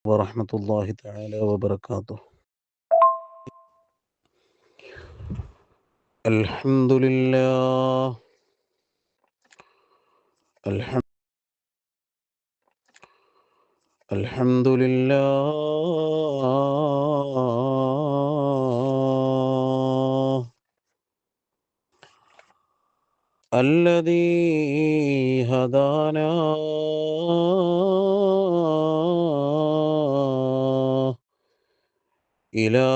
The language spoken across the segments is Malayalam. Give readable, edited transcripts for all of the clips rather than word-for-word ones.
ورحمة الله تعالى وبركاته. الحمد لله. الحمد الحمد لله الذي هدانا إلى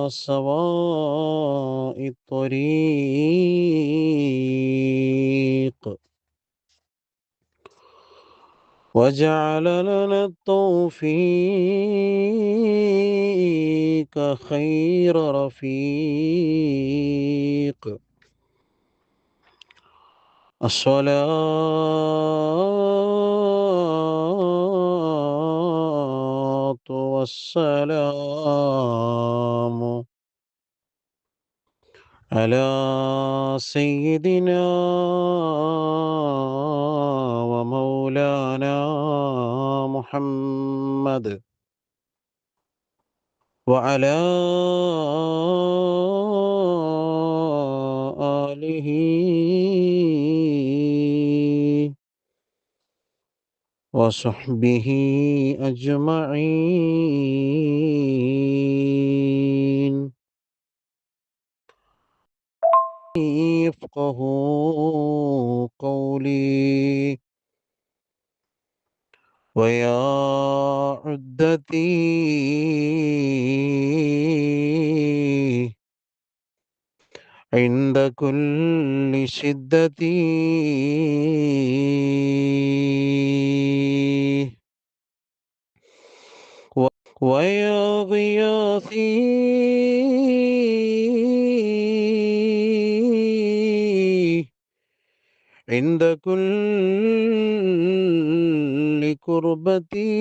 سواء الطريق وجعل لنا التوفيق خير رفيق. الصلاة والسلام على سيدنا ومولانا محمد وعلى آله وصحبه أجمعين. يفقه قولي ويا عدتي عند كل شدتي ويا غياثي عند كل كربتي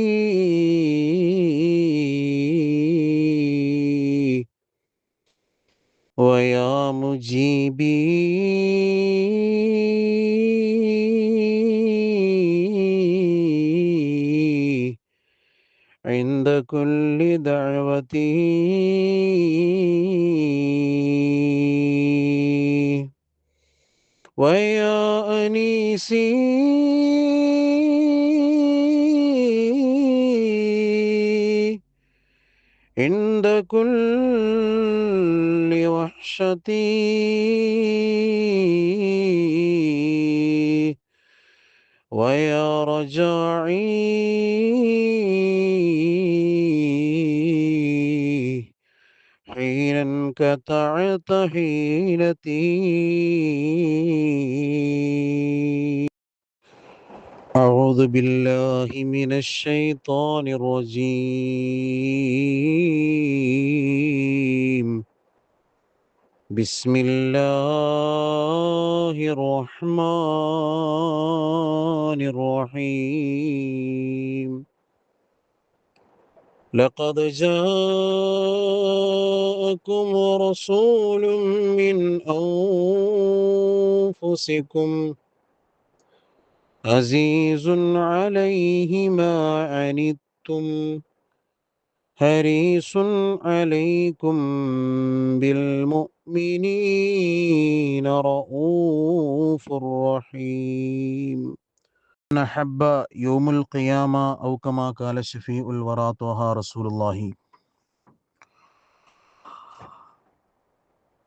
ويا مجيبي عند كل دعوتي ويا أنيسي عند كل وحشتي ويا رجاعي حين انقطعت حيلتي. أعوذ بالله من الشيطان الرجيم. بسم الله الرحمن الرحيم. لقد جاءكم رسول من أنفسكم عزيز عليه ما عنتم حريص عليكم بالمؤمنين رؤوف رحيم. نحب يوم القيامة أو كما قال شفيع الورى طه رسول الله.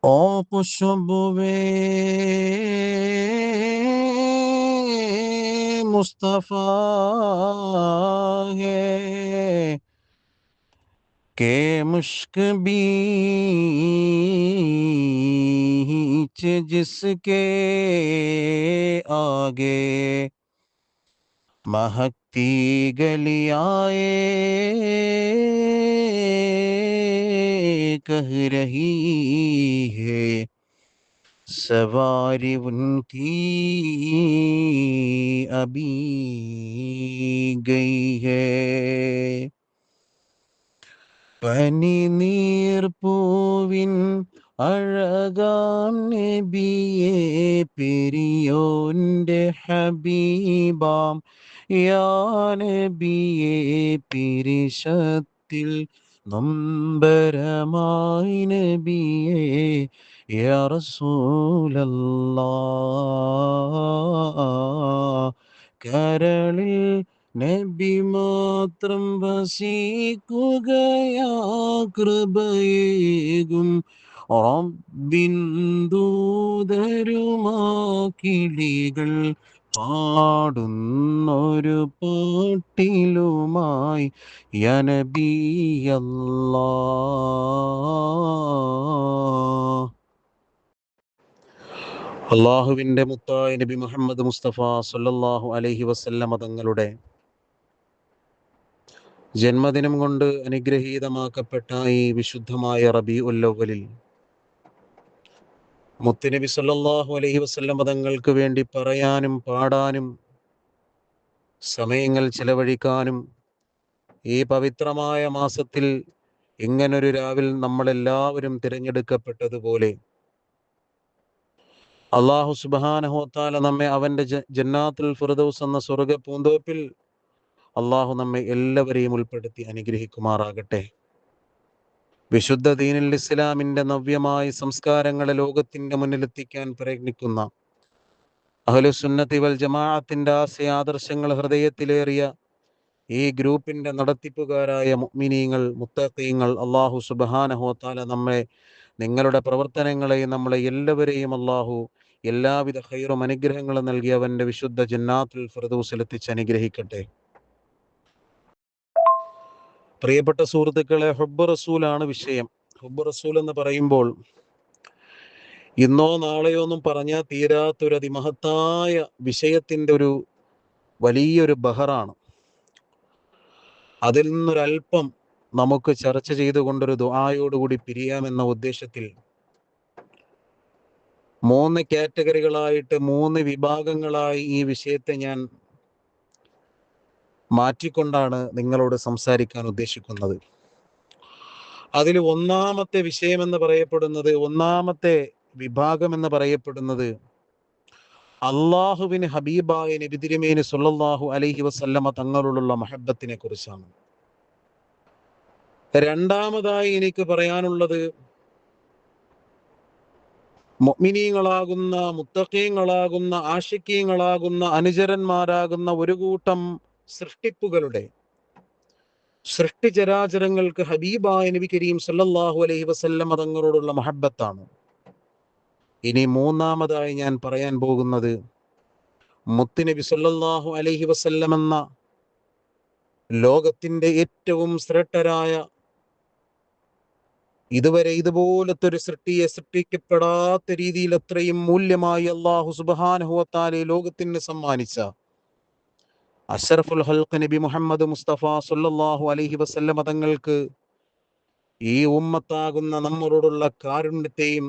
ഓ കുശുബുവേ മുസ്തഫ है के मुश्क बीच जिसके आगे महकती गलियाए कह रही है सवारी उनकी अभी गई है. പനിനീർപ്പൂവിൻ അഴകാം നബിയേ പെരിയോന്റെ ഹബീബാം യാ നബിയേ പിരിശത്തിൽ നൊമ്പരമായി നബിയേ യാ റസൂലല്ലാഹ് കരളിൽ നബി മാത്രം വസിക്കുകയാ കൃപയേകും റബ്ബിൻ ദൂതരുമാ കിളികൾ പാടുന്നൊരു പാട്ടിലുമായി യാ നബിയല്ലാഹ്. അള്ളാഹുവിൻ്റെ മുത്തായ നബി മുഹമ്മദ് മുസ്തഫ സല്ലല്ലാഹു അലൈഹി വസല്ലമ തങ്ങളുടെ ജന്മദിനം കൊണ്ട് അനുഗ്രഹീതമാക്കപ്പെട്ട ഈ വിശുദ്ധമായ റബീഉൽ അവ്വലിൽ മുത്തുനബി സല്ലല്ലാഹു അലൈഹി വസല്ലമ തങ്ങൾക്ക് വേണ്ടി പറയാനും പാടാനും സമയങ്ങൾ ചെലവഴിക്കാനും ഈ പവിത്രമായ മാസത്തിൽ ഇങ്ങനൊരു രാവിൽ നമ്മളെല്ലാവരും തിരഞ്ഞെടുക്കപ്പെട്ടതുപോലെ അള്ളാഹു സുബ്ഹാനഹു വ തആല നമ്മെ അവൻ്റെ ജന്നാത്തുൽ ഫിർദൗസ് എന്ന സ്വർഗ്ഗ പൂന്തോപ്പിൽ അള്ളാഹു നമ്മെ എല്ലാവരെയും ഉൾപ്പെടുത്തി അനുഗ്രഹിക്കുമാറാകട്ടെ. വിശുദ്ധ ദീനുൽ ഇസ്ലാമിൻ്റെ നവ്യമായ സംസ്കാരങ്ങളെ ലോകത്തിൻ്റെ മുന്നിലെത്തിക്കാൻ പ്രയത്നിക്കുന്ന അഹ്ലുസുന്നത്തി വൽ ജമാഅത്തിൻ്റെ ആശയാദർശങ്ങൾ ഹൃദയത്തിലേറിയ ഈ ഗ്രൂപ്പിൻ്റെ നടത്തിപ്പുകാരായ മുഅ്മിനീങ്ങൾ മുത്തഖീങ്ങൾ അള്ളാഹു സുബ്ഹാനഹു വ തആല നമ്മെ നിങ്ങളുടെ പ്രവർത്തനങ്ങളെയും നമ്മളെ എല്ലാവരെയും അള്ളാഹു എല്ലാവിധ ഖൈറും അനുഗ്രഹങ്ങളും നൽകി അവൻ്റെ വിശുദ്ധ ജന്നാത്തുൽ ഫിർദൗസിൽ എത്തിച്ച് അനുഗ്രഹിക്കട്ടെ. പ്രിയപ്പെട്ട സുഹൃത്തുക്കളെ, ഹുബ്ബ് റസൂലാണ് വിഷയം. ഹുബ്ബ് റസൂൽ എന്ന് പറയുമ്പോൾ ഇന്നോ നാളെയോ ഒന്നും പറഞ്ഞാൽ തീരാത്തൊരു അതിമഹത്തായ വിഷയത്തിൻ്റെ ഒരു വലിയൊരു ബഹറാണ്. അതിൽ നിന്നൊരൽപ്പം നമുക്ക് ചർച്ച ചെയ്തുകൊണ്ടൊരു ദുആയോടുകൂടി പിരിയാമെന്ന ഉദ്ദേശത്തിൽ 3 കാറ്റഗറികളായിട്ട് 3 വിഭാഗങ്ങളായി ഈ വിഷയത്തെ ഞാൻ മാറ്റിക്കൊണ്ടാണ് നിങ്ങളോട് സംസാരിക്കാൻ ഉദ്ദേശിക്കുന്നത്. അതിൽ ഒന്നാമത്തെ വിഷയം എന്ന് പറയപ്പെടുന്നത്, ഒന്നാമത്തെ വിഭാഗം എന്ന് പറയപ്പെടുന്നത് അള്ളാഹുവിന് ഹബീബായ നബി തിരുമേനി സല്ലല്ലാഹു അലൈഹി വസല്ലമ തങ്ങളോടുള്ള മഹബ്ബത്തിനെ കുറിച്ചാണ്. രണ്ടാമതായി എനിക്ക് പറയാനുള്ളത് മുഅ്മിനീങ്ങളാകുന്ന മുത്തഖീങ്ങളാകുന്ന ആശിക്കീങ്ങളാകുന്ന അനുചരന്മാരാകുന്ന ഒരു കൂട്ടം സൃഷ്ടിപ്പുകളുടെ സൃഷ്ടിചരാചരങ്ങൾക്ക് ഹബീബായ നബി കരീം സല്ലല്ലാഹു അലൈഹി വസല്ലമ തങ്ങളോടുള്ള മഹബ്ബത്താണ്. ഇനി മൂന്നാമതായി ഞാൻ പറയാൻ പോകുന്നത് മുത്തുനബി സല്ലല്ലാഹു അലൈഹി വസല്ലം എന്ന ലോകത്തിന്റെ ഏറ്റവും ശ്രേഷ്ഠരായ, ഇതുവരെ ഇതുപോലത്തെ ഒരു സൃഷ്ടിയെ സൃഷ്ടിക്കപ്പെടാത്ത രീതിയിൽ അത്രയും മൂല്യമായി അല്ലാഹു സുബ്ഹാനഹു വ തആല ലോകത്തിന് സമ്മാനിച്ച അഷ്റഫുൽ ഖൽഖ് നബി മുഹമ്മദ് മുസ്തഫ സല്ലല്ലാഹു അലൈഹി വസല്ലം തങ്ങൾക്ക് ഈ ഉമ്മത്താകുന്ന നമ്മളോടുള്ള കാരുണ്യത്തെയും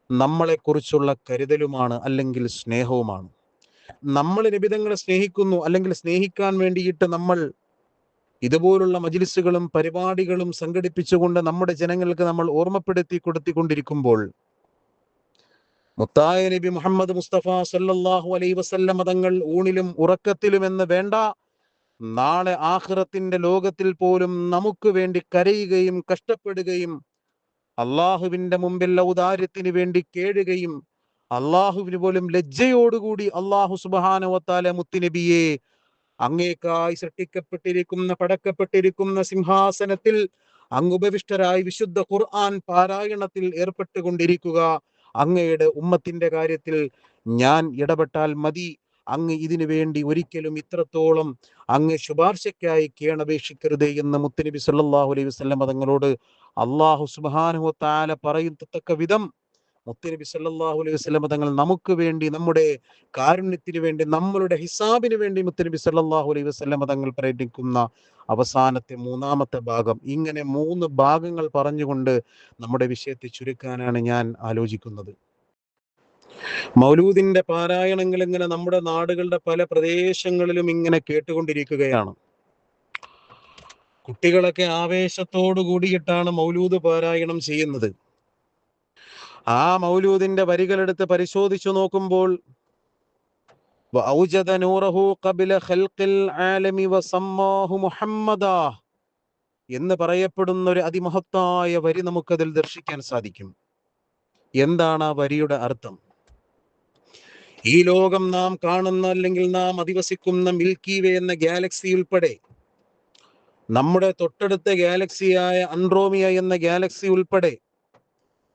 നമ്മളെക്കുറിച്ചുള്ള കരുതലുമാണ്, അല്ലെങ്കിൽ സ്നേഹവുമാണ്. നമ്മൾ നബിതങ്ങളെ സ്നേഹിക്കുന്നു, അല്ലെങ്കിൽ സ്നേഹിക്കാൻ വേണ്ടിയിട്ട് നമ്മൾ ഇതുപോലുള്ള മജ്ലിസുകളും പരിപാടികളും സംഘടിപ്പിച്ചുകൊണ്ട് നമ്മുടെ ജനങ്ങൾക്ക് നമ്മൾ ഓർമ്മപ്പെടുത്തി കൊടുത്തിക്കൊണ്ടിരിക്കുമ്പോൾ മുത്തായ നബി മുഹമ്മദ് മുസ്തഫ സല്ലല്ലാഹു അലൈഹി വസല്ലം തങ്ങൾ ഊണിലും ഉറക്കത്തിലും എന്ന് വേണ്ട, നാളെ ആഖിറത്തിന്റെ ലോകത്തിൽ പോലും നമുക്ക് വേണ്ടി കരയുകയും കഷ്ടപ്പെടുകയും അള്ളാഹുവിന്റെ മുമ്പിൽ ഔദാര്യത്തിന് വേണ്ടി കേഴുകയും അള്ളാഹുവിന് പോലും ലജ്ജയോടുകൂടി അള്ളാഹു സുബ്ഹാനഹു വ തആല മുത്തുനബിയെ അങ്ങേക്കായി സൃഷ്ടിക്കപ്പെട്ടിരിക്കുന്ന പടക്കപ്പെട്ടിരിക്കുന്ന സിംഹാസനത്തിൽ അങ്ങുപവിഷ്ടരായി വിശുദ്ധ ഖുർആൻ പാരായണത്തിൽ ഏർപ്പെട്ടുകൊണ്ടിരിക്കുക, അങ്ങയുടെ ഉമ്മത്തിന്റെ കാര്യത്തിൽ ഞാൻ ഇടപെട്ടാൽ മതി, അങ്ങ് ഇതിനു വേണ്ടി ഒരിക്കലും ഇത്രത്തോളം അങ്ങ് ശുപാർശയ്ക്കായി കേണപേക്ഷിക്കരുത് എന്ന് മുത്തുനബി സല്ലല്ലാഹു അലൈഹി വസല്ലം തങ്ങളോട് അള്ളാഹു സുബ്ഹാനഹു വ തആല പറയത്തക്ക വിധം മുത്തുനബി സല്ലല്ലാഹു അലൈഹി വസല്ലം തങ്ങൾ നമുക്ക് വേണ്ടി, നമ്മുടെ കാരുണ്യത്തിന് വേണ്ടി, നമ്മളുടെ ഹിസാബിന് വേണ്ടി മുത്തുനബി സല്ലല്ലാഹു അലൈഹി വസല്ലം തങ്ങൾ പ്രയത്നിക്കുന്ന അവസാനത്തെ മൂന്നാമത്തെ ഭാഗം. ഇങ്ങനെ 3 ഭാഗങ്ങൾ പറഞ്ഞുകൊണ്ട് നമ്മുടെ വിഷയത്തെ ചുരുക്കാനാണ് ഞാൻ ആലോചിക്കുന്നത്. മൗലൂദിന്റെ പാരായണങ്ങൾ ഇങ്ങനെ നമ്മുടെ നാടുകളുടെ പല പ്രദേശങ്ങളിലും ഇങ്ങനെ കേട്ടുകൊണ്ടിരിക്കുകയാണ്. കുട്ടികളൊക്കെ ആവേശത്തോടു കൂടിയിട്ടാണ് മൗലൂദ് പാരായണം ചെയ്യുന്നത്. ആ മൗലൂദിന്റെ വരികളെടുത്ത് പരിശോധിച്ചു നോക്കുമ്പോൾ وأوجد نوره قبل خلق العالم وسماه محمدا എന്ന് പറയപ്പെടുന്ന ഒരു അതിമഹത്തായ വരി നമുക്കതിൽ ദർശിക്കാൻ സാധിക്കും. എന്താണ് ആ വരിയുടെ അർത്ഥം? ഈ ലോകം നാം കാണുന്ന അല്ലെങ്കിൽ നാം അധിവസിക്കുന്ന മിൽക്കി വേ എന്ന ഗാലക്സി ഉൾപ്പെടെ നമ്മുടെ തൊട്ടടുത്ത ഗാലക്സിയായ അൻഡ്രോമിയ എന്ന ഗാലക്സി ഉൾപ്പെടെ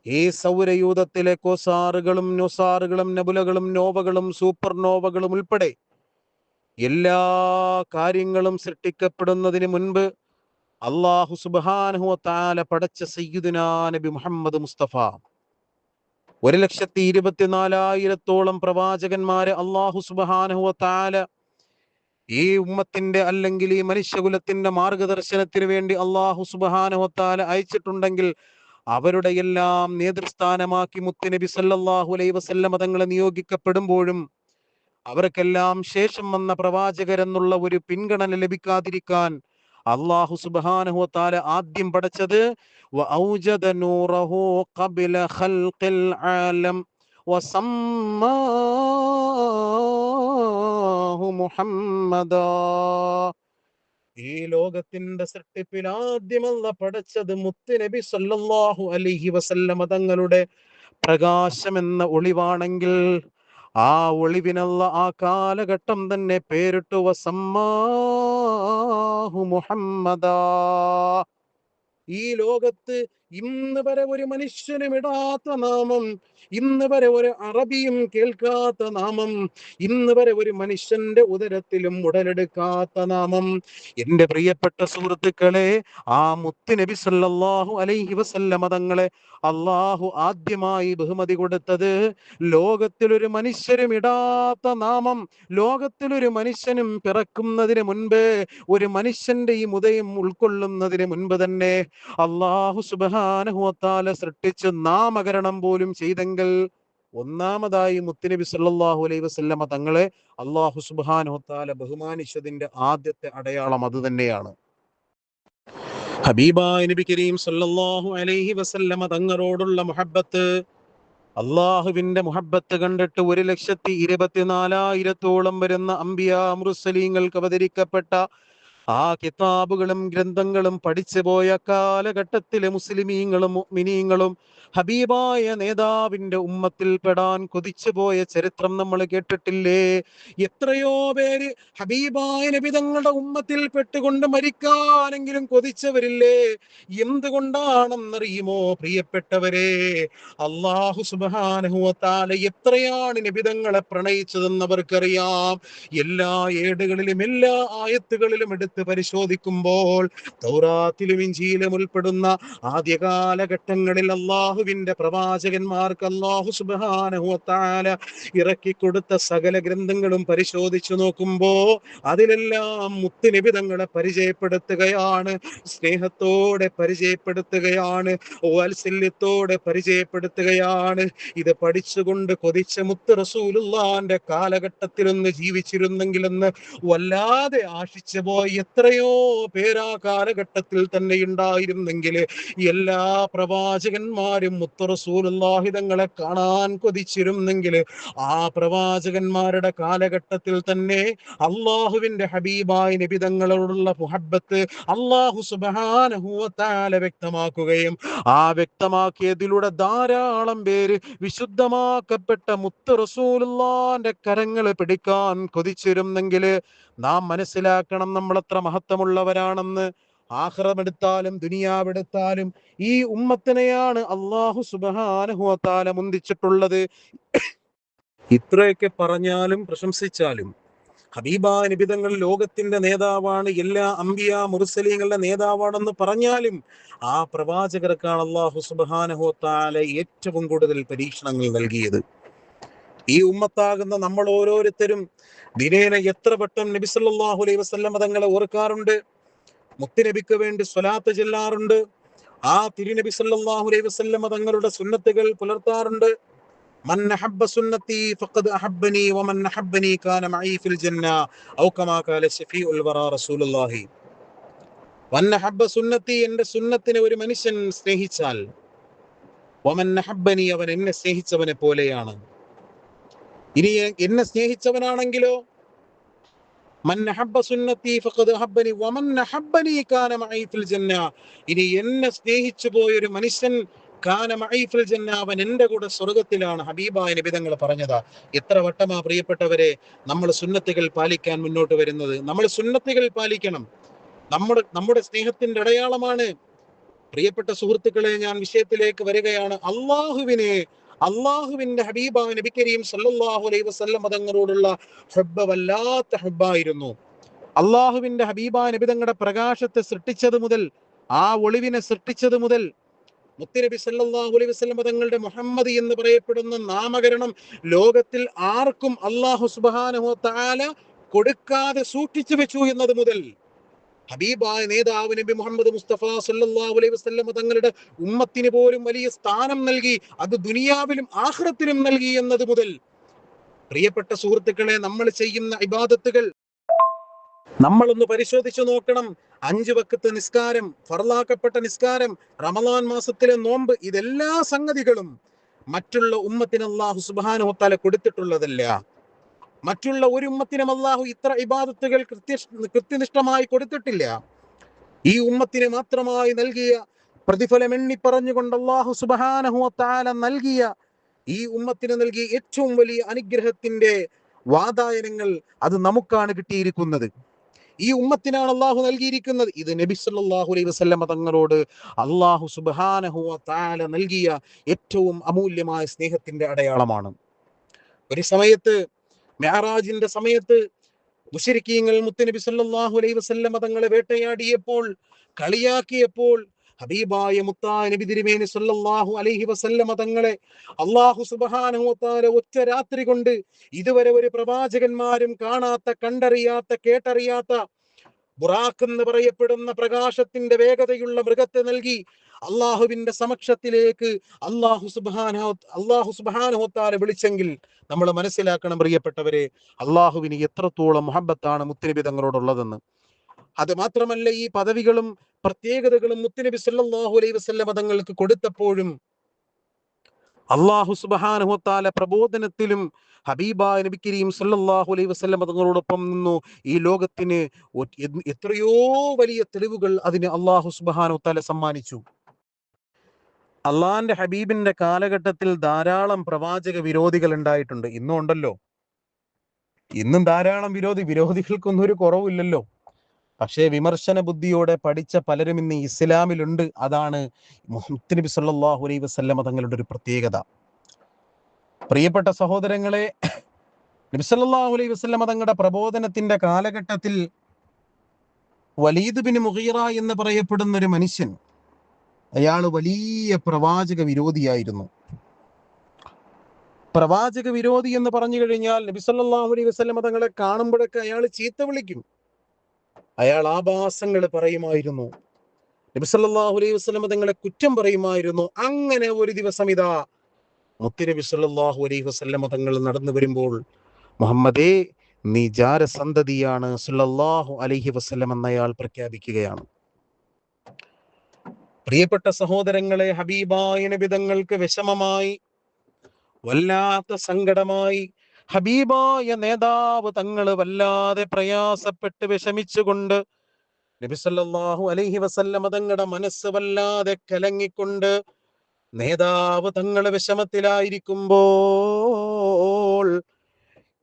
ഈ സൗരയൂഥത്തിലെ കോസാറുകളും നൊസാറുകളും നെബുലകളും നോവകളും സൂപ്പർ നോവകളും ഉൾപ്പെടെ എല്ലാ കാര്യങ്ങളും സൃഷ്ടിക്കപ്പെടുന്നതിന് മുൻപ് അല്ലാഹു സുബ്ഹാനഹു വ തആല പടച്ച സയ്യിദുനാ നബി മുഹമ്മദ് മുസ്തഫ 1,24,000 പ്രവാചകന്മാരെ അല്ലാഹു സുബ്ഹാനഹു വ തആല ഈ ഉമ്മത്തിന്റെ അല്ലെങ്കിൽ ഈ മനുഷ്യകുലത്തിന്റെ മാർഗദർശനത്തിന് വേണ്ടി അല്ലാഹു സുബ്ഹാനഹു വ തആല അയച്ചിട്ടുണ്ടെങ്കിൽ അവരുടെ എല്ലാം നേതൃസ്ഥാനമാക്കി മുത്തുനബി സല്ലല്ലാഹു അലൈഹി വസല്ലം തങ്ങളെ നിയോഗിക്കപ്പെടുമ്പോഴും അവർക്കെല്ലാം ശേഷം വന്ന പ്രവാചകരെന്നുള്ള ഒരു പിൻഗണന ലഭിക്കാതിരിക്കാൻ അല്ലാഹു സുബ്ഹാനഹു വ തആല ആദ്യം പഠിച്ചത് വഔജദ നൂറഹു ഖബ്ല ഖൽഖിൽ ആലം വസമ്മാഹു മുഹമ്മദാ. ഈ ലോകത്തിന്റെ സൃഷ്ടിപ്പിൽ ആദ്യമല്ല പഠിച്ചത് മുത്തുനബി സല്ലല്ലാഹു അലൈഹി വസല്ലം തങ്ങളുടെ പ്രകാശം എന്ന ഒളിവാണെങ്കിൽ ആ ഒളിവിനുള്ള ആ കാലഘട്ടം തന്നെ പേരിട്ടു വസമ്മാഹു മുഹമ്മദാ. ഈ ലോകത്ത് ഇന്ന് വരെ ഒരു മനുഷ്യനും ഇടാത്ത നാമം, ഇന്ന് വരെ ഒരു അറബിയും കേൾക്കാത്ത നാമം, ഇന്ന് വരെ ഒരു മനുഷ്യന്റെ ഉദരത്തിലും ഉടലെടുക്കാത്ത നാമം. എന്റെ പ്രിയപ്പെട്ട സുഹൃത്തുക്കളെ, ആ മുത്ത് നബി സല്ലല്ലാഹു അലൈഹി വസല്ലമ തങ്ങളെ അള്ളാഹു ആദ്യമായി ബഹുമതി കൊടുത്തത് ലോകത്തിലൊരു മനുഷ്യരും ഇടാത്ത നാമം, ലോകത്തിലൊരു മനുഷ്യനും പിറക്കുന്നതിന് മുൻപ്, ഒരു മനുഷ്യന്റെ ഈ ഉദയം ഉൾക്കൊള്ളുന്നതിന് മുൻപ് തന്നെ അല്ലാഹു സുബ്ഹാനഹു വ തആല സൃഷ്ടിച്ച് നാമകരണം പോലും ചെയ്തെങ്കിൽ ഒന്നാമതായി മുത്തുനബി സല്ലല്ലാഹു അലൈഹി വസല്ലമ തങ്ങളെ അല്ലാഹു സുബ്ഹാനഹു വ തആല ബഹുമാനിച്ചതിന്റെ ആദ്യത്തെ അടയാളം അത് തന്നെയാണ്. ഹബീബായ നബി കരീം സല്ലല്ലാഹു അലൈഹി വസല്ലമ തങ്ങളോടുള്ള മുഹബ്ബത്ത്, അള്ളാഹുവിന്റെ മുഹബ്ബത്ത് കണ്ടിട്ട് 1,24,000 വരുന്ന അംബിയാ മുർസലീങ്ങൾക്ക് അവതരിക്കപ്പെട്ട ആ കിതാബുകളും ഗ്രന്ഥങ്ങളും പഠിച്ചു പോയ കാലഘട്ടത്തിലെ മുസ്ലിമീങ്ങളും മുഅ്മിനീങ്ങളും ഹബീബായ നേതാവിന്റെ ഉമ്മത്തിൽ പെടാൻ കൊതിച്ചു പോയ ചരിത്രം നമ്മൾ കേട്ടിട്ടില്ലേ? എത്രയോ പേര് ഹബീബായ നബി തങ്ങളുടെ ഉമ്മത്തിൽ പെട്ടുകൊണ്ട് മരിക്കാനെങ്കിലും കൊതിച്ചവരില്ലേ? എന്തുകൊണ്ടാണെന്നറിയുമോ പ്രിയപ്പെട്ടവരെ? അല്ലാഹു സുബ്ഹാനഹു വ തആല എത്രയാണ് നബിതങ്ങളെ പ്രണയിച്ചതെന്ന് അവർക്കറിയാം. എല്ലാ ഏടുകളിലും എല്ലാ ആയത്തുകളിലും എടുത്ത് പരിശോധിക്കുമ്പോൾ തൗറാത്തിലും ഇഞ്ചീലും ഉൾപ്പെടുന്ന ആദ്യ കാലഘട്ടങ്ങളിൽ അള്ളാഹുവിന്റെ പ്രവാചകന്മാർക്ക് അല്ലാഹു സുബ്ഹാനഹു വ തആല ഇറക്കിക്കൊടുത്ത സകല ഗ്രന്ഥങ്ങളും പരിശോധിച്ചു നോക്കുമ്പോ അതിലെല്ലാം മുത്തുനബി തങ്ങളെ പരിചയപ്പെടുത്തുകയാണ്, സ്നേഹത്തോടെ പരിചയപ്പെടുത്തുകയാണ്, വാത്സല്യത്തോടെ പരിചയപ്പെടുത്തുകയാണ്. ഇത് പഠിച്ചുകൊണ്ട് കൊതിച്ച മുത്ത് റസൂലുള്ളാന്റെ കാലഘട്ടത്തിലൊന്ന് ജീവിച്ചിരുന്നെങ്കിലെന്ന് വല്ലാതെ ആശിച്ചു പോയി എത്രയോ പേരാ കാലഘട്ടത്തിൽ തന്നെ ഉണ്ടായിരുന്നെങ്കിൽ എല്ലാ പ്രവാചകന്മാരും മുത്ത് റസൂലുള്ളാഹി തങ്ങളെ കാണാൻ കൊതിച്ചിരുന്നെങ്കിൽ ആ പ്രവാചകന്മാരുടെ കാലഘട്ടത്തിൽ തന്നെ അള്ളാഹുവിന്റെ ഹബീബായ നബി തങ്ങളോടുള്ള മുഹബ്ബത്ത് അല്ലാഹു സുബ്ഹാനഹു വ തആല വ്യക്തമാക്കുകയും ആ വ്യക്തമാക്കിയതിലൂടെ ധാരാളം പേര് വിശുദ്ധമാക്കപ്പെട്ട മുത്ത് റസൂലുള്ളാന്റെ കരങ്ങൾ പിടിക്കാൻ കൊതിച്ചിരുന്നെങ്കിൽ നാം മനസ്സിലാക്കണം നമ്മൾ എത്ര മഹത്വമുള്ളവരാണെന്ന്. ആഖിറമെടുത്താലും ദുനിയാവെടുത്താലും ഈ ഉമ്മത്തിനെയാണ് അല്ലാഹു സുബ്ഹാനഹു വ തആല മുന്തിച്ചിട്ടുള്ളത്. ഇത്രയൊക്കെ പറഞ്ഞാലും പ്രശംസിച്ചാലും ഹബീബായ നബി തങ്ങൾ ലോകത്തിന്റെ നേതാവാണ്, എല്ലാ അംബിയാ മുർസലീങ്ങളുടെ നേതാവാണെന്ന് പറഞ്ഞാലും ആ പ്രവാചകർക്കാണ് അല്ലാഹു സുബ്ഹാനഹു വ തആല ഏറ്റവും കൂടുതൽ പരീക്ഷണങ്ങൾ നൽകിയത്. ഈ ഉമ്മത്താകുന്ന നമ്മൾ ഓരോരുത്തരും ദിനേന എത്ര വട്ടം നബി സല്ലല്ലാഹു അലൈഹി വസല്ലം തങ്ങളെ ഓർക്കാറുണ്ട്, മുത്തുനബിക്ക് വേണ്ടി സ്വലാത്ത് ചൊല്ലാറുണ്ട്, ആ തിരുനബി സല്ലല്ലാഹു അലൈഹി വസല്ലം തങ്ങളുടെ സുന്നത്തുകൾ പുലർത്താറുണ്ട്. മൻ അഹബ്ബ സുന്നത്തി ഫഖദ് അഹബ്ബനി വമൻ അഹബ്ബനി കാന മഈ ഫിൽ ജന്ന ഔ കമാ ഖാല ശഫീഉൽ വറാ റസൂലുള്ളാഹി. മൻ അഹബ്ബ സുന്നത്തി, എന്റെ സുന്നത്തിനെ ഒരു മനുഷ്യൻ സ്നേഹിച്ചാൽ വമൻ അഹബ്ബനി, അവൻ എന്നെ സ്നേഹിച്ചവനെ പോലെയാണ്. ഇനി എന്നെ സ്നേഹിച്ചവനാണെങ്കിലോ, മൻ അഹബ്ബ സുന്നത്തി ഫഖദ് അഹബ്ബനി വമൻ അഹബ്ബനി കാന മഈ ഫിൽ ജന്ന. ഇനി എന്നെ സ്നേഹിച്ചു പോയൊരു മനുഷ്യൻ കാന മഈ ഫിൽ ജന്ന, അവൻ എന്റെ കൂടെ സ്വർഗത്തിലാണ്. ഹബീബായ നബി തങ്ങൾ പറഞ്ഞതാ. എത്ര വട്ടമാ പ്രിയപ്പെട്ടവരെ നമ്മൾ സുന്നത്തുകൾ പാലിക്കാൻ മുന്നോട്ട് വരുന്നത്. നമ്മൾ സുന്നത്തുകൾ പാലിക്കണം. നമ്മുടെ സ്നേഹത്തിന്റെ അടയാളമാണ്. പ്രിയപ്പെട്ട സുഹൃത്തുക്കളെ, ഞാൻ വിഷയത്തിലേക്ക് വരികയാണ്. അള്ളാഹുവിന്റെ ഹബീബായ നബി കരീം സല്ലല്ലാഹു അലൈഹി വസല്ലം തങ്ങളോടുള്ള ഹുബ്ബ് വല്ലാത്ത ഹുബ്ബായിരുന്നു. അള്ളാഹുവിന്റെ ഹബീബായ നബി തങ്ങളുടെ പ്രകാശത്തെ സൃഷ്ടിച്ചത് മുതൽ, ആ ഒളിവിനെ സൃഷ്ടിച്ചത് മുതൽ, മുത്തുനബി സല്ലല്ലാഹു അലൈഹി വസല്ലം തങ്ങളുടെ മുഹമ്മദ് എന്ന് പറയപ്പെടുന്ന നാമകരണം ലോകത്തിൽ ആർക്കും അല്ലാഹു സുബ്ഹാനഹു വ തആല കൊടുക്കാതെ സൂക്ഷിച്ചു വെച്ചു എന്നത് മുതൽ, ഹബീബായ നേതാവ് നബി മുഹമ്മദ് മുസ്തഫ സല്ലല്ലാഹു അലൈഹി വസല്ലം തങ്ങളുടെ ഉമ്മത്തിന് പോലും വലിയ സ്ഥാനം നൽകി, അത് ദുനിയാവിലും ആഖിറത്തിലും നൽകി എന്നത് മുതൽ, പ്രിയപ്പെട്ട സുഹൃത്തുക്കളെ, നമ്മൾ ചെയ്യുന്ന ഇബാദത്തുകൾ നമ്മളൊന്ന് പരിശോധിച്ചു നോക്കണം. 5 വഖത്ത് നിസ്കാരം, ഫർളാക്കപ്പെട്ട നിസ്കാരം, റമളാൻ മാസത്തിലെ നോമ്പ്, ഇതെല്ലാ സംഗതികളും മറ്റുള്ള ഉമ്മത്തിന് അല്ലാഹു സുബ്ഹാനഹു വ തആല കൊടുത്തിട്ടുള്ളതല്ല. മറ്റുള്ള ഒരു ഉമ്മത്തിനും അല്ലാഹു ഇത്ര ഇബാദത്തുകൾ കൃത്യനിഷ്ഠമായി കൊടുത്തിട്ടില്ല. ഈ ഉമ്മത്തിന് മാത്രമായി നൽകിയ പ്രതിഫലം എണ്ണി പറഞ്ഞുകൊണ്ട് അല്ലാഹു സുബ്ഹാനഹു വ തആല ഈ ഉമ്മത്തിന് നൽകിയ ഏറ്റവും വലിയ അനുഗ്രഹത്തിന്റെ വാതായനങ്ങൾ അത് നമുക്കാണ് കിട്ടിയിരിക്കുന്നത്. ഈ ഉമ്മത്തിനാണ് അല്ലാഹു നൽകിയിരിക്കുന്നത്. ഇത് നബി സല്ലല്ലാഹു അലൈഹി വസല്ലം തങ്ങളോട് അല്ലാഹു സുബ്ഹാനഹു വ തആല നൽകിയ ഏറ്റവും അമൂല്യമായ സ്നേഹത്തിന്റെ അടയാളമാണ്. ഒരു സമയത്ത്, മിഅ്റാജിന്റെ സമയത്ത്, മുശ്രിക്കീങ്ങൾ മുത്തുനബി സല്ലല്ലാഹു അലൈഹി വസല്ലം തങ്ങളെ വേട്ടയാടിയപ്പോൾ, കളിയാക്കിയപ്പോൾ, ഹബീബായ മുത്തായ നബി തിരുമേനി സല്ലല്ലാഹു അലൈഹി വസല്ലം തങ്ങളെ അല്ലാഹു സുബ്ഹാനഹു വ തആല ഒറ്റ രാത്രി കൊണ്ട് ഇതുവരെ ഒരു പ്രവാചകന്മാരും കാണാത്ത, കണ്ടറിയാത്ത, കേട്ടറിയാത്ത ബുറാഖ് എന്ന് പറയപ്പെടുന്ന പ്രകാശത്തിന്റെ വേഗതയുള്ള മൃഗത്തെ നൽകി അള്ളാഹുവിന്റെ സമക്ഷത്തിലേക്ക് അല്ലാഹു സുബ്ഹാനഹു വ തആല വിളിച്ചെങ്കിൽ നമ്മൾ മനസ്സിലാക്കണം പ്രിയപ്പെട്ടവരെ, അള്ളാഹുവിന് എത്രത്തോളം മുഹബ്ബത്താണ് മുത്തുനബി തങ്ങളോടുള്ളതെന്ന്. അത് മാത്രമല്ല, ഈ പദവികളും പ്രത്യേകതകളും മുത്തുനബി സല്ലല്ലാഹു അലൈഹി വസല്ലം തങ്ങൾക്ക് കൊടുത്തപ്പോഴും അല്ലാഹു സുബ്ഹാനഹു വ തആല പ്രബോധനത്തിലും ഹബീബായ നബി കരീം സല്ലല്ലാഹു അലൈഹി വസല്ലം തങ്ങളോടൊപ്പം നിന്നു. ഈ ലോകത്തിന് എത്രയോ വലിയ തെളിവുകൾ അതിന് അല്ലാഹു സുബ്ഹാനഹു വ തആല സമ്മാനിച്ചു. അള്ളാന്റെ ഹബീബിന്റെ കാലഘട്ടത്തിൽ ധാരാളം പ്രവാചക വിരോധികൾ ഉണ്ടായിട്ടുണ്ട്. ഇന്നും ഉണ്ടല്ലോ. ഇന്നും ധാരാളം വിരോധികൾക്കൊന്നും ഒരു കുറവില്ലല്ലോ. പക്ഷേ വിമർശന ബുദ്ധിയോടെ പഠിച്ച പലരും ഇന്ന് ഇസ്ലാമിലുണ്ട്. അതാണ് മുഹമ്മദ് നബി സല്ലല്ലാഹു അലൈഹി വസല്ലം തങ്ങളുടെ ഒരു പ്രത്യേകത. പ്രിയപ്പെട്ട സഹോദരങ്ങളെ, നബി സല്ലല്ലാഹു അലൈഹി വസല്ലം തങ്ങളുടെ പ്രബോധനത്തിന്റെ കാലഘട്ടത്തിൽ വലീദ് ബിൻ മുഗീറ എന്ന് പറയപ്പെടുന്ന ഒരു മനുഷ്യൻ, അയാൾ വലിയ പ്രവാചക വിരോധിയായിരുന്നു. പ്രവാചക വിരോധി എന്ന് പറഞ്ഞു കഴിഞ്ഞാൽ നബി സല്ലല്ലാഹു അലൈഹി വസല്ലം തങ്ങളെ കാണുമ്പോഴൊക്കെ അയാൾ ചീത്ത വിളിക്കും. അയാൾ ആഭാസങ്ങൾ പറയുമായിരുന്നു. നബി സല്ലല്ലാഹു അലൈഹി വസല്ലം തങ്ങളെ കുറ്റം പറയുമായിരുന്നു. അങ്ങനെ ഒരു ദിവസം ഇതാ മുത്തുനബി സല്ലല്ലാഹു അലൈഹി വസല്ലം തങ്ങൾ നടന്നു വരുമ്പോൾ, മുഹമ്മദേ, നീ ജാരസന്തതിയാണ് സല്ലല്ലാഹു അലൈഹി വസല്ലം എന്നയാൾ പ്രഖ്യാപിക്കുകയാണ്. പ്രിയപ്പെട്ട സഹോദരങ്ങളെ, ഹബീബായ നബി തങ്ങൾക്ക് വിഷമമായി, വല്ലാത്ത സങ്കടമായി. ഹബീബായ നേതാവ് തങ്ങള് വല്ലാതെ പ്രയാസപ്പെട്ട് വിഷമിച്ചുകൊണ്ട്, നബി സല്ലല്ലാഹു അലൈഹി വസല്ലം തങ്ങളുടെ മനസ്സ് വല്ലാതെ കലങ്ങിക്കൊണ്ട്, നേതാവ് തങ്ങള് വിഷമത്തിലായിരിക്കുമ്പോൾ,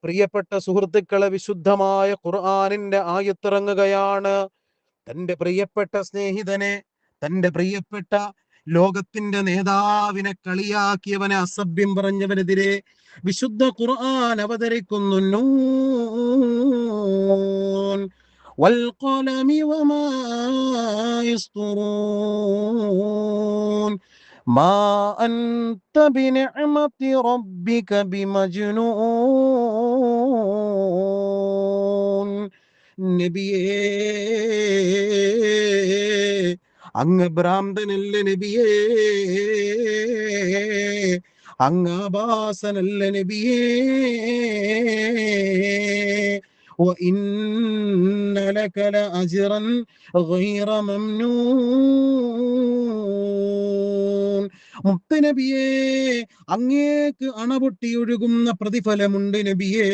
പ്രിയപ്പെട്ട സുഹൃത്തുക്കളെ, വിശുദ്ധമായ ഖുർആനിന്റെ ആയത്തിറങ്ങുകയാണ്. തന്റെ പ്രിയപ്പെട്ട സ്നേഹിതനെ, തന്റെ പ്രിയപ്പെട്ട ലോകത്തിന്റെ നേതാവിനെ കളിയാക്കിയവനെ, അസഭ്യം പറഞ്ഞവനെതിരെ വിശുദ്ധ ഖുർആൻ അവതരിക്കുന്നു. നൂൻ വൽഖലമി വമാ യസ്തുറൂൻ മാ അൻത ബിനിഅമതി റബ്ബിക ബിമജ്നൂൻ. നബിയേ, അങ്ങ് ഭ്രാന്തനല്ല നബിയേ, അങ്ങ് ആഭാസനല്ല നബിയേ. وإن لك لأجرا غير ممنون. മുത്തനബിയേ, അങ്ങേക്ക് അണപൊട്ടിയൊഴുകുന്ന പ്രതിഫലമുണ്ട് നബിയേ,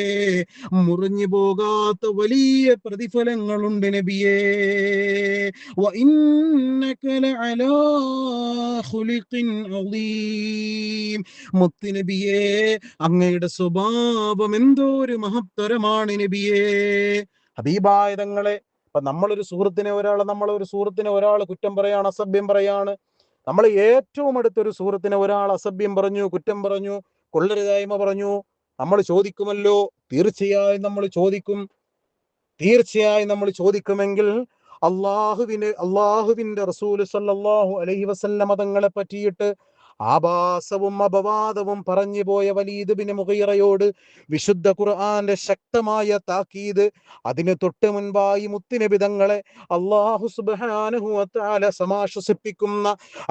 മുറിഞ്ഞു പോകാത്ത വലിയ പ്രതിഫലങ്ങളുണ്ട് നബിയേ. വഇന്നക ലഅലാ ഖുലിഖിൻ അളീം. മുത്തുനബിയേ, അങ്ങയുടെ സ്വഭാവം എന്തോ ഒരു മഹത്തരമാണ് നബിയേ. ഹബീബായ തങ്ങളെ, ഇപ്പൊ നമ്മളൊരു സുഹൃത്തിനെ ഒരാൾ കുറ്റം പറയാണ്, അസഭ്യം പറയാണ്. നമ്മൾ ഏറ്റവും അടുത്തൊരു സുഹൃത്തിനെ ഒരാൾ അസഭ്യം പറഞ്ഞു, കുറ്റം പറഞ്ഞു, കൊള്ളരുതായ്മ പറഞ്ഞു, നമ്മൾ ചോദിക്കുമല്ലോ. തീർച്ചയായും നമ്മൾ ചോദിക്കുമെങ്കിൽ അള്ളാഹുവിന്റെ റസൂൽ സല്ലല്ലാഹു അലൈഹി വസല്ലമ തങ്ങളെ പറ്റിയിട്ട് ആഭാസവും അപവാദവും പറഞ്ഞു പോയ വലീദ് ബിൻ മുഗീറയോട് വിശുദ്ധ ഖുർആന്റെ ശക്തമായ താക്കീത്, അതിന് തൊട്ട് മുൻപായി മുത്തുനബി തങ്ങളെ അല്ലാഹു സുബ്ഹാനഹു വ തആല സമാശ്വസിപ്പിക്കുന്ന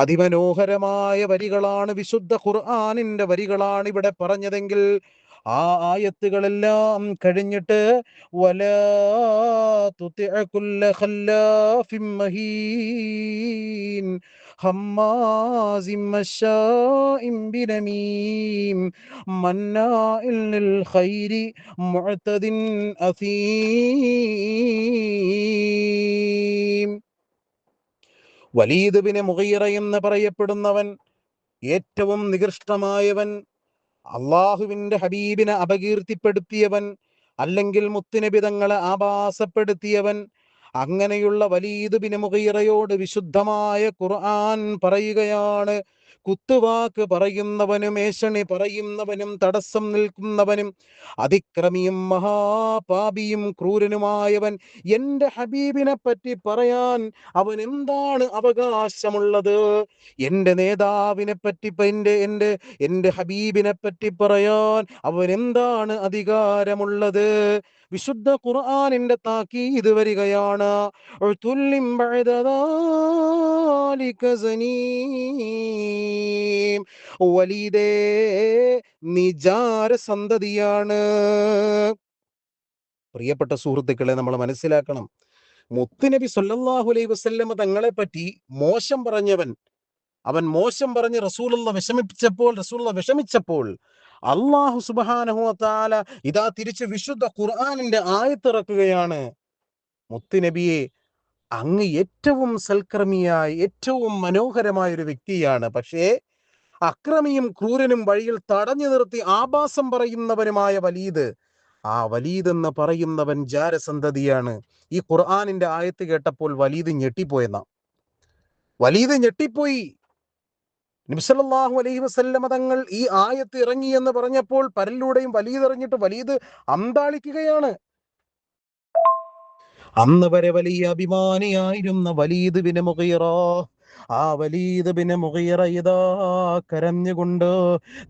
അതിമനോഹരമായ വരികളാണ്, വിശുദ്ധ ഖുർആനിന്റെ വരികളാണ് ഇവിടെ പറഞ്ഞതെങ്കിൽ ആ ആയത്തുകളെല്ലാം കഴിഞ്ഞിട്ട് വലാ തുതിഅ കുല്ല ഖല്ലാഫിൻ മഹീൻ ഹമ്മാസിൻ മശാഇൻ ബിനമീം മന്നാഇൻ ലിൽ ഖൈരി മുഅ്തദിൻ അസീം. വലീദ് ബിൻ മുഗീറ എന്ന് പറയപ്പെടുന്നവൻ ഏറ്റവും നികൃഷ്ടമായവൻ, അള്ളാഹുവിന്റെ ഹബീബിനെ അപകീർത്തിപ്പെടുത്തിയവൻ, അല്ലെങ്കിൽ മുത്തുനബി തങ്ങളെ ആഭാസപ്പെടുത്തിയവൻ. അങ്ങനെയുള്ള വലീദ് ബിൻ മുഗീറയോട് വിശുദ്ധമായ ഖുർആൻ പറയുകയാണ്, കുത്തുവാക്ക് പറയുന്നവനും ഏഷണി പറയുന്നവനും തടസ്സം നിൽക്കുന്നവനും അതിക്രമിയും മഹാപാപിയും ക്രൂരനുമായവൻ എന്റെ ഹബീബിനെ പറ്റി പറയാൻ അവൻ എന്താണ് അവകാശമുള്ളത്? എന്റെ നേതാവിനെ പറ്റി, എന്റെ ഹബീബിനെ പറ്റി പറയാൻ അവൻ എന്താണ് അധികാരമുള്ളത്? വിശുദ്ധ ഖുർആനിന്റെ താക്കീത് വരികയാണ്, വലീദേ, നിജാര സന്തതിയാണ്. പ്രിയപ്പെട്ട സുഹൃത്തുക്കളെ, നമ്മൾ മനസ്സിലാക്കണം, മുത്തുനബി സല്ലല്ലാഹു അലൈഹി വസല്ലമ തങ്ങളെ പറ്റി മോശം പറഞ്ഞവൻ, അവൻ മോശം പറഞ്ഞ് റസൂലുള്ള വിഷമിച്ചപ്പോൾ അല്ലാഹു സുബ്ഹാനഹു വ തആല ഇതാ തിരിച്ച് വിശുദ്ധ ഖുർആനിന്റെ ആയത്തിറക്കുകയാണ്, മുത്തുനബിയെ, അങ്ങ് ഏറ്റവും സൽക്കർമ്മിയായ ഏറ്റവും മനോഹരമായ ഒരു വ്യക്തിയാണ്. പക്ഷേ അക്രമിയും ക്രൂരനും വഴിയിൽ തടഞ്ഞു നിർത്തി ആഭാസം പറയുന്നവനുമായ ആ വലീദ് എന്ന് പറയുന്നവൻ ജാരസന്തതിയാണ്. ഈ ഖുർആനിന്റെ ആയത്ത് കേട്ടപ്പോൾ വലീദ് ഞെട്ടിപ്പോയി. നബി സല്ലല്ലാഹു അലൈഹി വസല്ലമ തങ്ങൾ ഈ ആയത്ത് ഇറങ്ങി എന്ന് പറഞ്ഞപ്പോൾ പരലൂടെയും വലീദ് ഇറങ്ങിയിട്ട് വലീദ് അന്താളിക്കുകയാണ്. അന്ന് വരെ വലിയ അഭിമാനിയായിരുന്ന വലീദ് ബിൻ മുഗീറ, ആ വലീദ് ബിൻ മുഗീറ ഇതാ കരഞ്ഞുകൊണ്ട്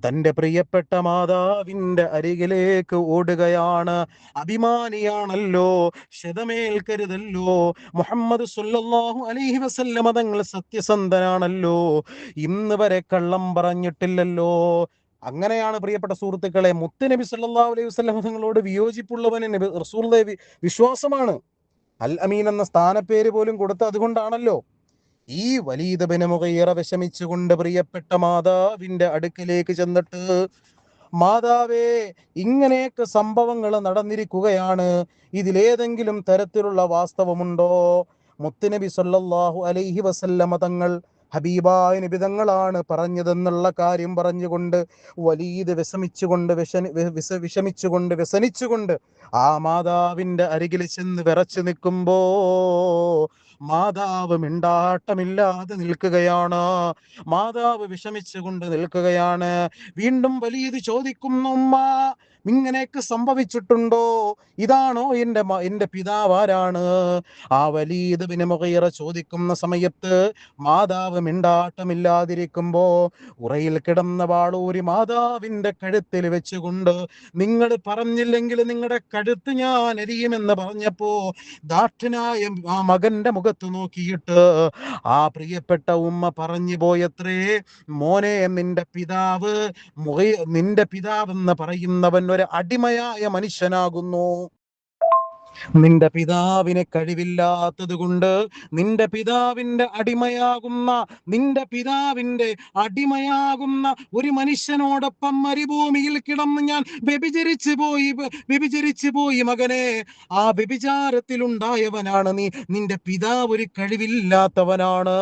തന്റെ പ്രിയപ്പെട്ട മാതാവിന്റെ അരികിലേക്ക് ഓടുകയാണ്. അഭിമാനിയാണല്ലോ, ക്ഷതമേൽക്കരുതല്ലോ, മുഹമ്മദ് സല്ലല്ലാഹു അലൈഹി വസല്ലമ തങ്ങൾ സത്യസന്ധനാണല്ലോ, ഇന്ന് വരെ കള്ളം പറഞ്ഞിട്ടില്ലല്ലോ. അങ്ങനെയാണ് പ്രിയപ്പെട്ട സുഹൃത്തുക്കളെ, മുത്തുനബി സല്ലല്ലാഹു അലൈഹി വസല്ലമ തങ്ങളോട് വിയോജിപ്പുള്ളവന് റസൂലുള്ളാഹി വിശ്വാസമാണ്. അൽ അമീൻ എന്ന സ്ഥാനപ്പേര് പോലും കൊടുത്ത അതുകൊണ്ടാണല്ലോ. ഈ വലീദ് ബിൻ മുഗീറ വിഷമിച്ചുകൊണ്ട് പ്രിയപ്പെട്ട മാതാവിന്റെ അടുക്കിലേക്ക് ചെന്നിട്ട്, മാതാവേ, ഇങ്ങനെയൊക്കെ സംഭവങ്ങൾ നടന്നിരിക്കുകയാണ്, ഇതിലേതെങ്കിലും തരത്തിലുള്ള വാസ്തവമുണ്ടോ? മുത്തുനബി സല്ലല്ലാഹു അലൈഹി വസല്ലമ തങ്ങൾ ഹബീബായ നബി തങ്ങളാണ് പറഞ്ഞതെന്നുള്ള കാര്യം പറഞ്ഞുകൊണ്ട് വലീദ് വ്യസനിച്ചുകൊണ്ട് ആ മാതാവിന്റെ അരികിൽ ചെന്ന് വിറച്ചു നിൽക്കുമ്പോ മാതാവ് മിണ്ടാട്ടമില്ലാതെ നിൽക്കുകയാണ്. മാതാവ് വിഷമിച്ചുകൊണ്ട് നിൽക്കുകയാണ്. വീണ്ടും വലീദ് ചോദിക്കുന്നു, ഉമ്മ, ഇങ്ങനെയൊക്കെ സംഭവിച്ചിട്ടുണ്ടോ? ഇതാണോ എന്റെ പിതാവ് ആരാണ്? ആ വലീദ് ബിൻ മുഗീറ ചോദിക്കുന്ന സമയത്ത് മാതാവ് മിണ്ടാട്ടമില്ലാതിരിക്കുമ്പോ ഉറയിൽ കിടന്ന വാളൂരി മാതാവിന്റെ കഴുത്തിൽ വെച്ചുകൊണ്ട്, നിങ്ങൾ പറഞ്ഞില്ലെങ്കിൽ നിങ്ങളുടെ കഴുത്ത് ഞാൻ എരിയുമെന്ന് പറഞ്ഞപ്പോ ദാക്ഷനായ ആ മകന്റെ മുഖത്ത് നോക്കിയിട്ട് ആ പ്രിയപ്പെട്ട ഉമ്മ പറഞ്ഞു പോയത്രേ, മോനെ, നിന്റെ പിതാവെന്ന് പറയുന്നവൻ ഒരു അടിമയായ മനുഷ്യനാകുന്നു. നിന്റെ പിതാവിന് കഴിവില്ലാത്തത് കൊണ്ട് നിന്റെ പിതാവിന്റെ അടിമയാകുന്ന ഒരു മനുഷ്യനോടൊപ്പം മരുഭൂമിയിൽ കിടന്ന് ഞാൻ വ്യഭിചരിച്ചു പോയി മകനെ. ആ വ്യഭിചാരത്തിലുണ്ടായവനാണ് നീ. നിന്റെ പിതാവ് ഒരു കഴിവില്ലാത്തവനാണ്.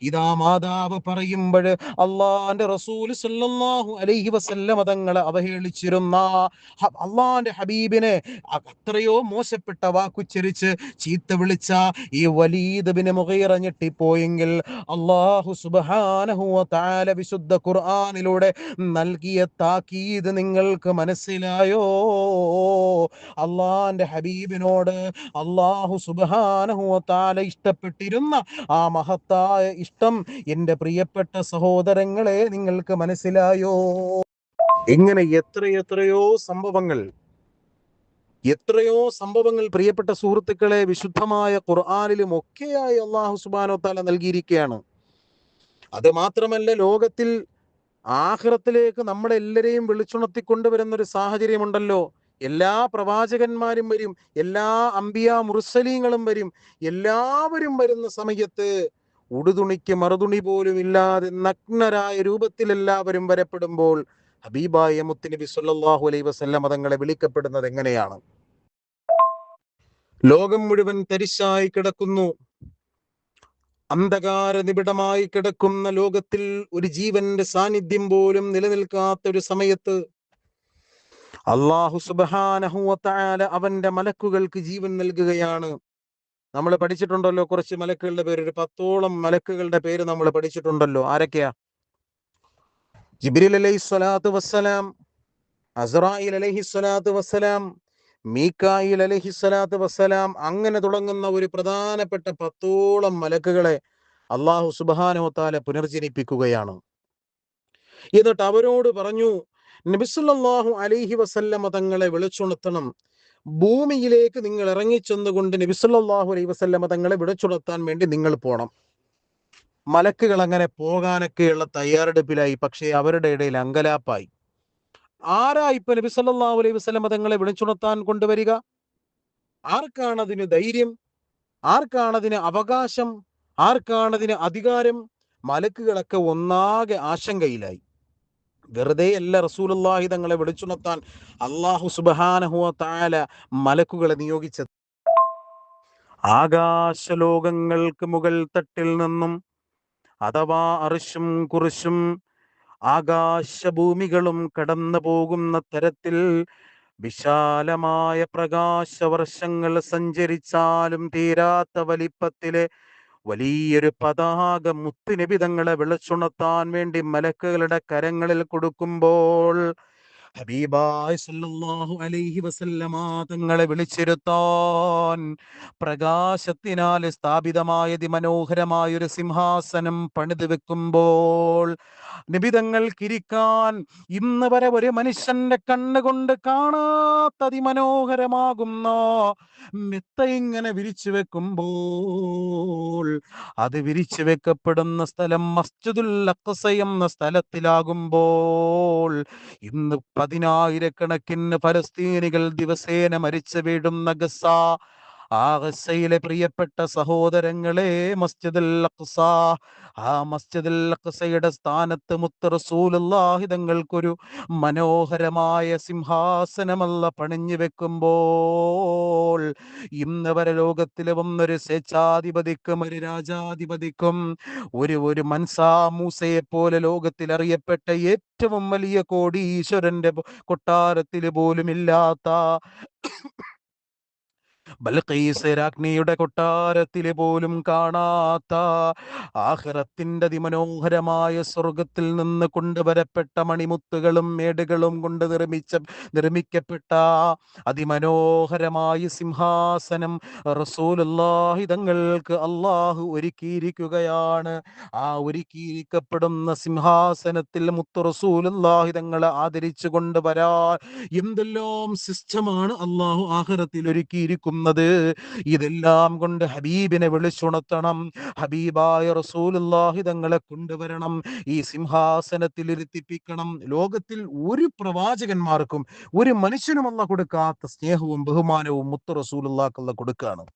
ഇതാ മാതാവ് പറയുമ്പോൾ അള്ളാന്റെ റസൂൽ സല്ലല്ലാഹു അലൈഹി വസല്ലമ തങ്ങളെ അവഹേളിച്ചിരുന്ന അള്ളാന്റെ ഹബീബിനെ അത്രയോ മോശപ്പെട്ട വാക്കുച്ചരിച്ച് ചീത്ത വിളിച്ച ഈ വലീദ് ബിൻ മുഗീറ ഞെട്ടിപ്പോയെങ്കിൽ അല്ലാഹു സുബ്ഹാനഹു വ തആല വിശുദ്ധ ഖുർആനിലൂടെ നൽകിയ താക്കീത് നിങ്ങൾക്ക് മനസ്സിലായോ? അള്ളാന്റെ ഹബീബിനോട് അല്ലാഹു സുബ്ഹാനഹു വ തആല ഇഷ്ടപ്പെട്ടിരുന്ന ആ മഹത്തായ ഇഷ്ടം എൻ്റെ പ്രിയപ്പെട്ട സഹോദരങ്ങളെ നിങ്ങൾക്ക് മനസ്സിലായോ? ഇങ്ങനെ എത്രയോ സംഭവങ്ങൾ പ്രിയപ്പെട്ട സുഹൃത്തുക്കളെ വിശുദ്ധമായ ഖുർആനിലും ഒക്കെയായി അല്ലാഹു സുബ്ഹാനഹു വ തആല നൽകിയിരിക്കുകയാണ്. അത് മാത്രമല്ല, ലോകത്തിൽ ആഖിറത്തിലേക്ക് നമ്മളെല്ലാരെയും വിളിച്ചുണർത്തിക്കൊണ്ടുവരുന്ന ഒരു സാഹചര്യമുണ്ടല്ലോ. എല്ലാ പ്രവാചകന്മാരും വരും, എല്ലാ അംബിയാ മുർസലീങ്ങളും വരും. എല്ലാവരും വരുന്ന സമയത്ത് ഉടുതുണിക്ക് മറുതുണി പോലും ഇല്ലാതെ നഗ്നരായ രൂപത്തിൽ എല്ലാവരും വരപ്പെടുമ്പോൾ ഹബീബായ മുത്തുനബി സല്ലല്ലാഹു അലൈഹി വസല്ലം തങ്ങളെ വിളിക്കപ്പെടുന്നത് എങ്ങനെയാണ്? ലോകം മുഴുവൻ തരിശായി കിടക്കുന്നു. അന്ധകാര നിബിഡമായി കിടക്കുന്ന ലോകത്തിൽ ഒരു ജീവന്റെ സാന്നിധ്യം പോലും നിലനിൽക്കാത്ത ഒരു സമയത്ത് അല്ലാഹു സുബ്ഹാനഹു വ തആല അവന്റെ മലക്കുകൾക്ക് ജീവൻ നൽകുകയാണ്. നമ്മൾ പഠിച്ചിട്ടുണ്ടല്ലോ കുറച്ച് മലക്കുകളുടെ പേര്, ഒരു 10ഓളം മലക്കുകളുടെ പേര് നമ്മൾ പഠിച്ചിട്ടുണ്ടല്ലോ. ആരൊക്കെയാ? ജിബ്രീൽ അലൈഹിസ്സലാത്തു വസ്സലാം, അസ്റായീൽ അലൈഹിസ്സലാത്തു വസ്സലാം, മീകായിൽ അലൈഹിസ്സലാത്തു വസ്സലാം, അങ്ങനെ തുടങ്ങുന്ന ഒരു പ്രധാനപ്പെട്ട 10ഓളം മലക്കുകളെ അല്ലാഹു സുബ്ഹാനഹു വ തആല പുനർജനിപ്പിക്കുകയാണ്. എന്നിട്ട് അവരോട് പറഞ്ഞു, നബി സല്ലല്ലാഹു അലൈഹി വസല്ലമ തങ്ങളെ വിളിച്ചുണർത്തണം. ഭൂമിയിലേക്ക് നിങ്ങൾ ഇറങ്ങിച്ചെന്നുകൊണ്ട് നബി സല്ലല്ലാഹു അലൈഹി വസല്ലമ തങ്ങളെ വിളിച്ചുണർത്താൻ വേണ്ടി നിങ്ങൾ പോണം. മലക്കുകൾ അങ്ങനെ പോകാനൊക്കെയുള്ള തയ്യാറെടുപ്പിലായി. പക്ഷേ അവരുടെ ഇടയിൽ അങ്കലാപ്പായി. ആരാ ഇപ്പൊ നബി സല്ലല്ലാഹു അലൈഹി വസല്ലമ തങ്ങളെ വിളിച്ചുണർത്താൻ കൊണ്ടുവരിക? ആർക്കാണതിന് ധൈര്യം? ആർക്കാണതിന് അവകാശം? ആർക്കാണതിന് അധികാരം? മലക്കുകളൊക്കെ ഒന്നാകെ ആശങ്കയിലായി. വെറുതെയല്ല റസൂലുള്ളാഹി തങ്ങളെ വിളിച്ചുണർത്താൻ അല്ലാഹു സുബ്ഹാനഹു വ തആല മലക്കുകളെ നിയോഗിച്ചത്. ആകാശലോകങ്ങൾക്ക് മുകൾ തട്ടിൽ നിന്നും, അഥവാ അർശും കുർശും ആകാശഭൂമികളും കടന്നു പോകുന്ന തരത്തിൽ വിശാലമായ പ്രകാശവർഷങ്ങൾ സഞ്ചരിച്ചാലും തീരാത്ത വലിപ്പത്തിലെ വലിയൊരു പതാക മുത്തുനബി തങ്ങളെ വിളിച്ചുണർത്താൻ വേണ്ടി മലക്കുകളുടെ കരങ്ങളിൽ കൊടുക്കുമ്പോൾ ഹബീബായ സല്ലല്ലാഹു അലൈഹി വസല്ലമ തങ്ങളെ വിളിച്ചിരുത്താൻ പ്രകാശത്തിനാൽ സ്ഥാപിതമായ അതിമനോഹരമായ ഒരു സിംഹാസനം പണിത് വെക്കുമ്പോൾ നിബിതങ്ങൾക്കിരിക്കാൻ ഇന്ന് വരെ ഒരു മനുഷ്യന്റെ കണ്ണുകൊണ്ട് കാണാത്ത അതിമനോഹരമാകുന്ന മെത്ത ഇങ്ങനെ വിരിച്ചു വെക്കുമ്പോൾ അത് വിരിച്ചു വെക്കപ്പെടുന്ന സ്ഥലം മസ്ജിദുൽ അഖ്സ എന്ന സ്ഥലത്തിലാകുമ്പോൾ ഇന്ന് 10,000-കണക്കിന് ഫലസ്തീനികൾ ദിവസേന മരിച്ചു വീഴുന്ന ഗസ, ആ ഗസയിലെ പ്രിയപ്പെട്ട സഹോദരങ്ങളെ, മസ്ജിദുൽ അഖ്സ, ആ മസ്ജിദുൽ അഖ്സയുടെ സ്ഥാനത്ത് മുത്ത് റസൂലുള്ളാഹി തങ്ങൾക്കൊരു മനോഹരമായ സിംഹാസനമല്ല പണിഞ്ഞു വെക്കുമ്പോൾ ഇന്ന് വരെ ലോകത്തിലെ ഒന്നൊരു സ്വേച്ഛാധിപതിക്കും ഒരു രാജാധിപതിക്കും ഒരു മൻസാ മൂസയെ പോലെ ലോകത്തിൽ അറിയപ്പെട്ട ഏറ്റവും വലിയ കോടീശ്വരന്റെ കൊട്ടാരത്തിൽ പോലും ഇല്ലാത്ത ബൽഖീസ് രാജ്ഞിയുടെ കൊട്ടാരത്തിലെ പോലും കാണാത്ത ആഖിറത്തിന്റെ അതിമനോഹരമായ സ്വർഗത്തിൽ നിന്ന് കൊണ്ടുവരപ്പെട്ട മണിമുത്തുകളും മേടുകളും കൊണ്ട് നിർമ്മിക്കപ്പെട്ട അതിമനോഹരമായ സിംഹാസനം റസൂലുള്ളാഹി തങ്ങൾക്ക് അല്ലാഹു ഒരുക്കിയിരിക്കുകയാണ്. ആ ഒരുക്കിയിരിക്കപ്പെടുന്ന സിംഹാസനത്തിൽ മുത്ത് റസൂലുള്ളാഹി തങ്ങളെ ആദരിച്ചു കൊണ്ടുവരാൻ എന്തെല്ലാം സിസ്റ്റമാണ് അല്ലാഹു ആഖിറത്തിൽ ഒരുക്കിയിരിക്കുന്നത്. പറയുന്നത്. ഇതെല്ലാം കൊണ്ട് ഹബീബിനെ വിളിച്ചുണർത്തണം. ഹബീബായ റസൂലുള്ളാഹി തങ്ങളെ കൊണ്ടുവരണം, ഈ സിംഹാസനത്തിൽ ഇരുത്തിപ്പിക്കണം. ലോകത്തിൽ ഒരു പ്രവാചകന്മാർക്കും ഒരു മനുഷ്യനും അല്ലാഹ് കൊടുക്കാത്ത സ്നേഹവും ബഹുമാനവും മുത്ത് റസൂലുള്ളാഹിക്ക് അല്ലാഹ് കൊടുക്കുകയാണ്.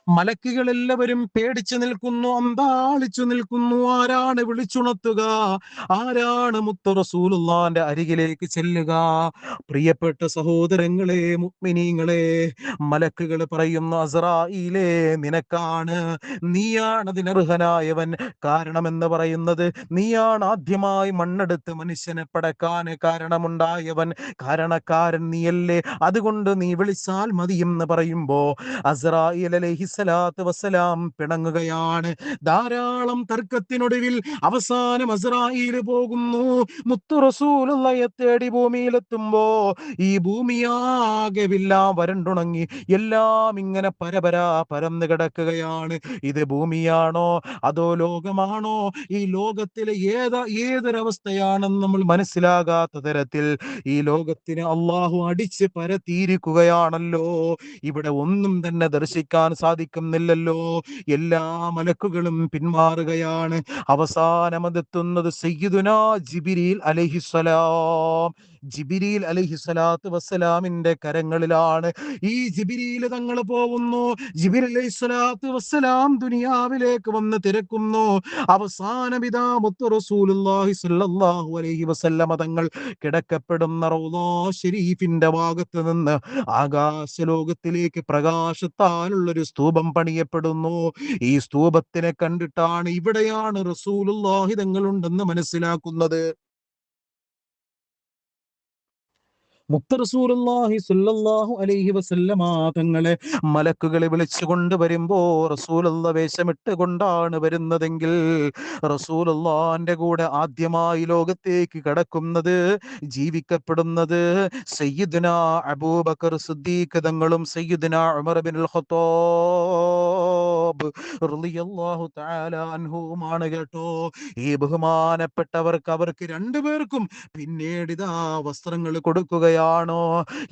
മലക്കുകൾ എല്ലാവരും പേടിച്ചു നിൽക്കുന്നു, അന്താളിച്ചു നിൽക്കുന്നു. ആരാണ് വിളിച്ചുണർത്തുക? ആരാണ് മുത്ത് റസൂലുള്ളാന്റെ അരികിലേക്ക് ചെല്ലുക? പ്രിയപ്പെട്ട സഹോദരങ്ങളെ, മുഅ്മിനീങ്ങളെ, മലക്കുകൾ പറയുന്നു, അസ്രായീലേ, നിനക്കാണ്, നീയാണ് അതിനർഹനായവൻ. കാരണം എന്ന് പറയുന്നത്, നീയാണ് ആദ്യമായി മണ്ണെടുത്ത് മനുഷ്യനെ പടക്കാൻ കാരണമുണ്ടായവൻ, കാരണക്കാരൻ നീയല്ലേ, അതുകൊണ്ട് നീ വിളിച്ചാൽ മതിയെന്ന് പറയുമ്പോ അസ്രായീൽ അലൈഹിസ്സലാത്തു വസ്സലാം പിണങ്ങുകയാണ്. ധാരാളം തർക്കത്തിനൊടുവിൽ അവസാനം അസ്രായീൽ പോകുന്നു, മുത്തു റസൂലുള്ളാഹിയെ തേടി ഭൂമിയിലെത്തുമ്പോ ഈ ഭൂമിയാകെ എല്ലാം വരണ്ടുണങ്ങി, എല്ലാം ഇങ്ങനെ പരപരാ പരന്നു കിടക്കുകയാണ്. ഇത് ഭൂമിയാണോ അതോ ലോകമാണോ? ഈ ലോകത്തിലെ ഏതൊരവസ്ഥയാണെന്ന് നമ്മൾ മനസ്സിലാകാത്ത തരത്തിൽ ഈ ലോകത്തിന് അള്ളാഹു അടിച്ച് പരത്തിയിരിക്കുകയാണല്ലോ. ഇവിടെ ഒന്നും തന്നെ ദർശിക്കാൻ സാധിക്കുന്നില്ലല്ലോ. എല്ലാ മലക്കുകളും പിന്മാറുകയാണ്. അവസാനം അതെത്തുന്നത് സയ്യിദുനാ ജിബ്രീൽ അലൈഹിസ്സലാം, ജിബ്രീൽ അലൈഹിസ്സലാത്തു വസ്സലാമിന്റെ കരങ്ങളിലാണ്. ഈ ജിബ്രീൽ തങ്ങൾ പോകുന്നു. ജിബ്രീൽ അലൈഹിസ്സലാത്തു വസ്സലാം ദുനിയാവിലേക്ക് വന്ന് തിരക്കുന്നു. അവസാനം ഇതാ മുത്ത് റസൂലുള്ളാഹി സ്വല്ലല്ലാഹു അലൈഹി വസല്ലമ തങ്ങൾ കിടക്കപ്പെടുന്ന റൗളാ ശരീഫിന്റെ ഭാഗത്ത് നിന്ന് ആകാശലോകത്തിലേക്ക് പ്രകാശത്താലുള്ളൊരു സ്തൂപം പണിയപ്പെടുന്നു. ഈ സ്തൂപത്തിനെ കണ്ടിട്ടാണ് ഇവിടെയാണ് റസൂലുള്ളാഹി തങ്ങളുണ്ടെന്ന് മനസ്സിലാക്കുന്നത്. മുത്ത് റസൂലുള്ളാഹി സ്വല്ലല്ലാഹു അലൈഹി വസല്ലമ തങ്ങളെ മലക്കുകളെ വിളിച്ചുകൊണ്ട് വരുമ്പോ റസൂലുള്ള വേഷമിട്ട് കൊണ്ടാണ് വരുന്നതെങ്കിൽ റസൂലുള്ളാന്റെ കൂടെ ആദ്യമായി ലോകത്തേക്ക് കടക്കുന്നത്, ജീവിക്കപ്പെടുന്നത് സയ്യിദുനാ അബൂബക്കർ സിദ്ദീഖ് തങ്ങളും സയ്യിദുനാ ഉമർ ഇബ്നുൽ ഖത്താബ് റളിയല്ലാഹു തആല അൻഹുമാണ് കേട്ടോ. ഈ ബഹുമാനപ്പെട്ടവർക്ക്, അവർക്ക് രണ്ടുപേർക്കും പിന്നീട് ഇതാ വസ്ത്രങ്ങൾ കൊടുക്കുകയാണോ.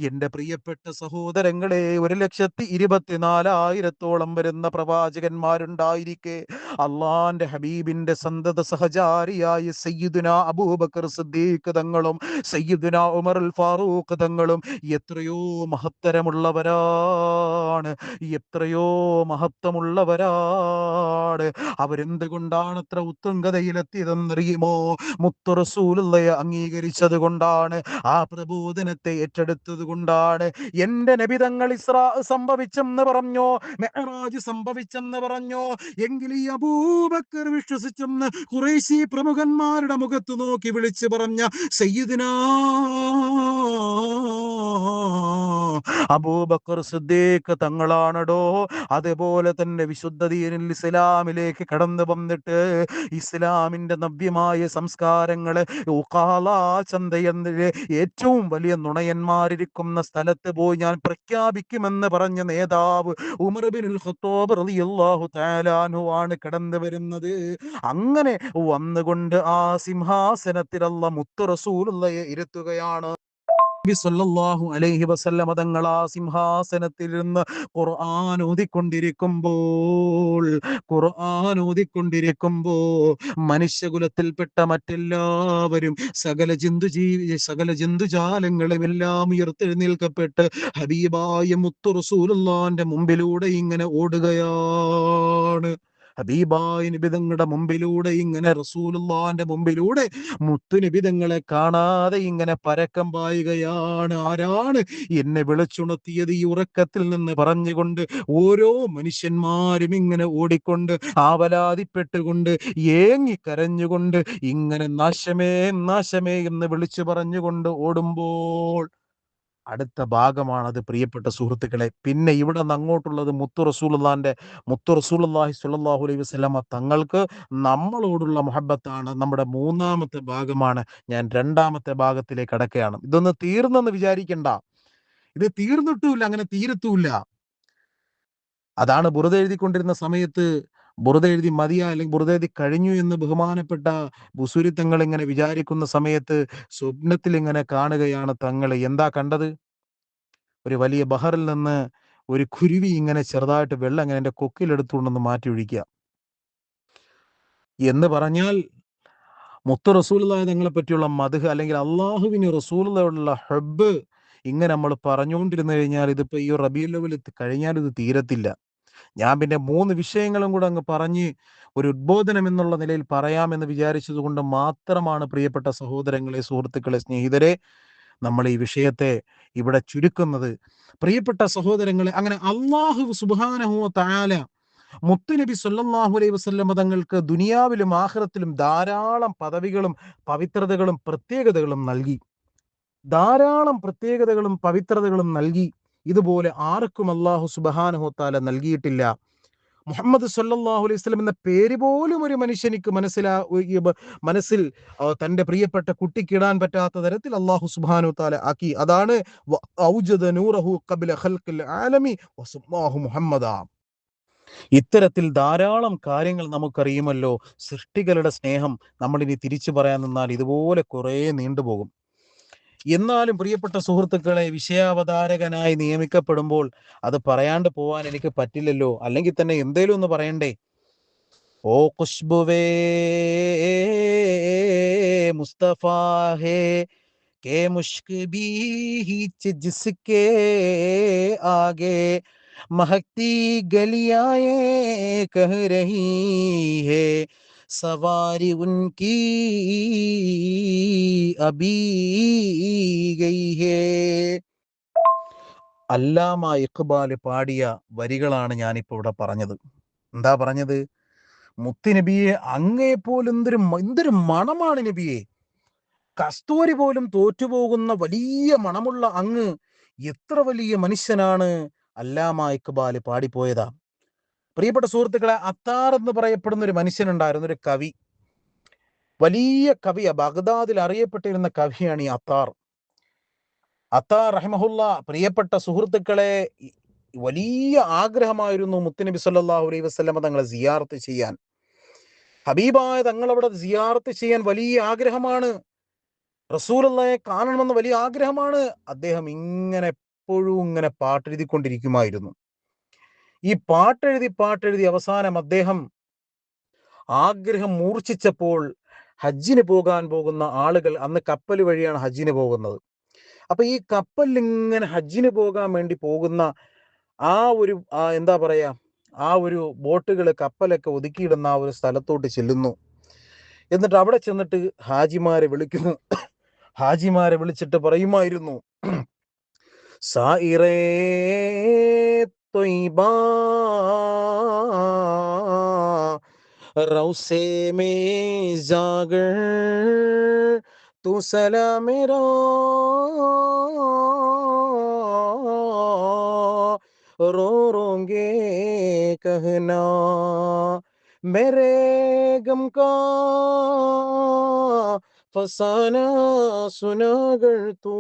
എന്റെ പ്രിയപ്പെട്ട സഹോദരങ്ങളെ, 1,24,000 വരുന്ന പ്രവാചകന്മാരുണ്ടായിരിക്കെ അള്ളാന്റെ ഹബീബിന്റെ സന്തത സഹചാരിയായ സയ്യിദുനാ അബൂബക്കർ സിദ്ദീഖ് തങ്ങളും സയ്യിദുനാ ഉമറുൽ ഫാറൂഖ് തങ്ങളും എത്രയോ മഹത്തരമുള്ളവരാണ്, എത്രയോ മഹത്വമുള്ളവരാണ്. അവരെന്തുകൊണ്ടാണ് അത്ര ഉത്തുംഗതയിലെത്തിയതെന്നറിയുമോ? മുത്ത് റസൂലുള്ളാഹിയെ അംഗീകരിച്ചത് കൊണ്ടാണ്, ആ പ്രബോധനത്തെ ഏറ്റെടുത്തത് കൊണ്ടാണ്. എന്റെ നബി തങ്ങൾ ഇസ്രാ സംഭവിച്ചെന്ന് പറഞ്ഞോ, മെഹ്റാജ് സംഭവിച്ചെന്ന് പറഞ്ഞോ, എങ്കിൽ ഈ അബൂബക്കർ വിശ്വസിച്ചെന്ന് ഖുറൈശി പ്രമുഖന്മാരുടെ മുഖത്ത് നോക്കി വിളിച്ചു പറഞ്ഞ സയ്യിദുനാ അബൂബക്കർ സിദ്ദീഖ് തങ്ങളാണടോ. അതുപോലെ തന്നെ വിശുദ്ധ ദീനുൽ ഇസ്ലാമിലേക്ക് കടന്നു വന്നിട്ട് ഇസ്ലാമിന്റെ നവ്യമായ സംസ്കാരങ്ങള് ഉഖാലാ ചന്തയെന്നിലെ ഏറ്റവും വലിയ നുണയന്മാരിരിക്കുന്ന സ്ഥലത്ത് പോയി ഞാൻ പ്രഖ്യാപിക്കുമെന്ന് പറഞ്ഞ നേതാവ് ഉമർ ഇബ്നുൽ ഖത്താബ് റളിയല്ലാഹു തആല അൻഹു ആണ് കടന്നു വരുന്നത്. അങ്ങനെ വന്നുകൊണ്ട് ആ സിംഹാസനത്തിൽ അല്ലാഹ് മുത്ത് റസൂലുള്ളാഹിയെ ഇരുത്തുകയാണ്. നബി സല്ലല്ലാഹു അലൈഹി വസല്ലമ തങ്ങൾ ആ സിംഹാസനത്തിലിരുന്ന് ഖുർആൻ ഓതിക്കൊണ്ടിരിക്കുമ്പോൾ, ഖുർആൻ ഓതിക്കൊണ്ടിരിക്കുമ്പോ മനുഷ്യകുലത്തിൽപ്പെട്ട മറ്റെല്ലാവരും, സകല ജന്തുജാലങ്ങളും എല്ലാം ഉയർത്തെഴുന്നേൽക്കപ്പെട്ട് ഹബീബായ മുത്തു റസൂലുള്ളാന്റെ മുമ്പിലൂടെ ഇങ്ങനെ ഓടുകയാണ്. ഹബീബായ നിബിതങ്ങളുടെ മുമ്പിലൂടെ ഇങ്ങനെ, റസൂലുള്ളാന്റെ മുമ്പിലൂടെ മുത്തുനിബിതങ്ങളെ കാണാതെ ഇങ്ങനെ പരക്കം പായുകയാണ്. ആരാണ് എന്നെ വിളിച്ചുണർത്തിയത് ഈ ഉറക്കത്തിൽ നിന്ന് പറഞ്ഞുകൊണ്ട് ഓരോ മനുഷ്യന്മാരും ഇങ്ങനെ ഓടിക്കൊണ്ട്, ആവലാതിപ്പെട്ടുകൊണ്ട്, ഏങ്ങിക്കരഞ്ഞുകൊണ്ട്, ഇങ്ങനെ നാശമേ നാശമേ എന്ന് വിളിച്ചു പറഞ്ഞുകൊണ്ട് ഓടുമ്പോൾ അടുത്ത ഭാഗമാണത് പ്രിയപ്പെട്ട സുഹൃത്തുക്കളെ. പിന്നെ ഇവിടെ നിന്ന് അങ്ങോട്ടുള്ളത് മുത്തു റസൂലുള്ളാഹി സ്വല്ലല്ലാഹു അലൈഹി വസല്ലമ തങ്ങൾക്ക് നമ്മളോടുള്ള മുഹബ്ബത്താണ്. നമ്മുടെ മൂന്നാമത്തെ ഭാഗമാണ്. ഞാൻ രണ്ടാമത്തെ ഭാഗത്തിലേക്ക് കടക്കുകയാണ്. ഇതൊന്ന് തീർന്നെന്ന് വിചാരിക്കണ്ട, ഇത് തീർന്നിട്ടുമില്ല, അങ്ങനെ തീരത്തുമില്ല. അതാണ് ബുറുദ എഴുതിക്കൊണ്ടിരുന്ന സമയത്ത്, ബുറുദ എഴുതി മതിയാ അല്ലെങ്കിൽ ബുറുദ എഴുതി കഴിഞ്ഞു എന്ന് ബഹുമാനപ്പെട്ട ബുസൂരി തങ്ങൾ ഇങ്ങനെ വിചാരിക്കുന്ന സമയത്ത് സ്വപ്നത്തിൽ ഇങ്ങനെ കാണുകയാണ് തങ്ങൾ. എന്താ കണ്ടത്? ഒരു വലിയ ബഹറിൽ നിന്ന് ഒരു കുരുവി ഇങ്ങനെ ചെറുതായിട്ട് വെള്ളം ഇങ്ങനെ എൻ്റെ കൊക്കിലെടുത്തുകൊണ്ടൊന്ന് മാറ്റി ഒഴിക്കുക എന്ന് പറഞ്ഞാൽ മുത്ത് റസൂലുള്ളാഹി തങ്ങളെ പറ്റിയുള്ള മദ്ഹ് അല്ലെങ്കിൽ അള്ളാഹുവിന് റസൂലുള്ളാഹിയോടുള്ള ഹബ്ബ് ഇങ്ങനെ നമ്മൾ പറഞ്ഞുകൊണ്ടിരുന്നു കഴിഞ്ഞാൽ ഇതിപ്പോൾ ഈ റബീഉൽ അവ്വൽ കഴിഞ്ഞാൽ ഇത് തീരത്തില്ല. ഞാൻ പിന്നെ 3 വിഷയങ്ങളും കൂടെ അങ്ങ് പറഞ്ഞ് ഒരു ഉദ്ബോധനം എന്നുള്ള നിലയിൽ പറയാമെന്ന് വിചാരിച്ചത് കൊണ്ട് മാത്രമാണ് പ്രിയപ്പെട്ട സഹോദരങ്ങളെ, സുഹൃത്തുക്കളെ, സ്നേഹിതരെ, നമ്മൾ ഈ വിഷയത്തെ ഇവിടെ ചുരുക്കുന്നത്. പ്രിയപ്പെട്ട സഹോദരങ്ങളെ, അങ്ങനെ അല്ലാഹു സുബ്ഹാനഹു വ തആല മുത്തുനബി സല്ലല്ലാഹു അലൈഹി വസല്ലം തങ്ങൾക്ക് ദുനിയാവിലും ആഖിറത്തിലും ധാരാളം പദവികളും പവിത്രതകളും പ്രത്യേകതകളും നൽകി. ധാരാളം പ്രത്യേകതകളും പവിത്രതകളും നൽകി. ഇതുപോലെ ആർക്കും അല്ലാഹു സുബ്ഹാനഹു വ തആല നൽകിയിട്ടില്ല. മുഹമ്മദ് സല്ലല്ലാഹു അലൈഹി വസല്ലം എന്ന പേര് പോലും ഒരു മനുഷ്യനിക്ക് മനസ്സിൽ തന്റെ പ്രിയപ്പെട്ട കുട്ടിക്കിടാൻ പറ്റാത്ത തരത്തിൽ അല്ലാഹു സുബ്ഹാനഹു വ തആല ആക്കി. അതാണ് ഔജദ നൂറഹു ഖബ്ല ഖൽഖിൽ ആലമി വസമ്മാഹു മുഹമ്മദ. ഇത്തരത്തിൽ ധാരാളം കാര്യങ്ങൾ നമുക്കറിയുമല്ലോ. സൃഷ്ടികളുടെ സ്നേഹം നമ്മൾ ഇനി തിരിച്ചു പറയാൻ നിന്നാൽ ഇതുപോലെ കുറേ നീണ്ടുപോകും. എന്നാലും പ്രിയപ്പെട്ട സുഹൃത്തുക്കളെ, വിഷയാവതാരകനായി നിയമിക്കപ്പെടുമ്പോൾ അത് പറയാണ്ട് പോവാൻ എനിക്ക് പറ്റില്ലല്ലോ. അല്ലെങ്കിൽ തന്നെ എന്തേലും ഒന്ന് പറയണ്ടേ. ഓ ഖുശ്ബുവേ മുസ്തഫ ഹേ के मुश्क भी हिच जिसके आगे महकती गलियां ये कह रही है सवारी उनकी अभी गई है. അല്ലാമ ഇഖ്ബാൽ പാടിയ വരികളാണ് ഞാനിപ്പോൾ ഇവിടെ പറഞ്ഞത്. എന്താ പറഞ്ഞത്? മുത്തുനബിയെ അങ്ങേപ്പോലും എന്തൊരു മണമാണ് നബിയെ. കസ്തൂരി പോലും തോറ്റുപോകുന്ന വലിയ മണമുള്ള അങ്ങ് എത്ര വലിയ മനുഷ്യനാണ്. അല്ലാമ ഇഖ്ബാൽ പാടിപ്പോയതാ. പ്രിയപ്പെട്ട സുഹൃത്തുക്കളെ, അത്താർ എന്ന് പറയപ്പെടുന്ന ഒരു മനുഷ്യനുണ്ടായിരുന്നു, ഒരു കവി, വലിയ കവിയ, ബഗ്ദാദിൽ അറിയപ്പെട്ടിരുന്ന കവിയാണ് ഈ അത്താർ. അത്താർ റഹിമഹുല്ല. പ്രിയപ്പെട്ട സുഹൃത്തുക്കളെ, വലിയ ആഗ്രഹമായിരുന്നു മുത്തുനബി സല്ലല്ലാഹു അലൈഹി വസല്ലം തങ്ങളെ സിയാറത്ത് ചെയ്യാൻ. ഹബീബായ തങ്ങളവിടെ സിയാറത്ത് ചെയ്യാൻ വലിയ ആഗ്രഹമാണ്. റസൂലുള്ളാഹിയെ കാണണമെന്ന് വലിയ ആഗ്രഹമാണ്. അദ്ദേഹം ഇങ്ങനെ എപ്പോഴും ഇങ്ങനെ പാട്ടെഴുതിക്കൊണ്ടിരിക്കുമായിരുന്നു. ഈ പാട്ടെഴുതി അവസാനം അദ്ദേഹം ആഗ്രഹം മൂർച്ഛിച്ചപ്പോൾ ഹജ്ജിന് പോകാൻ പോകുന്ന ആളുകൾ, അന്ന് കപ്പൽ വഴിയാണ് ഹജ്ജിന് പോകുന്നത്. അപ്പൊ ഈ കപ്പലിൽ ഇങ്ങനെ ഹജ്ജിന് പോകാൻ വേണ്ടി പോകുന്ന ആ ഒരു എന്താ പറയാ, ആ ഒരു ബോട്ടുകൾ, കപ്പലൊക്കെ ഒതുക്കിയിടുന്ന ആ ഒരു സ്ഥലത്തോട്ട് ചെല്ലുന്നു. എന്നിട്ട് അവിടെ ചെന്നിട്ട് ഹാജിമാരെ വിളിക്കുന്നു. ഹാജിമാരെ വിളിച്ചിട്ട് പറയുമായിരുന്നു, സായിറേ ത്വയ്ബാ റൗസേ മേ ജാഗർ तू सला मेरा रो रोंगे कहना मेरे गम का फसाना सुनागर तू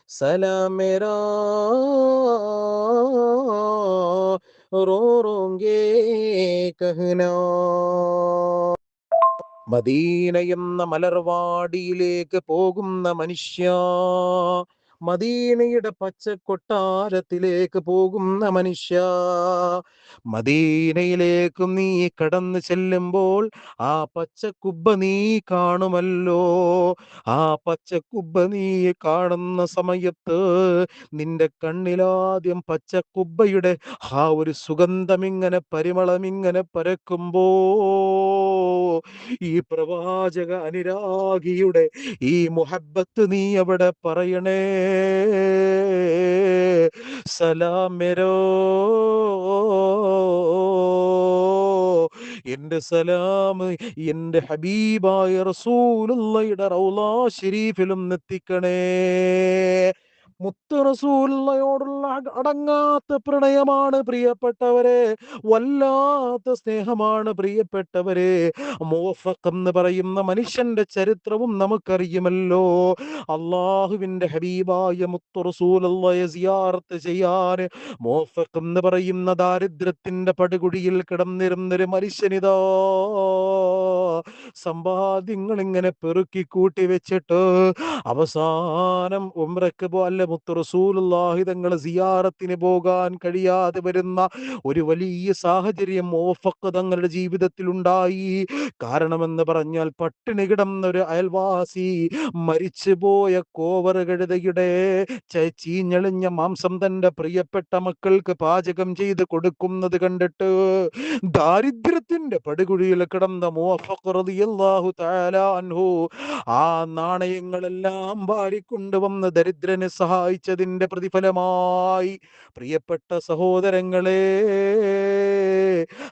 सला मेरा रो रोंगे कहना. മദീന എന്ന മലർവാടിയിലേക്ക് പോകുന്ന മനുഷ്യ, മദീനയുടെ പച്ചക്കൊട്ടാരത്തിലേക്ക് പോകുന്ന മനുഷ്യ, മദീനയിലേക്കും നീ കടന്നു ചെല്ലുമ്പോൾ ആ പച്ചക്കുബ്ബ നീ കാണുമല്ലോ. ആ പച്ചക്കുബ്ബ നീ കാണുന്ന സമയത്ത് നിന്റെ കണ്ണിലാദ്യം പച്ചക്കുബ്ബയുടെ ആ ഒരു സുഗന്ധമിങ്ങനെ, പരിമളമിങ്ങനെ പരക്കുമ്പോ ഈ പ്രവാചക അനുരാഗിയുടെ ഈ മുഹബ്ബത്ത് നീ അവിടെ പറയണേ. സലാമെരോ, എന്റെ സലാം എന്റെ ഹബീബായ റസൂലുള്ളാഹിയുടെ റൗള ശരീഫിലും എത്തിക്കണേ. മുത്ത് റസൂലുള്ളാഹിയോടുള്ള അടങ്ങാത്ത പ്രണയമാണ് പ്രിയപ്പെട്ടവരെ, വല്ലാത്ത സ്നേഹമാണ് പ്രിയപ്പെട്ടവരെ. മുവഫഖ് എന്ന് പറയുന്ന മനുഷ്യന്റെ ചരിത്രവും നമുക്കറിയുമല്ലോ. അള്ളാഹുവിന്റെ ഹബീബായ മുത്ത് റസൂലുള്ളാഹിയെ സിയാറത്ത് ചെയ്യാൻ മുവഫഖ് എന്ന് പറയുന്ന ദാരിദ്ര്യത്തിന്റെ പടുകുഴിയിൽ കിടന്നിരുന്നൊരു മനുഷ്യനിതാ സമ്പാദ്യങ്ങൾ ഇങ്ങനെ പെറുക്കി കൂട്ടി വെച്ചിട്ട് അവസാനം ഉംറയ്ക്ക് മുത്ത് റസൂലുള്ളാഹി തങ്ങളെ സിയാറത്തിന് പോകാൻ കഴിയാതെ വരുന്ന ഒരു വലിയ സാഹചര്യം മുവഫഖ് തങ്ങളുടെ ജീവിതത്തിൽ ഉണ്ടായി. കാരണമെന്ന് പറഞ്ഞാൽ പട്ടിണി കിടന്ന ഒരു അയൽവാസി മരിച്ചുപോയ കോവർ കഴുതയുടെ ചീഞ്ഞളിഞ്ഞ മാംസം തന്റെ പ്രിയപ്പെട്ട മക്കൾക്ക് പാചകം ചെയ്ത് കൊടുക്കുന്നത് കണ്ടിട്ട് ദാരിദ്ര്യത്തിന്റെ പടുകുഴിയിൽ കിടന്ന മുവഫഖ് റളിയല്ലാഹു തആല അൻഹു ആ നാണയങ്ങളെല്ലാം വാരിക്കൊണ്ടുവന്ന് ദരിദ്രനെ സഹായിച്ചതിന്റെ പ്രതിഫലമായി പ്രിയപ്പെട്ട സഹോദരങ്ങളെ,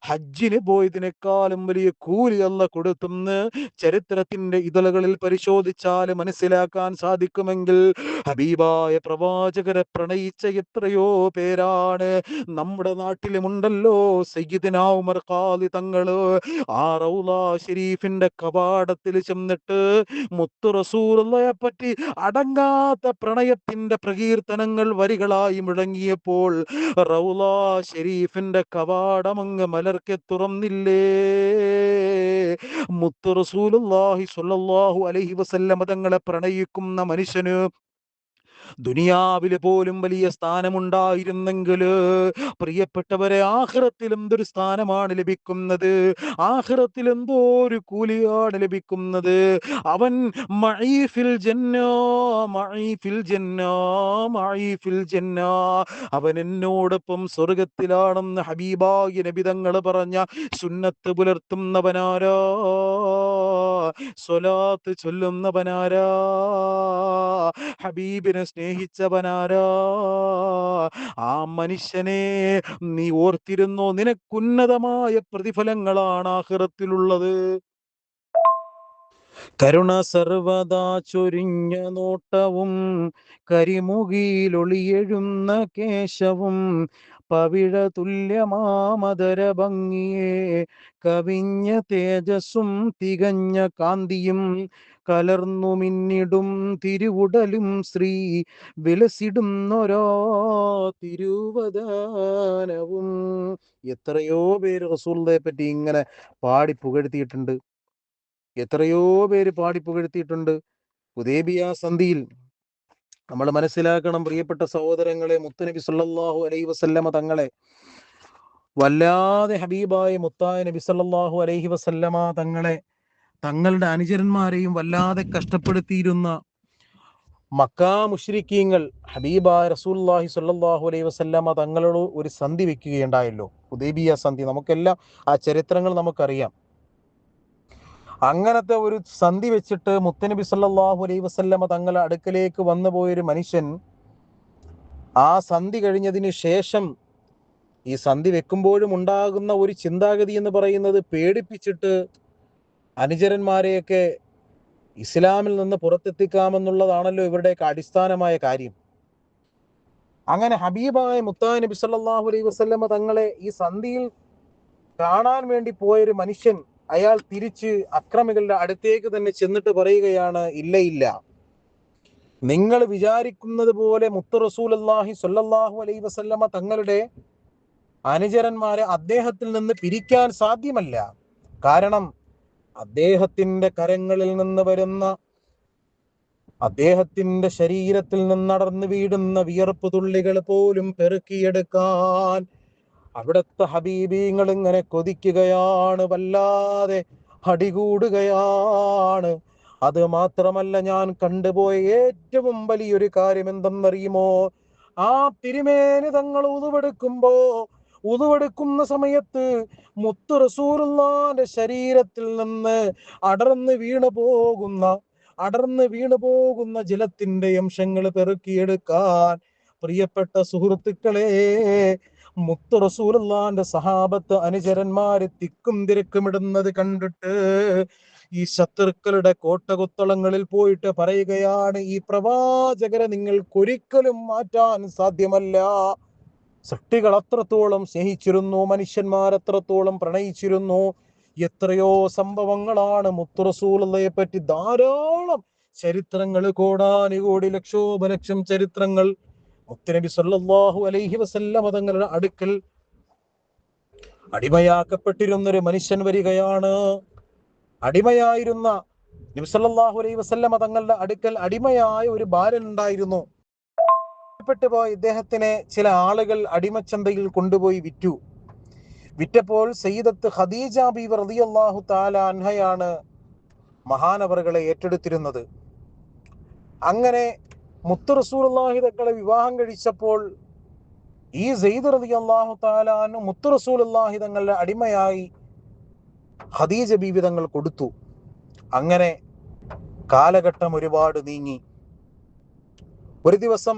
ഹജ്ജിന് പോയതിനേക്കാളും വലിയ കൂലി അല്ലാഹ് കൊടുത്തുന്ന് ചരിത്രത്തിന്റെ ഇതളുകളിൽ പരിശോധിച്ചാൽ മനസ്സിലാക്കാൻ സാധിക്കുമെങ്കിൽ ഹബീബായ പ്രവാചകരെ പ്രണയിച്ച എത്രയോ പേരാണ് നമ്മുടെ നാട്ടിലുമുണ്ടല്ലോ. സയ്യിദ്നാ ഉമർ ഖാദി തങ്ങള് ആ റൗള ഷരീഫിന്റെ കവാടത്തിൽ ചെന്നിട്ട് മുത്തു റസൂലുള്ളാഹിയെ പറ്റി അടങ്ങാത്ത പ്രണയത്തിന്റെ പ്രകീർത്തനങ്ങൾ വരികളായി മുഴങ്ങിയപ്പോൾ റൗള ഷരീഫിന്റെ കവാടമങ്ങ് മലർക്കെ തുറന്നില്ലേ. മുത്തു റസൂലുള്ളാഹി സ്വല്ലല്ലാഹു അലൈഹി വസല്ലം തങ്ങളെ പ്രണയിക്കുന്ന മനുഷ്യന് ദുനിയാവില് പോലും വലിയ സ്ഥാനമുണ്ടായിരുന്നെങ്കിൽ പ്രിയപ്പെട്ടവരെ ആഖിറത്തിൽ എന്തൊരു സ്ഥാനമാണ് ലഭിക്കുന്നത്, ആഖിറത്തിൽ എന്തോ ഒരു കൂലിയാണ് ലഭിക്കുന്നത്. അവൻ മഈ ഫിൽ ജന്ന, മഈ ഫിൽ ജന്ന, മഈ ഫിൽ ജന്ന, അവൻ എന്നോടൊപ്പം സ്വർഗത്തിലാണെന്ന് ഹബീബായ നബി തങ്ങൾ പറഞ്ഞ സുന്നത്ത് പുലർത്തുന്നവനാരാ, സ്വലാത്ത് ചൊല്ലുന്നവനാരാ, ഹബീബിനെ സ്നേഹിച്ചവനാരാ, ആ മനുഷ്യനെ നീ ഓർത്തിരുന്നോ? നിനക്കുന്നതമായ പ്രതിഫലങ്ങളാണ് ആഖിറത്തിലുള്ളത്. കരുണ സർവദാ ചൊരിഞ്ഞ നോട്ടവും കരിമുകിലൊളിയെഴുന്ന കേശവും പവിഴ തുല്യമാമദര ഭംഗിയെ കവിഞ്ഞ തേജസ്സും തികഞ്ഞ കാന്തിയും കലർന്നു മിന്നിടും തിരുവുടലും ശ്രീ വിലസിടുന്നൊരോ തിരുവദാനവും. എത്രയോ പേര് റസൂലുള്ളാഹിയെ പറ്റി ഇങ്ങനെ പാടി പുകഴ്ത്തിയിട്ടുണ്ട്, എത്രയോ പേര് പാടി പുകഴ്ത്തിയിട്ടുണ്ട്. ഹുദൈബിയ സന്ധിയിൽ നമ്മൾ മനസ്സിലാക്കണം പ്രിയപ്പെട്ട സഹോദരങ്ങളെ, മുത്തുനബി സല്ലല്ലാഹു അലൈഹി വസല്ലമ തങ്ങളെ വല്ലാതെ ഹബീബായ മുത്തായ നബി സല്ലല്ലാഹു അലൈഹി വസല്ലമ തങ്ങളെ തങ്ങളുടെ അനുചരന്മാരെയും വല്ലാതെ കഷ്ടപ്പെടുത്തിയിരുന്ന മക്കാ മുശ്രിക്കീങ്ങൾ ഹബീബായ റസൂലുള്ളാഹി സ്വല്ലല്ലാഹു അലൈഹി വസല്ലമ തങ്ങളോട് ഒരു സന്ധി വെക്കുകയുണ്ടായല്ലോ, ഹുദൈബിയ സന്ധി. നമുക്കെല്ലാം ആ ചരിത്രങ്ങൾ നമുക്കറിയാം. അങ്ങനത്തെ ഒരു സന്ധി വെച്ചിട്ട് മുത്തനബി സല്ലല്ലാഹു അലൈഹി വസല്ലമ തങ്ങളെ അടുക്കലേക്ക് വന്നു പോയൊരു മനുഷ്യൻ ആ സന്ധി കഴിഞ്ഞതിന് ശേഷം ഈ സന്ധി വെക്കുമ്പോഴും ഉണ്ടാകുന്ന ഒരു ചിന്താഗതി എന്ന് പറയുന്നത് പേടിപ്പിച്ചിട്ട് അനുചരന്മാരെയൊക്കെ ഇസ്ലാമിൽ നിന്ന് പുറത്തെത്തിക്കാമെന്നുള്ളതാണല്ലോ ഇവരുടെയൊക്കെ അടിസ്ഥാനമായ കാര്യം. അങ്ങനെ ഹബീബായ മുത്തായ നബി സല്ലല്ലാഹു അലൈഹി വസല്ലമ തങ്ങളെ ഈ സന്ധിയിൽ കാണാൻ വേണ്ടി പോയൊരു മനുഷ്യൻ അയാൾ തിരിച്ച് അക്രമികളുടെ അടുത്തേക്ക് തന്നെ ചെന്നിട്ട് പറയുകയാണ്, ഇല്ല ഇല്ല, നിങ്ങൾ വിചാരിക്കുന്നത് പോലെ മുത്ത് റസൂലുള്ളാഹി സ്വല്ലല്ലാഹു അലൈഹി വസല്ലമ തങ്ങളുടെ അനുചരന്മാരെ അദ്ദേഹത്തിൽ നിന്ന് പിരിക്കാൻ സാധ്യമല്ല. കാരണം അദ്ദേഹത്തിന്റെ കരങ്ങളിൽ നിന്ന് വരുന്ന, അദ്ദേഹത്തിന്റെ ശരീരത്തിൽ നിന്നടർന്നു വീഴുന്ന വിയർപ്പ് തുള്ളികൾ പോലും പെറുക്കിയെടുക്കാൻ അവിടുത്തെ ഹബീബീങ്ങൾ ഇങ്ങനെ കൊതിക്കുകയാണ്, വല്ലാതെ അടികൂടുകയാണ്. അത് മാത്രമല്ല, ഞാൻ കണ്ടുപോയ ഏറ്റവും വലിയൊരു കാര്യം എന്തെന്നറിയുമോ? ആ തിരുമേനി തങ്ങൾ ഉതുവെടുക്കുന്ന സമയത്ത് മുത്ത് റസൂലുള്ളാഹിന്റെ ശരീരത്തിൽ നിന്ന് അടർന്നു വീണു പോകുന്ന ജലത്തിന്റെ അംശങ്ങൾ പെറുക്കിയെടുക്കാൻ പ്രിയപ്പെട്ട സുഹൃത്തുക്കളെ മുത്ത് റസൂലുള്ളാഹിന്റെ സഹാബത്ത് അനുചരന്മാര് തിക്കും തിരക്കുമിടുന്നത് കണ്ടിട്ട് ഈ ശത്രുക്കളുടെ കോട്ടകുത്തളങ്ങളിൽ പോയിട്ട് പറയുകയാണ്, ഈ പ്രവാചകരെ നിങ്ങൾക്കൊരിക്കലും മാറ്റാൻ സാധ്യമല്ല. സൃഷ്ടികൾ അത്രത്തോളം സ്നേഹിച്ചിരുന്നു, മനുഷ്യന്മാർ അത്രത്തോളം പ്രണയിച്ചിരുന്നു. എത്രയോ സംഭവങ്ങളാണ് മുത്ത് റസൂലുള്ളാഹിയെ പറ്റി, ധാരാളം ചരിത്രങ്ങൾ, കോടാനുകോടി ലക്ഷോപലക്ഷം ചരിത്രങ്ങൾ. മുത്തുനബി സല്ലല്ലാഹു അലൈഹി വസല്ലമ തങ്ങളുടെ അടുക്കൽ അടിമയാക്കപ്പെട്ടിരുന്നൊരു മനുഷ്യൻ വരികയാണ്. അടിമയായിരുന്ന നബി സല്ലല്ലാഹു അലൈഹി വസല്ലമ തങ്ങളുടെ അടുക്കൽ അടിമയായ ഒരു ബാലൻ ഉണ്ടായിരുന്നു. പോയ ഇദ്ദേഹത്തിനെ ചില ആളുകൾ അടിമച്ചന്തയിൽ കൊണ്ടുപോയി വിറ്റപ്പോൾ സയ്യിദത്ത് ഖദീജ ബീവി റളിയല്ലാഹു തആല അൻഹയാണ് മഹാനവറുകളെ ഏറ്റെടുത്തിരുന്നത്. അങ്ങനെ മുത്ത് റസൂലുള്ളാഹി തങ്ങളെ വിവാഹം കഴിച്ചപ്പോൾ ഈ സെയ്ദ് റളിയല്ലാഹു തആല അൻഹു മുത്ത് റസൂലുള്ളാഹി തങ്ങളുടെ അടിമയായി ഖദീജ ബീവി തങ്ങൾ കൊടുത്തു. അങ്ങനെ കാലഘട്ടം ഒരുപാട് നീങ്ങി. ഒരു ദിവസം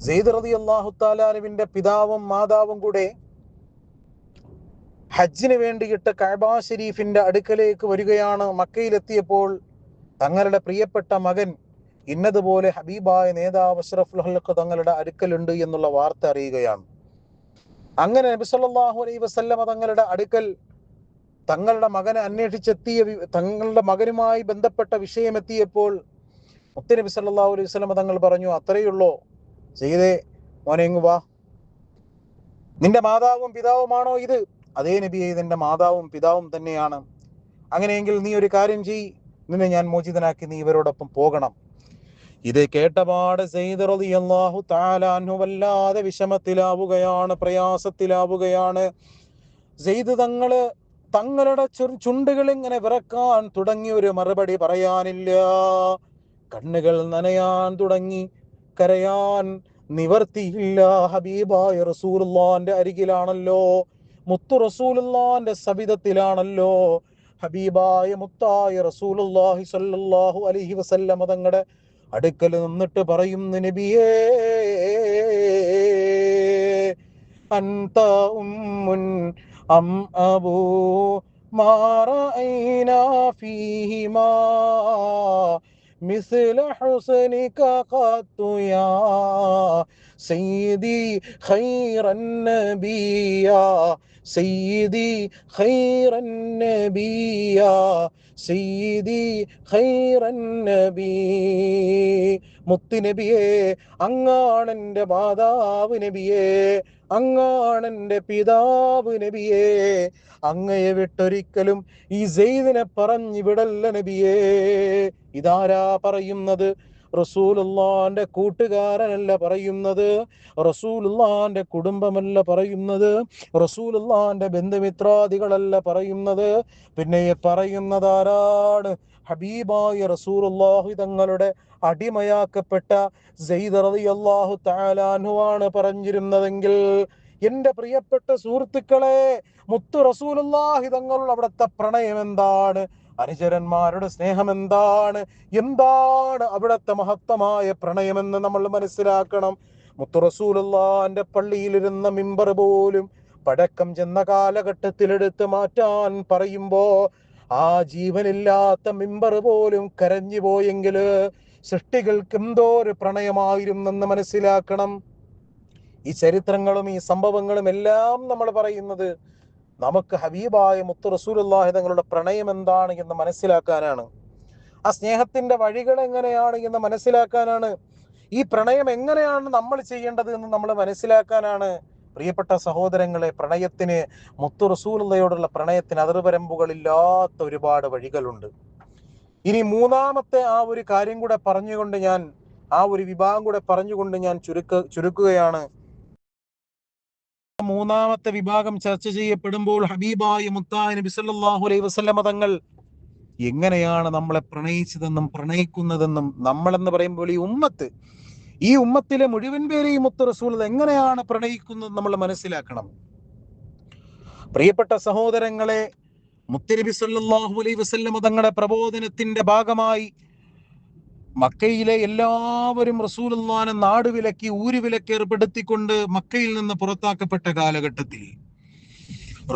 സെയ്ദ് റളിയല്ലാഹു തആല അൻഹുവിന്റെ പിതാവും മാതാവും കൂടെ ഹജ്ജിന് വേണ്ടിയിട്ട് കഅബ ശരീഫിന്റെ അടുക്കലേക്ക് വരികയാണ്. മക്കയിലെത്തിയപ്പോൾ തങ്ങളുടെ പ്രിയപ്പെട്ട മകൻ ഇന്നതുപോലെ ഹബീബായ നേതാവ് അഷ്റഫുൽ ഖൽഖ് തങ്ങളുടെ അടുക്കലുണ്ട് എന്നുള്ള വാർത്ത അറിയുകയാണ്. അങ്ങനെ നബി സല്ലല്ലാഹു അലൈഹി വസല്ലമ തങ്ങളുടെ അടുക്കൽ തങ്ങളുടെ മകനെ തങ്ങളുടെ മകനുമായി ബന്ധപ്പെട്ട വിഷയം എത്തിയപ്പോൾ മുത്തുനബി സല്ലല്ലാഹു അലൈഹി വസല്ലമ തങ്ങൾ പറഞ്ഞു, അത്രയുള്ളോ സെയ്ദേ, മോനെ ഇങ്ങ് വാ. നിന്റെ മാതാവും പിതാവുമാണോ ഇത്? അതേ നബിയെ, ഇതെന്റെ മാതാവും പിതാവും തന്നെയാണ്. അങ്ങനെയെങ്കിൽ നീ ഒരു കാര്യം ചെയ്യ്, നിന്നെ ഞാൻ മോചിതനാക്കി നീ ഇവരോടൊപ്പം പോകണം. ഇത് കേട്ടപാട് സെയ്ദ് റളിയല്ലാഹു തആല അൻഹു വല്ലാതെ വിഷമത്തിലാവുകയാണ്, പ്രയാസത്തിലാവുകയാണ്. സെയ്ദ് തങ്ങളുടെ ചുണ്ടുകൾ ഇങ്ങനെ വിറക്കാൻ തുടങ്ങി, ഒരു മറുപടി പറയാനില്ല. കണ്ണുകൾ നനയാൻ തുടങ്ങി, കരയാൻ നിവർത്തിയില്ല. ഹബീബായ റസൂലുള്ളാഹിന്റെ അരികിലാണല്ലോ, മുത്തു റസൂലുള്ളാഹിന്റെ സവിധത്തിലാണല്ലോ, ഹബീബായ മുത്തായ റസൂലുള്ളാഹി സ്വല്ലല്ലാഹു അലൈഹി വസല്ലമ തങ്ങളുടെ അടുക്കൽ നിന്നിട്ട് പറയുന്നു, നബിയേ, അൻത ഉമ്മുൻ അം അബൂ മാ റഅയ്നാ ഫീഹിമാ മിസ്ല ഹുസ്നിക ഖത്തു യാ സയ്യിദി ഖൈറൻ നബിയാ സയ്യിദി ഖൈറൻ നബിയാ സയ്യിദി ഖൈറൻ നബി. മുത്ത് നബിയേ, അങ്ങാണെന്റെ മാതാവ് നബിയേ, അങ്ങാണെന്റെ പിതാവ് നബിയേ, അങ്ങയെ വിട്ടൊരിക്കലും ഈ സെയ്ദിനെ പറഞ്ഞു വിടല്ല നബിയേ. ഇതാരാ പറയുന്നത്? റസൂലുള്ളാഹിന്റെ കൂട്ടുകാരനല്ല പറയുന്നത്, റസൂലുള്ളാഹിന്റെ കുടുംബമല്ല പറയുന്നത്, റസൂലുള്ളാഹിന്റെ ബന്ധുമിത്രാദികളല്ല പറയുന്നത്. പിന്നെ പറയുന്നത് ആരാണ്? ഹബീബായ റസൂലുള്ളാഹി തങ്ങളുടെ അടിമയാക്കപ്പെട്ട സെയ്ദ് റളിയല്ലാഹു തആല അൻഹു ആണ് പറഞ്ഞിരുന്നതെങ്കിൽ, എന്റെ പ്രിയപ്പെട്ട സുഹൃത്തുക്കളെ, മുത്തു റസൂലുള്ളാഹി തങ്ങളുടെ അവിടുത്തെ പ്രണയം എന്താണ്? അനുചരന്മാരുടെ സ്നേഹം എന്താണ് അവിടുത്തെ മഹത്തമായ പ്രണയമെന്ന് നമ്മൾ മനസ്സിലാക്കണം. മുത്തു റസൂലുള്ളാഹിന്റെ പള്ളിയിലിരുന്ന മിമ്പർ പോലും പഴക്കം ചെന്ന കാലഘട്ടത്തിലെടുത്ത് മാറ്റാൻ പറയുമ്പോ ആ ജീവനില്ലാത്ത മിമ്പർ പോലും കരഞ്ഞു പോയെങ്കിൽ സൃഷ്ടികൾക്ക് എന്തോ ഒരു പ്രണയമായിരുന്നെന്ന് മനസ്സിലാക്കണം. ഈ ചരിത്രങ്ങളും ഈ സംഭവങ്ങളും എല്ലാം നമ്മൾ പറയുന്നത് നമുക്ക് ഹബീബായ മുത്ത് റസൂലുള്ളാഹി തങ്ങളുടെ പ്രണയം എന്താണ് എന്ന് മനസ്സിലാക്കാനാണ്. ആ സ്നേഹത്തിന്റെ വഴികൾ എങ്ങനെയാണ് എന്ന് മനസ്സിലാക്കാനാണ്. ഈ പ്രണയം എങ്ങനെയാണ് നമ്മൾ ചെയ്യേണ്ടത് എന്ന് നമ്മൾ മനസ്സിലാക്കാനാണ്. പ്രിയപ്പെട്ട സഹോദരങ്ങളെ, പ്രണയത്തിന്, മുത്ത് റസൂലുള്ളാഹിയോടുള്ള പ്രണയത്തിന് അതിർവരമ്പുകളില്ലാത്ത ഒരുപാട് വഴികളുണ്ട്. ഇനി മൂന്നാമത്തെ ആ ഒരു കാര്യം കൂടെ പറഞ്ഞുകൊണ്ട് ആ ഒരു വിഭാഗം കൂടെ പറഞ്ഞുകൊണ്ട് ഞാൻ ചുരുക്കുകയാണ്. മൂന്നാമത്തെ വിഭാഗം ചർച്ച ചെയ്യപ്പെടുമ്പോൾ ഹബീബായ മുത്തായ നബി സല്ലല്ലാഹു അലൈഹി വസല്ലമ തങ്ങൾ എങ്ങനെയാണ് നമ്മളെ പ്രണയിച്ചതെന്നും പ്രണയിക്കുന്നതെന്നും, നമ്മളെന്ന് പറയുമ്പോൾ ഈ ഉമ്മത്തിലെ മുഴുവൻ പേരെയും മുത്ത് റസൂൽ എങ്ങനെയാണ് പ്രണയിക്കുന്നത് നമ്മൾ മനസ്സിലാക്കണം. പ്രിയപ്പെട്ട സഹോദരങ്ങളെ, മുത്തുനബി സല്ലല്ലാഹു അലൈഹി വസല്ലമ തങ്ങളുടെ പ്രബോധനത്തിന്റെ ഭാഗമായി മക്കയിലെ എല്ലാവരും റസൂലുള്ളാഹിനെ നാടുവിലക്കി ഊരുവിലക്ക് ഏർപ്പെടുത്തിക്കൊണ്ട് മക്കയിൽ നിന്ന് പുറത്താക്കപ്പെട്ട കാലഘട്ടത്തിൽ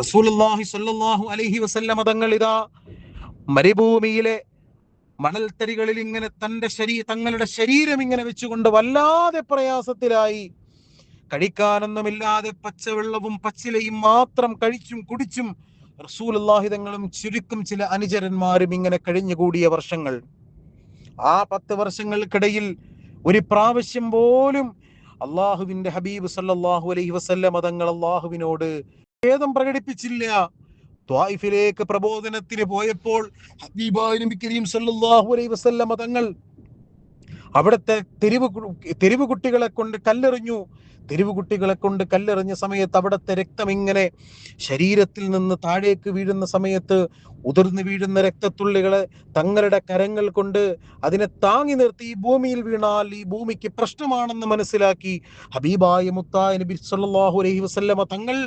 റസൂലുള്ളാഹി സ്വല്ലല്ലാഹു അലൈഹി വസല്ലമ തങ്ങൾ ഇതാ മരുഭൂമിയിലെ മണൽത്തരികളിൽ ഇങ്ങനെ തങ്ങളുടെ ശരീരം ഇങ്ങനെ വെച്ചുകൊണ്ട് വല്ലാതെ പ്രയാസത്തിലായി. കഴിക്കാനൊന്നുമില്ലാതെ പച്ചവെള്ളവും പച്ചിലയും മാത്രം കഴിച്ചും കുടിച്ചും റസൂലുള്ളാഹി തങ്ങളും ചുരുക്കം ചില അനുചരന്മാരും ഇങ്ങനെ കഴിഞ്ഞുകൂടിയ വർഷങ്ങൾ. ആ 10 വർഷങ്ങൾക്കിടയിൽ ഒരു പ്രാവശ്യം പോലും അള്ളാഹുവിന്റെ ഹബീബ് സല്ലല്ലാഹു അലൈഹി വസല്ലമ തങ്ങൾ അള്ളാഹുവിനോട് ഖേദം പ്രകടിപ്പിച്ചില്ല. ത്വായിഫിലേക്ക് പ്രബോധനത്തിന് പോയപ്പോൾ ഹബീബായ നബി കരീം സല്ലല്ലാഹു അലൈഹി വസല്ലമ തങ്ങൾ അവിടുത്തെ തെരുവ് കുട്ടികളെ കൊണ്ട് കല്ലെറിഞ്ഞു. തെരുവ് കുട്ടികളെ കൊണ്ട് കല്ലെറിഞ്ഞ സമയത്ത് അവിടുത്തെ രക്തം ഇങ്ങനെ ശരീരത്തിൽ നിന്ന് താഴേക്ക് വീഴുന്ന സമയത്ത് ഉതിർന്നു വീഴുന്ന രക്തത്തുള്ളികളെ തങ്ങളുടെ കരങ്ങൾ കൊണ്ട് അതിനെ താങ്ങി നിർത്തി, ഈ ഭൂമിയിൽ വീണാൽ ഈ ഭൂമിക്ക് പ്രശ്നമാണെന്ന് മനസ്സിലാക്കി ഹബീബായ മുത്തായ നബി സല്ലല്ലാഹു അലൈഹി വസല്ലമ തങ്ങൾ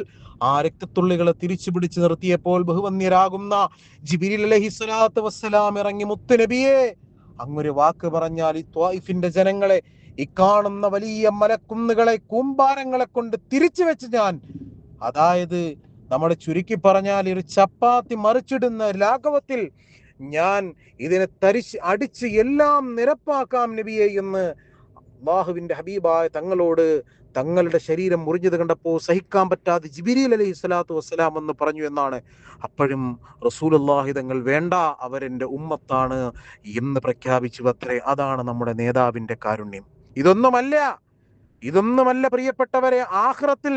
ആ രക്തത്തുള്ളികളെ തിരിച്ചു പിടിച്ചു നിർത്തിയപ്പോൾ ബഹുവന്യരാകുന്ന ജിബ്രീൽ അലൈഹിസ്സലാത്തു വസ്സലാം ഇറങ്ങി, മുത്തു നബിയെ, അങ്ങൊരു വാക്ക് പറഞ്ഞാൽ ഈ ത്വായിഫിന്റെ ജനങ്ങളെ, ഈ കാണുന്ന വലിയ മലക്കുന്നുകളെ, കൂമ്പാരങ്ങളെ കൊണ്ട് തിരിച്ചു വെച്ച് ഞാൻ, അതായത് നമ്മൾ ചുരുക്കി പറഞ്ഞാൽ ഒരു ചപ്പാത്തി മറിച്ചിടുന്ന ലാഘവത്തിൽ ഞാൻ ഇതിനെ അടിച്ച് എല്ലാം നിരപ്പാക്കാം നബിയെ എന്ന് അല്ലാഹുവിന്റെ ഹബീബായ തങ്ങളോട് തങ്ങളുടെ ശരീരം മുറിഞ്ഞത് കണ്ടപ്പോൾ സഹിക്കാൻ പറ്റാതെ ജിബ്രീൽ അലൈഹി സ്വലാത്തു വസ്സലാം എന്ന് പറഞ്ഞു എന്നാണ്. അപ്പോഴും റസൂലുള്ളാഹി തങ്ങൾ വേണ്ട, അവരെന്റെ ഉമ്മത്താണ് എന്ന് പ്രഖ്യാപിച്ചു അത്രേ. അതാണ് നമ്മുടെ നേതാവിന്റെ കാരുണ്യം. ഇതൊന്നുമല്ല പ്രിയപ്പെട്ടവരെ. ആഖിറത്തിൽ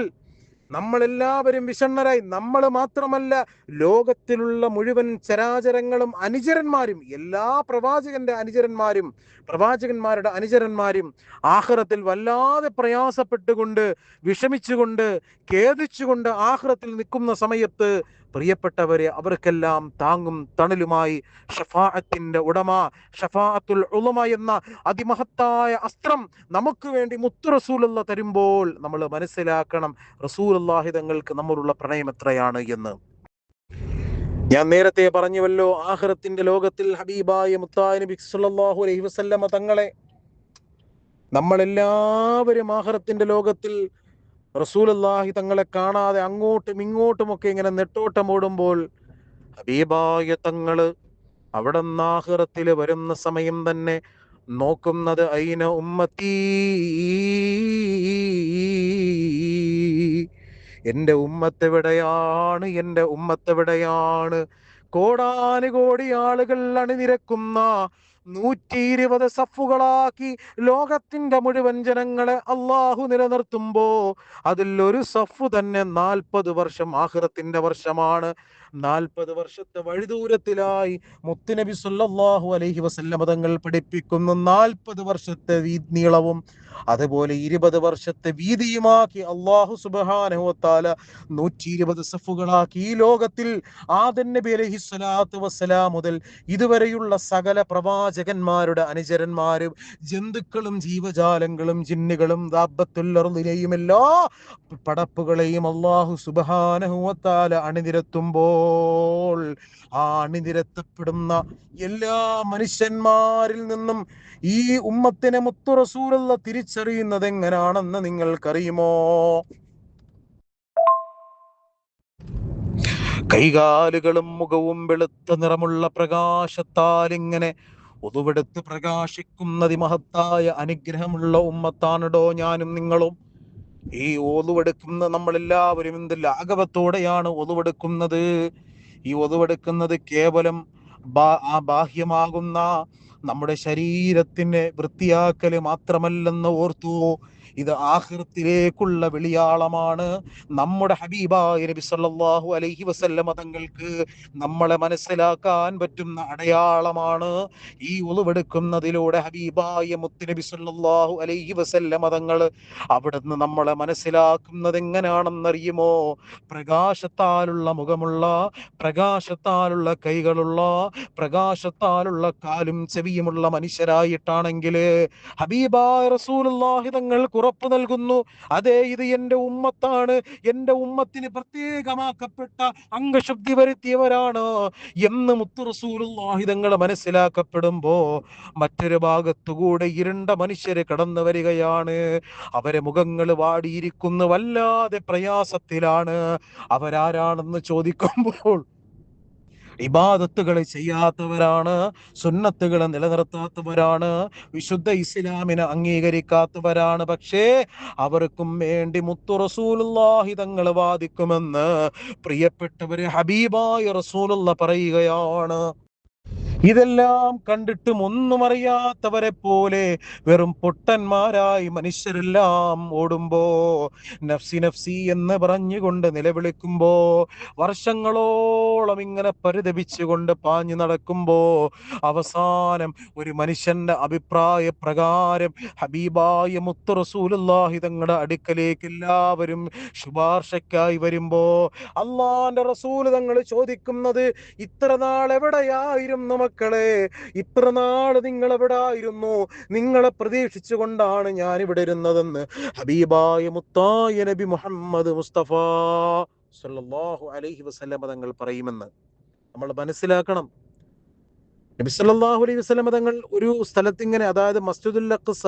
നമ്മളെല്ലാവരും വിഷണ്ണരായി, നമ്മൾ മാത്രമല്ല, ലോകത്തിലുള്ള മുഴുവൻ ചരാചരങ്ങളും അനുചരന്മാരും, എല്ലാ പ്രവാചകന്മാരുടെ അനുചരന്മാരും ആഖിറത്തിൽ വല്ലാതെ പ്രയാസപ്പെട്ടുകൊണ്ട്, വിഷമിച്ചുകൊണ്ട്, ഖേദിച്ചുകൊണ്ട് ആഖിറത്തിൽ നിൽക്കുന്ന സമയത്ത് പ്രിയപ്പെട്ടവരെ, അവർക്കെല്ലാം താങ്ങും തണലുമായി ഷഫാഅത്തിന്റെ ഉടമ, ഷഫാഅത്തുൽ ഉളമ എന്ന അതിമഹത്തായ അസ്ത്രം നമുക്ക് വേണ്ടി മുത്തു റസൂലുള്ള തരുമ്പോൾ നമ്മൾ മനസ്സിലാക്കണം റസൂലുള്ളാഹി തങ്ങൾക്ക് നമ്മളുള്ള പ്രണയം എത്രയാണ് എന്ന്. ഞാൻ നേരത്തെ പറഞ്ഞുവല്ലോ, ആഖിറത്തിന്റെ ലോകത്തിൽ ഹബീബായ മുത്തായ നബി സല്ലല്ലാഹു അലൈഹി വസല്ലമ തങ്ങളെ നമ്മളെല്ലാവരും ആഖിറത്തിന്റെ ലോകത്തിൽ റസൂലുള്ളാഹി തങ്ങളെ കാണാതെ അങ്ങോട്ടും ഇങ്ങോട്ടുമൊക്കെ ഇങ്ങനെ നെട്ടോട്ടമോടുമ്പോൾ ഹബീബായ തങ്ങള് അവിടെ ആഖിറത്തിൽ വരുന്ന സമയം തന്നെ നോക്കുന്നത് ഐന ഉമ്മത്തി, എൻ്റെ ഉമ്മത്തെവിടെയാണ്, എൻ്റെ ഉമ്മത്തെവിടെയാണ്. കോടാനുകോടി ആളുകൾ അണിനിരക്കുന്ന 120 സഫുകളാക്കി ലോകത്തിന്റെ മുഴുവൻ ജനങ്ങളെ അള്ളാഹു നിലനിർത്തുമ്പോ അതിൽ ഒരു സഫു തന്നെ 40 വർഷം ആഖിറത്തിന്റെ വർഷമാണ്. 40 വർഷത്തെ വഴിദൂരത്തിലായി മുത്തുനബി സല്ലല്ലാഹു അലൈഹി വസല്ലം തങ്ങൾ പഠിപ്പിക്കുന്ന 40 വർഷത്തെ നീളവും അതുപോലെ 20 വർഷത്തെ വീതിയുമാക്കി അള്ളാഹു സുബ്ഹാനഹു വ തആല 120 സഫുകളാക്കി ഈ ലോകത്തിൽ ആദം നബി അലൈഹി സ്വലാത്തു വസ്സലാം മുതൽ ഇതുവരെയുള്ള സകല പ്രവാചകന്മാരുടെ അനുചരന്മാരും ജന്തുക്കളും ജീവജാലങ്ങളും ജിന്നുകളും ദാബത്തുൽ അർദിലെയും എല്ലാ പടപ്പുകളെയും അള്ളാഹു സുബ്ഹാനഹു വ തആല അണിനിരത്തുമ്പോൾ ആ അണിനിരത്തപ്പെടുന്ന എല്ലാ മനുഷ്യന്മാരിൽ നിന്നും ഈ ഉമ്മത്തിനെ മുത്തു റസൂലുള്ള തിരിച്ചറിയുന്നത് എങ്ങനെയാണെന്ന് നിങ്ങൾക്കറിയുമോ? കൈകാലുകളും മുഖവും വെളുത്ത നിറമുള്ള പ്രകാശത്താൽ ഇങ്ങനെ ഒതുവെടുത്ത് പ്രകാശിക്കുന്ന മഹത്തായ അനുഗ്രഹമുള്ള ഉമ്മത്താണിടോ ഞാനും നിങ്ങളും. ഈ ഒതുവെടുക്കുന്ന നമ്മളെല്ലാവരും എന്ത് ലാഘവത്തോടെയാണ് ഒതുവെടുക്കുന്നത്. ഈ ഒതുവെടുക്കുന്നത് കേവലം ബാഹ്യമാകുന്ന നമ്മുടെ ശരീരത്തിനെ വൃത്തിയാക്കല് മാത്രമല്ലെന്ന് ഓർത്തു. ഇത് ആഖിറത്തിലേക്കുള്ള വിളിയാളമാണ്. നമ്മുടെ ഹബീബായ നബി സല്ലല്ലാഹു അലൈഹി വസല്ലമ തങ്ങൾക്ക് നമ്മളെ മനസ്സിലാക്കാൻ പറ്റുന്ന അടയാളമാണ്. ഈ ഉളുവെടുക്കുന്നതിലൂടെ ഹബീബായ മുത്തുനബി സല്ലല്ലാഹു അലൈഹി വസല്ലമ തങ്ങൾ അവിടുന്ന് നമ്മളെ മനസ്സിലാക്കുന്നത് എങ്ങനെയാണെന്നറിയുമോ? പ്രകാശത്താലുള്ള മുഖമുള്ള, പ്രകാശത്താലുള്ള കൈകളുള്ള, പ്രകാശത്താലുള്ള കാലും ചെവിയുമുള്ള മനുഷ്യരായിട്ടാണെങ്കിൽ ഹബീബായ റസൂലുള്ളാഹി തങ്ങൾ ഉറപ്പ് നൽകുന്നു, അതെ, ഇത് എൻ്റെ ഉമ്മത്താണ്, എൻ്റെ ഉമ്മത്തിന് പ്രത്യേകമാക്കപ്പെട്ട അംഗശുദ്ധി വരുത്തിയവരാണ് എന്ന് മുത്തു റസൂലുള്ളാഹി തങ്ങൾ മനസ്സിലാക്കപ്പെടുമ്പോ മറ്റൊരു ഭാഗത്തുകൂടെ ഇരുണ്ട മനുഷ്യര് കടന്നു വരികയാണ്. അവരെ മുഖങ്ങൾ വാടിയിരിക്കുന്നു, വല്ലാതെ പ്രയാസത്തിലാണ്. അവരാരാണെന്ന് ചോദിക്കുമ്പോൾ ഇബാദത്തുകളെ ചെയ്യാത്തവരാണ്, സുന്നത്തുകളെ നിലനിർത്താത്തവരാണ്, വിശുദ്ധ ഇസ്ലാമിനെ അംഗീകരിക്കാത്തവരാണ്. പക്ഷേ അവർക്കും വേണ്ടി മുത്തു റസൂലുള്ളാഹി തങ്ങൾ വാദിക്കുമെന്ന് പ്രിയപ്പെട്ടവരെ ഹബീബായ റസൂലുള്ള പറയുകയാണ്. ഇതെല്ലാം കണ്ടിട്ടും ഒന്നും അറിയാത്തവരെ പോലെ വെറും പൊട്ടന്മാരായി മനുഷ്യരെല്ലാം ഓടുമ്പോ, നഫ്സി നഫ്സി എന്ന് പറഞ്ഞുകൊണ്ട് നിലവിളിക്കുമ്പോ, വർഷങ്ങളോളം ഇങ്ങനെ പരിതപിച്ചുകൊണ്ട് പാഞ്ഞു നടക്കുമ്പോ, അവസാനം ഒരു മനുഷ്യന്റെ അഭിപ്രായ പ്രകാരം ഹബീബായ മുത്ത് റസൂലുള്ളാഹി തങ്ങളുടെ അടുക്കലേക്ക് എല്ലാവരും ശുപാർശക്കായി വരുമ്പോ, അള്ളാന്റെ റസൂൽ തങ്ങൾ ചോദിക്കുന്നത്, ഇത്ര നാൾ എവിടെയായിരുന്നു മക്കളെ? ഇത്ര നാൾ നിങ്ങൾ എവിടെ ആയിരുന്നു? നിങ്ങളെ പ്രതീക്ഷിച്ചു കൊണ്ടാണ് ഞാൻ ഇവിടെ ഇരുന്നതെന്ന് ഹബീബായ മുത്തായ നബി മുഹമ്മദ് മുസ്തഫ സല്ലല്ലാഹു അലൈഹി വസല്ലം തങ്ങൾ പറയുമെന്ന് നമ്മൾ മനസ്സിലാക്കണം. നബി സല്ലല്ലാഹു അലൈഹി വസല്ലം തങ്ങൾ ഒരു സ്ഥലത്തിങ്ങനെ, അതായത് മസ്ജിദുൽ അഖ്സ,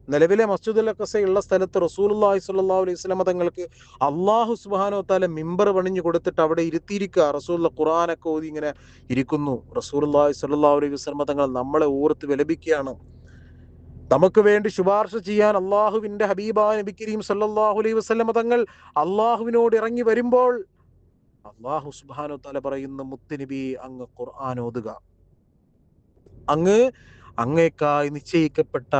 നിലവിലെ മസ്ജിദുൽ അഖ്സ ഉള്ള സ്ഥലത്ത് റസൂലുള്ളാഹി സ്വല്ലല്ലാഹു അലൈഹി വസല്ലം തങ്ങൾക്ക് അള്ളാഹു സുബ്ഹാനഹു വ തആല മിമ്പർ പണിഞ്ഞു കൊടുത്തിട്ട് അവിടെ ഇരുത്തിയിരിക്കുക. റസൂലുള്ള ഖുർആനൊക്കെ ഓതി ഇങ്ങനെ ഇരിക്കുന്നു. റസൂലുള്ളാഹി സ്വല്ലല്ലാഹു അലൈഹി വസല്ലം തങ്ങൾ നമ്മളെ ഓർത്ത് വിലപിക്കുകയാണ്. നമുക്ക് വേണ്ടി ശുപാർശ ചെയ്യാൻ അള്ളാഹുവിന്റെ ഹബീബായ നബി കരീം സല്ലല്ലാഹു അലൈഹി വസല്ലം തങ്ങൾ അള്ളാഹുവിനോട് ഇറങ്ങി വരുമ്പോൾ അള്ളാഹു സുബ്ഹാനഹു വ തആല പറയുന്ന, മുത്തുനബി അങ്ങ് ഖുർആൻ ഓതുക, അങ്ങേക്കായി നിശ്ചയിക്കപ്പെട്ട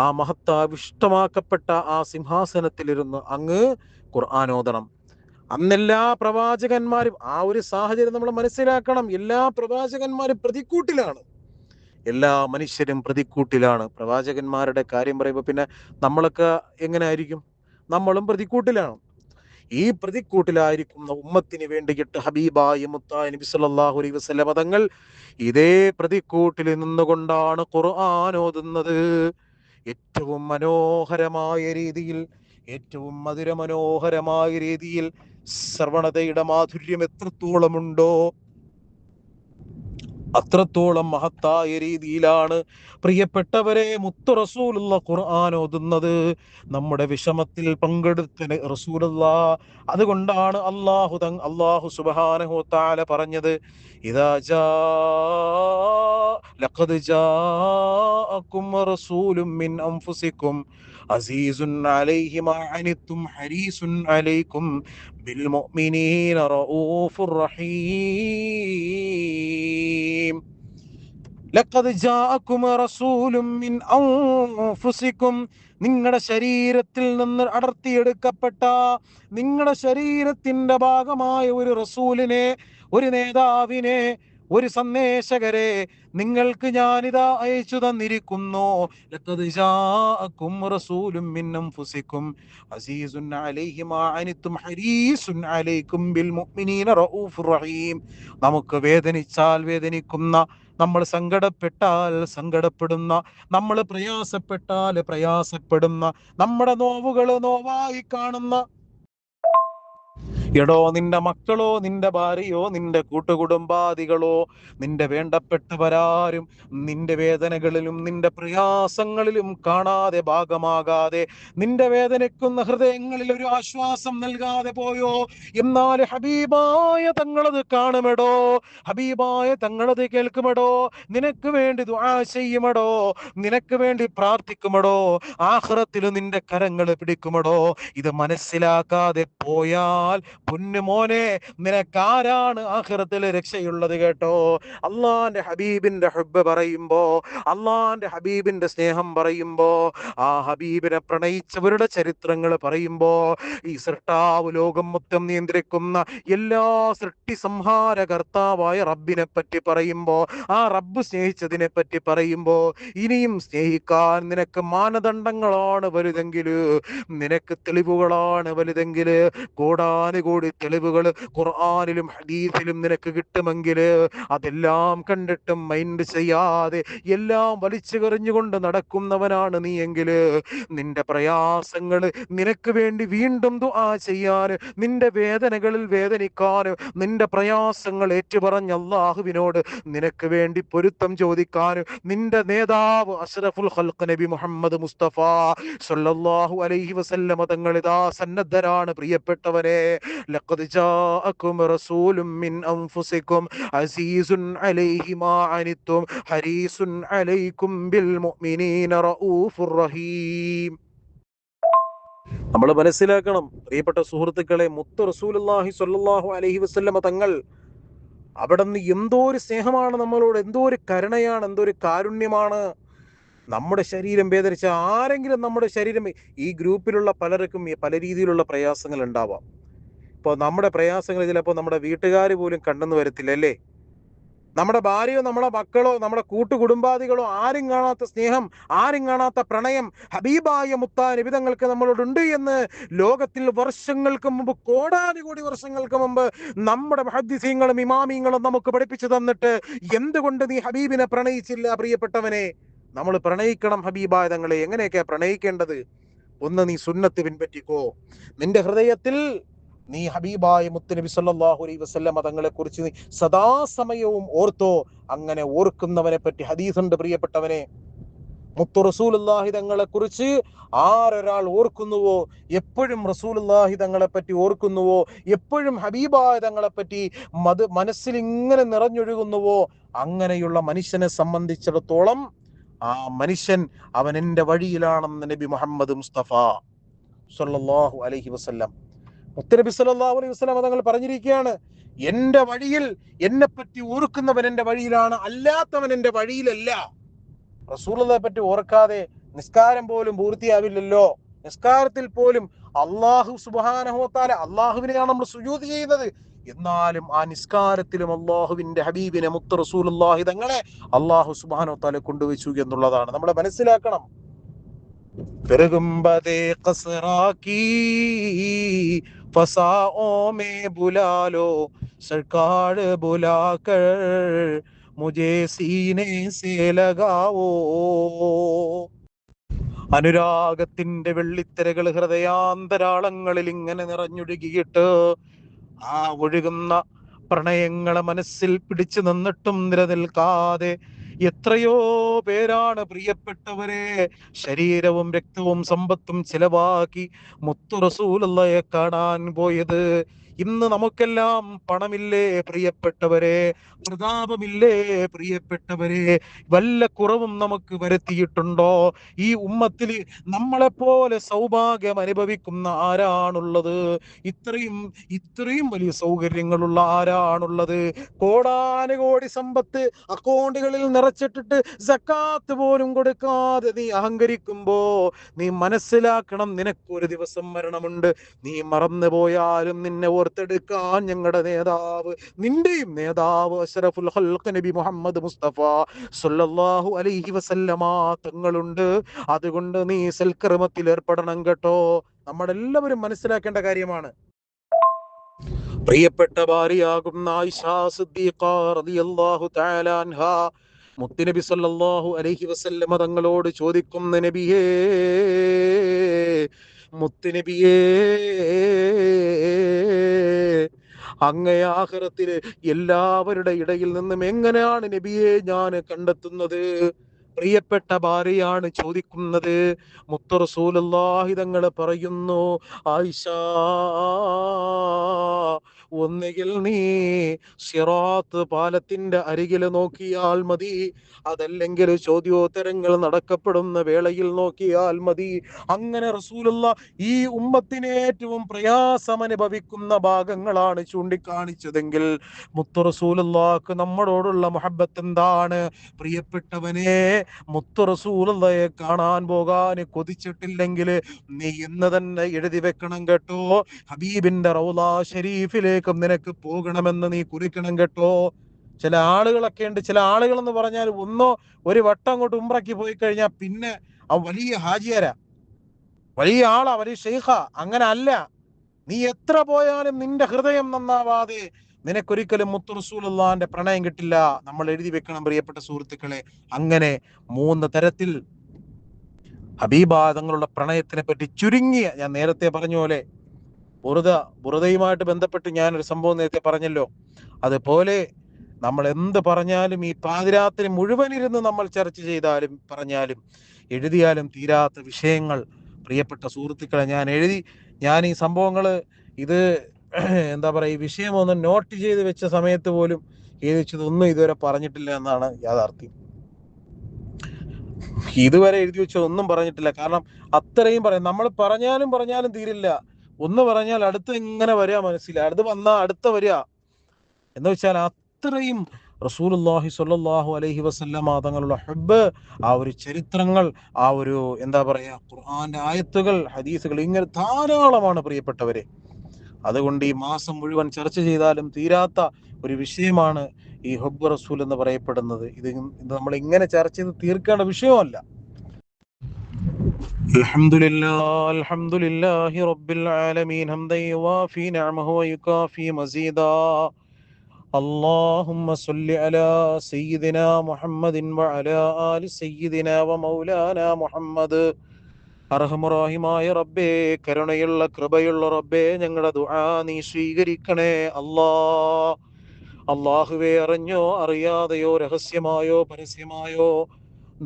ആ മഹത്താവിഷ്ടമാക്കപ്പെട്ട ആ സിംഹാസനത്തിലിരുന്ന് അങ്ങ് ഖുർആൻ ഓതണം. അന്നെല്ലാ പ്രവാചകന്മാരും, ആ ഒരു സാഹചര്യം നമ്മൾ മനസ്സിലാക്കണം, എല്ലാ പ്രവാചകന്മാരും പ്രതിക്കൂട്ടിലാണ്, എല്ലാ മനുഷ്യരും പ്രതിക്കൂട്ടിലാണ്. പ്രവാചകന്മാരുടെ കാര്യം പറയുമ്പോൾ പിന്നെ നമ്മളൊക്കെ എങ്ങനെ ആയിരിക്കും? നമ്മളും പ്രതിക്കൂട്ടിലാണ്. ഈ പ്രതിക്കൂട്ടിലായിരിക്കുന്ന ഉമ്മത്തിന് വേണ്ടിയിട്ട് ഹബീബായ മുത്തായ നബി സല്ലല്ലാഹു അലൈഹി വസല്ലം തങ്ങൾ ഇതേ പ്രതിക്കൂട്ടിൽ നിന്നുകൊണ്ടാണ് ഖുർആൻ ഓതുന്നത്. ഏറ്റവും മനോഹരമായ രീതിയിൽ, ഏറ്റവും മധുരമനോഹരമായ രീതിയിൽ ശ്രവണതയുടെ മാധുര്യം എത്രത്തോളമുണ്ടോ അത്രത്തോളം മഹത്തായ രീതിയിലാണ് പ്രിയപ്പെട്ടവരെ മുത്ത് റസൂലുള്ള ഖുർആൻ ഓതുന്നത്. നമ്മുടെ വിഷമത്തിൽ പങ്കെടുത്ത റസൂലുള്ള, അതുകൊണ്ടാണ് അല്ലാഹു സുബ്ഹാനഹു വ തആല പറഞ്ഞത്, ഇദാ ലഖദ് ജാഅകും റസൂലും മിൻ അൻഫുസികും അസീസുൻ അലൈഹി മാ അനിത്തും ഹരീസുൻ അലൈക്കും ബിൽ മുഅ്മിനീന റഊഫുർ റഹീം. ലഖദ് ജാഅകും റസൂലും മിൻ അൻഫുസികും, നിങ്ങളുടെ ശരീരത്തിൽ നിന്ന് അടർത്തിയെടുക്കപ്പെട്ട, നിങ്ങളുടെ ശരീരത്തിന്റെ ഭാഗമായ ഒരു റസൂലിനെ, ഒരു നേതാവിനെ, ഒരു സന്ദേശകരെ നിങ്ങൾക്ക് ഞാനിതാ അയച്ചു തന്നിരിക്കുന്നു. ലഖദ് ജാഅകും റസൂലും മിൻ അൻഫുസികും അസീസുൻ അലൈഹി മാ അനിത്തും ഹരീസുൻ അലൈക്കും ബിൽ മുഅ്മിനീന റഊഫുർ റഹീം. നമുക്ക് വേദനിച്ചാൽ വേദനിക്കുന്ന, നമ്മൾ സങ്കടപ്പെട്ടാൽ സങ്കടപ്പെടുന്ന, നമ്മൾ പ്രയാസപ്പെട്ടാൽ പ്രയാസപ്പെടുന്ന, നമ്മുടെ നോവുകൾ നോവായി കാണുന്ന, എടോ നിന്റെ മക്കളോ, നിന്റെ ഭാര്യയോ, നിന്റെ കൂട്ടുകുടുംബാദികളോ, നിന്റെ വേണ്ടപ്പെട്ടവരാരും നിന്റെ വേദനകളിലും നിന്റെ പ്രയാസങ്ങളിലും കാണാതെ, ഭാഗമാകാതെ, നിന്റെ വേദനിക്കുന്ന ഹൃദയങ്ങളിൽ ഒരു ആശ്വാസം നൽകാതെ പോയോ? എന്നാൽ ഹബീബായ തങ്ങളത് കാണുമെടോ, ഹബീബായ തങ്ങളത് കേൾക്കുമെടോ, നിനക്ക് വേണ്ടി ദുആ ചെയ്യുമെടോ, നിനക്ക് വേണ്ടി പ്രാർത്ഥിക്കുമെടോ, ആഖിറത്തിൽ നിന്റെ കരങ്ങൾ പിടിക്കുമെടോ. ഇത് മനസ്സിലാക്കാതെ പോയാൽ പൊന്നുമോനെ, നിനക്കാരാണ് ആഖിറത്തിൽ രക്ഷയുള്ളത്? കേട്ടോ, അള്ളാന്റെ ഹബീബിന്റെ ഹുബ്ബ് പറയുമ്പോ, അള്ളാന്റെ ഹബീബിന്റെ സ്നേഹം പറയുമ്പോ, ആ ഹബീബിനെ പ്രണയിച്ചവരുടെ ചരിത്രങ്ങൾ പറയുമ്പോ, ഈ സൃഷ്ടാവ് ലോകം മൊത്തം നിയന്ത്രിക്കുന്ന എല്ലാ സൃഷ്ടി സംഹാരകർത്താവായ റബ്ബിനെ പറ്റി പറയുമ്പോ, ആ റബ്ബ് സ്നേഹിച്ചതിനെ പറ്റി പറയുമ്പോ, ഇനിയും സ്നേഹിക്കാൻ നിനക്ക് മാനദണ്ഡങ്ങളാണ് വലുതെങ്കിൽ, നിനക്ക് തെളിവുകളാണ് വലുതെങ്കിൽ, കോടാനുകോടി തെളിവുകൾ ഖുർആനിലും ഹദീസിലും നിനക്ക് കിട്ടുമെങ്കിൽ, അതെല്ലാം കണ്ടിട്ടും മൈൻഡ് ചെയ്യാതെ എല്ലാം വലിച്ചു കറിഞ്ഞുകൊണ്ട് നടക്കുന്നവനാണ് നീ എങ്കിൽ, നിന്റെ പ്രയാസങ്ങൾ നിനക്ക് വേണ്ടി വീണ്ടും ദുആ ചെയ്യാൻ, നിന്റെ വേദനകളിൽ വേദനിക്കാൻ, നിന്റെ പ്രയാസങ്ങൾ ഏറ്റുപറഞ്ഞ അല്ലാഹുവിനോട് നിനക്ക് വേണ്ടി പൊരുത്തം ചോദിക്കാൻ നിന്റെ നേതാവ് അഷ്റഫുൽ ഖൽഖ് നബി മുഹമ്മദ് മുസ്തഫ സല്ലല്ലാഹു അലൈഹി വസല്ലം തങ്ങൾ ഇതാ സന്നദ്ധരാണ്. പ്രിയപ്പെട്ടവരെ, ലഖദ് ജാഅകും റസൂലും മിൻ അൻഫുസികും അസീസുൻ അലൈഹി മാ അനിത്തും ഹരീസുൻ അലൈക്കും ബിൽ മുഅ്മിനീന റഊഫുർ റഹീം. നമ്മൾ മനസ്സിലാക്കണം പ്രിയപ്പെട്ട സുഹൃത്തുക്കളെ, മുത്ത് റസൂലുള്ളാഹി സ്വല്ലല്ലാഹു അലൈഹി വസല്ലം തങ്ങൾ അവിടെ നിന്ന് എന്തോ ഒരു സ്നേഹമാണ് നമ്മളോട്, എന്തോ ഒരു കരുണയാണ്, എന്തോ ഒരു കാരുണ്യമാണ്. നമ്മുടെ ശരീരം വേദനിച്ച ആരെങ്കിലും നമ്മുടെ ശരീരം, ഈ ഗ്രൂപ്പിലുള്ള പലർക്കും പല രീതിയിലുള്ള പ്രയാസങ്ങൾ ഉണ്ടാവാം. ഇപ്പോൾ നമ്മുടെ പ്രയാസങ്ങൾ ചിലപ്പോൾ നമ്മുടെ വീട്ടുകാർ പോലും കണ്ടെന്ന് വരത്തില്ല, അല്ലേ? നമ്മുടെ ഭാര്യയോ നമ്മുടെ മക്കളോ നമ്മുടെ കൂട്ടുകുടുംബാദികളോ ആരും കാണാത്ത സ്നേഹം, ആരും കാണാത്ത പ്രണയം ഹബീബായ മുത്താ നിബിതങ്ങൾക്ക് നമ്മളോടുണ്ട് എന്ന് ലോകത്തിൽ വർഷങ്ങൾക്ക് മുമ്പ്, കോടാനുകോടി വർഷങ്ങൾക്ക് മുമ്പ് നമ്മുടെ മുഹദ്ദിസീങ്ങളും ഇമാമിങ്ങളും നമുക്ക് പഠിപ്പിച്ചു തന്നിട്ട്, എന്തുകൊണ്ട് നീ ഹബീബിനെ പ്രണയിച്ചില്ല? പ്രിയപ്പെട്ടവനെ, നമ്മൾ പ്രണയിക്കണം ഹബീബായ തങ്ങളെ. എങ്ങനെയൊക്കെയാ പ്രണയിക്കേണ്ടത്? ഒന്ന്, നീ സുന്നത്ത് പിൻപറ്റിക്കോ. നിന്റെ ഹൃദയത്തിൽ നീ ഹബീബായ മുത്തുനബി സല്ലല്ലാഹു അലൈഹി വസല്ലം തങ്ങളെ കുറിച്ച് നീ സദാസമയവും ഓർത്തോ. അങ്ങനെ ഓർക്കുന്നവനെ പറ്റി ഹദീസുണ്ട് പ്രിയപ്പെട്ടവനെ. മുത്തു റസൂലുള്ളാഹി തങ്ങളെ കുറിച്ച് ആരൊരാൾ ഓർക്കുന്നുവോ, എപ്പോഴും റസൂലുള്ളാഹി തങ്ങളെ പറ്റി ഓർക്കുന്നുവോ, എപ്പോഴും ഹബീബായ തങ്ങളെ പറ്റി മനസ്സിൽ ഇങ്ങനെ നിറഞ്ഞൊഴുകുന്നുവോ, അങ്ങനെയുള്ള മനുഷ്യനെ സംബന്ധിച്ചിടത്തോളം ആ മനുഷ്യൻ അവൻ എൻ്റെ വഴിയിലാണെന്ന് നബി മുഹമ്മദ് മുസ്തഫ സല്ലല്ലാഹു അലൈഹി വസല്ലം, മുത്തുനബി സല്ലല്ലാഹു അലൈഹി വസല്ലം തങ്ങൾ പറഞ്ഞിരിക്കുകയാണ്, എൻ്റെ വഴിയിൽ എന്നെ പറ്റി ഓർക്കുന്നവൻ എൻ്റെ വഴിയിലാണ്, അല്ലാത്തവൻ എൻ്റെ വഴിയിലല്ല. റസൂലുള്ളാഹിയെ പറ്റി ഓർക്കാതെ നിസ്കാരം പോലും പൂർത്തിയാവില്ലല്ലോ. നിസ്കാരത്തിൽ പോലും അല്ലാഹു സുബ്ഹാനഹു വ തആല, അല്ലാഹുവിനെയാണ് നമ്മൾ സുജൂദ് ചെയ്യുന്നത്, എന്നാലും ആ നിസ്കാരത്തിലും അല്ലാഹുവിന്റെ ഹബീബിനെ മുത്ത് റസൂലുള്ളാഹി തങ്ങളെ അല്ലാഹു സുബ്ഹാനഹു വ തആല കൊണ്ടുവച്ചു എന്നുള്ളതാണ് നമ്മൾ മനസ്സിലാക്കണം. फिरगुम्बदे कसरा की फसाओं में बुला लो, सरकार बुलाकर मुझे सीने से लगाओ. അനുരാഗത്തിന്റെ വെള്ളിത്തിരകൾ ഹൃദയാന്തരാളങ്ങളിൽ ഇങ്ങനെ നിറഞ്ഞൊഴുകിയിട്ട് ആ ഒഴുകുന്ന പ്രണയങ്ങളെ മനസ്സിൽ പിടിച്ചു നിന്നിട്ടും നിലനിൽക്കാതെ എത്രയോ പേരാണ് പ്രിയപ്പെട്ടവരെ ശരീരവും രക്തവും സമ്പത്തും ചിലവാക്കി മുത്തു റസൂലുള്ളാഹിയെ കാണാൻ പോയത്. ഇന്ന് നമുക്കെല്ലാം പണമില്ലേ പ്രിയപ്പെട്ടവരെ, പ്രതാപമില്ലേ പ്രിയപ്പെട്ടവരെ, വല്ല കുറവും നമുക്ക് വരുത്തിയിട്ടുണ്ടോ? ഈ ഉമ്മത്തിൽ നമ്മളെപ്പോലെ സൗഭാഗ്യം അനുഭവിക്കുന്ന ആരാണുള്ളത്? ഇത്രയും വലിയ സൗകര്യങ്ങളുള്ള ആരാണുള്ളത്? കോടാനുകോടി സമ്പത്ത് അക്കൗണ്ടുകളിൽ നിറച്ചിട്ടിട്ട് സക്കാത്ത് പോലും കൊടുക്കാതെ നീ അഹങ്കരിക്കുമ്പോ നീ മനസ്സിലാക്കണം, നിനക്കൊരു ദിവസം മരണമുണ്ട്. നീ മറന്നു പോയാലും നിന്നെ ഓർത്തെടുക്കാൻ ഞങ്ങളുടെ നേതാവ്, നിന്റെയും നേതാവ് അഷ്റഫുൽ ഖൽഖ് നബി മുഹമ്മദ് മുസ്തഫ സല്ലല്ലാഹു അലൈഹി വസല്ലമ തങ്ങളുണ്ട്. അതുകൊണ്ട് നീ സൽക്കർമ്മത്തിൽ ഏർപ്പെടണം കേട്ടോ. നമ്മളെല്ലാവരും മനസ്സിലാക്കേണ്ട കാര്യമാണ്. പ്രിയപ്പെട്ട ഭാര്യയാകുന്ന ആയിഷ സിദ്ദീഖ റളിയല്ലാഹു തആല അൻഹ മുത്തുനബി സല്ലല്ലാഹു അലൈഹി വസല്ലമ തങ്ങളോട് ചോദിക്കുന്ന, നബിയേ, മുത്തുനബിയേ, അങ്ങേ ആഖിറത്തില് എല്ലാവരുടെ ഇടയിൽ നിന്നും എങ്ങനെയാണ് നബിയെ ഞാൻ കണ്ടെത്തുന്നത്? പ്രിയപ്പെട്ട ഭാര്യയാണ് ചോദിക്കുന്നത്. മുത്ത് റസൂലുള്ളാഹി തങ്ങൾ പറയുന്നു, ആയിഷ, ഒന്നുകിൽ നീ സിറാത്ത് പാലത്തിന്റെ അരികിൽ നോക്കിയാൽ മതി, അതല്ലെങ്കിൽ ചോദ്യോത്തരങ്ങൾ നടക്കപ്പെടുന്ന വേളയിൽ നോക്കിയാൽ മതി. അങ്ങനെ റസൂലുള്ള ഈ ഉമ്മത്തിന് ഏറ്റവും പ്രയാസം അനുഭവിക്കുന്ന ഭാഗങ്ങളാണ് ചൂണ്ടിക്കാണിച്ചതെങ്കിൽ മുത്ത് റസൂലുള്ളാഹിക്ക് നമ്മളോടുള്ള മുഹബ്ബത്ത് എന്താണ്? പ്രിയപ്പെട്ടവനെ, മുത്ത് റസൂലുള്ളാഹിയെ കാണാൻ പോകാൻ കൊതിച്ചിട്ടില്ലെങ്കിൽ നീ ഇന്ന് തന്നെ എഴുതി വെക്കണം കേട്ടോ. ഹബീബിന്റെ റൗള ഷരീഫിലേക്കും നിനക്ക് പോകണമെന്ന് നീ കുറിക്കണം കേട്ടോ. ചില ആളുകളൊക്കെ ഉണ്ട്, ചില ആളുകൾ എന്ന് പറഞ്ഞാൽ ഒരു വട്ടം അങ്ങോട്ട് ഉംറയ്ക്ക് പോയി കഴിഞ്ഞാൽ പിന്നെ ആ വലിയ ഹാജിയാരാ, വലിയ ആളാ, വലിയ ഷെയ്ഖ. അങ്ങനെ അല്ല. നീ എത്ര പോയാലും നിന്റെ ഹൃദയം നന്നാവാതെ നിനക്കൊരിക്കലും മുത്ത് റസൂലുള്ളാഹിന്റെ പ്രണയം കിട്ടില്ല. നമ്മൾ എഴുതി വെക്കണം പ്രിയപ്പെട്ട സുഹൃത്തുക്കളെ. അങ്ങനെ 3 തരത്തിൽ ഹബീബാ തങ്ങളുടെ പ്രണയത്തിനെ പറ്റി ചുരുങ്ങിയ, ഞാൻ നേരത്തെ പറഞ്ഞ പോലെ ബുറുദയുമായിട്ട് ബന്ധപ്പെട്ട് ഞാനൊരു സംഭവം നേരത്തെ പറഞ്ഞല്ലോ, അതുപോലെ നമ്മൾ എന്ത് പറഞ്ഞാലും ഈ പാതിരാത്രി മുഴുവൻ ഇരുന്ന് നമ്മൾ ചർച്ച ചെയ്താലും പറഞ്ഞാലും എഴുതിയാലും തീരാത്ത വിഷയങ്ങൾ പ്രിയപ്പെട്ട സുഹൃത്തുക്കളെ ഞാൻ ഈ സംഭവങ്ങൾ ഇത് എന്താ പറയുക, ഈ വിഷയം ഒന്ന് നോട്ട് ചെയ്ത് വെച്ച സമയത്ത് പോലും എഴുതിച്ചതൊന്നും ഇതുവരെ പറഞ്ഞിട്ടില്ല എന്നാണ് യാഥാർത്ഥ്യം. ഇതുവരെ എഴുതി വെച്ചതൊന്നും പറഞ്ഞിട്ടില്ല. കാരണം അത്രയും പറയും, നമ്മൾ പറഞ്ഞാലും തീരില്ല. ഒന്ന് പറഞ്ഞാൽ അടുത്ത് ഇങ്ങനെ വരിക മനസ്സില്ല, അടുത്ത് വന്നാ അടുത്ത വരിക എന്ന് വെച്ചാൽ അത്രയും റസൂലുള്ളാഹി സ്വല്ലല്ലാഹു അലൈഹി വസല്ലമ തങ്ങളുടെ ഹബ്ബ്, ആ ഒരു ചരിത്രങ്ങൾ, ആ ഒരു എന്താ പറയാ ഖുർആന്റെ ആയത്തുകൾ, ഹദീസുകൾ, ഇങ്ങനെ ധാരാളമാണ് പ്രിയപ്പെട്ടവരെ. അതുകൊണ്ട് ഈ മാസം മുഴുവൻ ചർച്ച ചെയ്താലും തീരാത്ത ഒരു വിഷയമാണ് ഈ ഹുബ്ബ് റസൂൽ എന്ന് പറയപ്പെടുന്നത്. ഇത് നമ്മൾ ഇങ്ങനെ ചർച്ച ചെയ്ത് തീർക്കേണ്ട വിഷയമല്ല. അൽഹംദുലില്ലാഹി റബ്ബിൽ ആലമീൻ ഹംദൻ യുവാഫി നിഅമഹു വയുകാഫി മസീദാ. اللهم صل على سيدنا محمد وعلى آل سيدنا ومولانا محمد. അർഹമറാഹിമായ റബ്ബേ, കരുണയുള്ള കൃപയുള്ള റബ്ബേ, ഞങ്ങളുടെ ദുആ നീ സ്വീകരിക്കണേ അല്ലാ. അല്ലാഹുവേ, അറിഞ്ഞോ അറിയാതെയോ രഹസ്യമായോ പരസ്യമായോ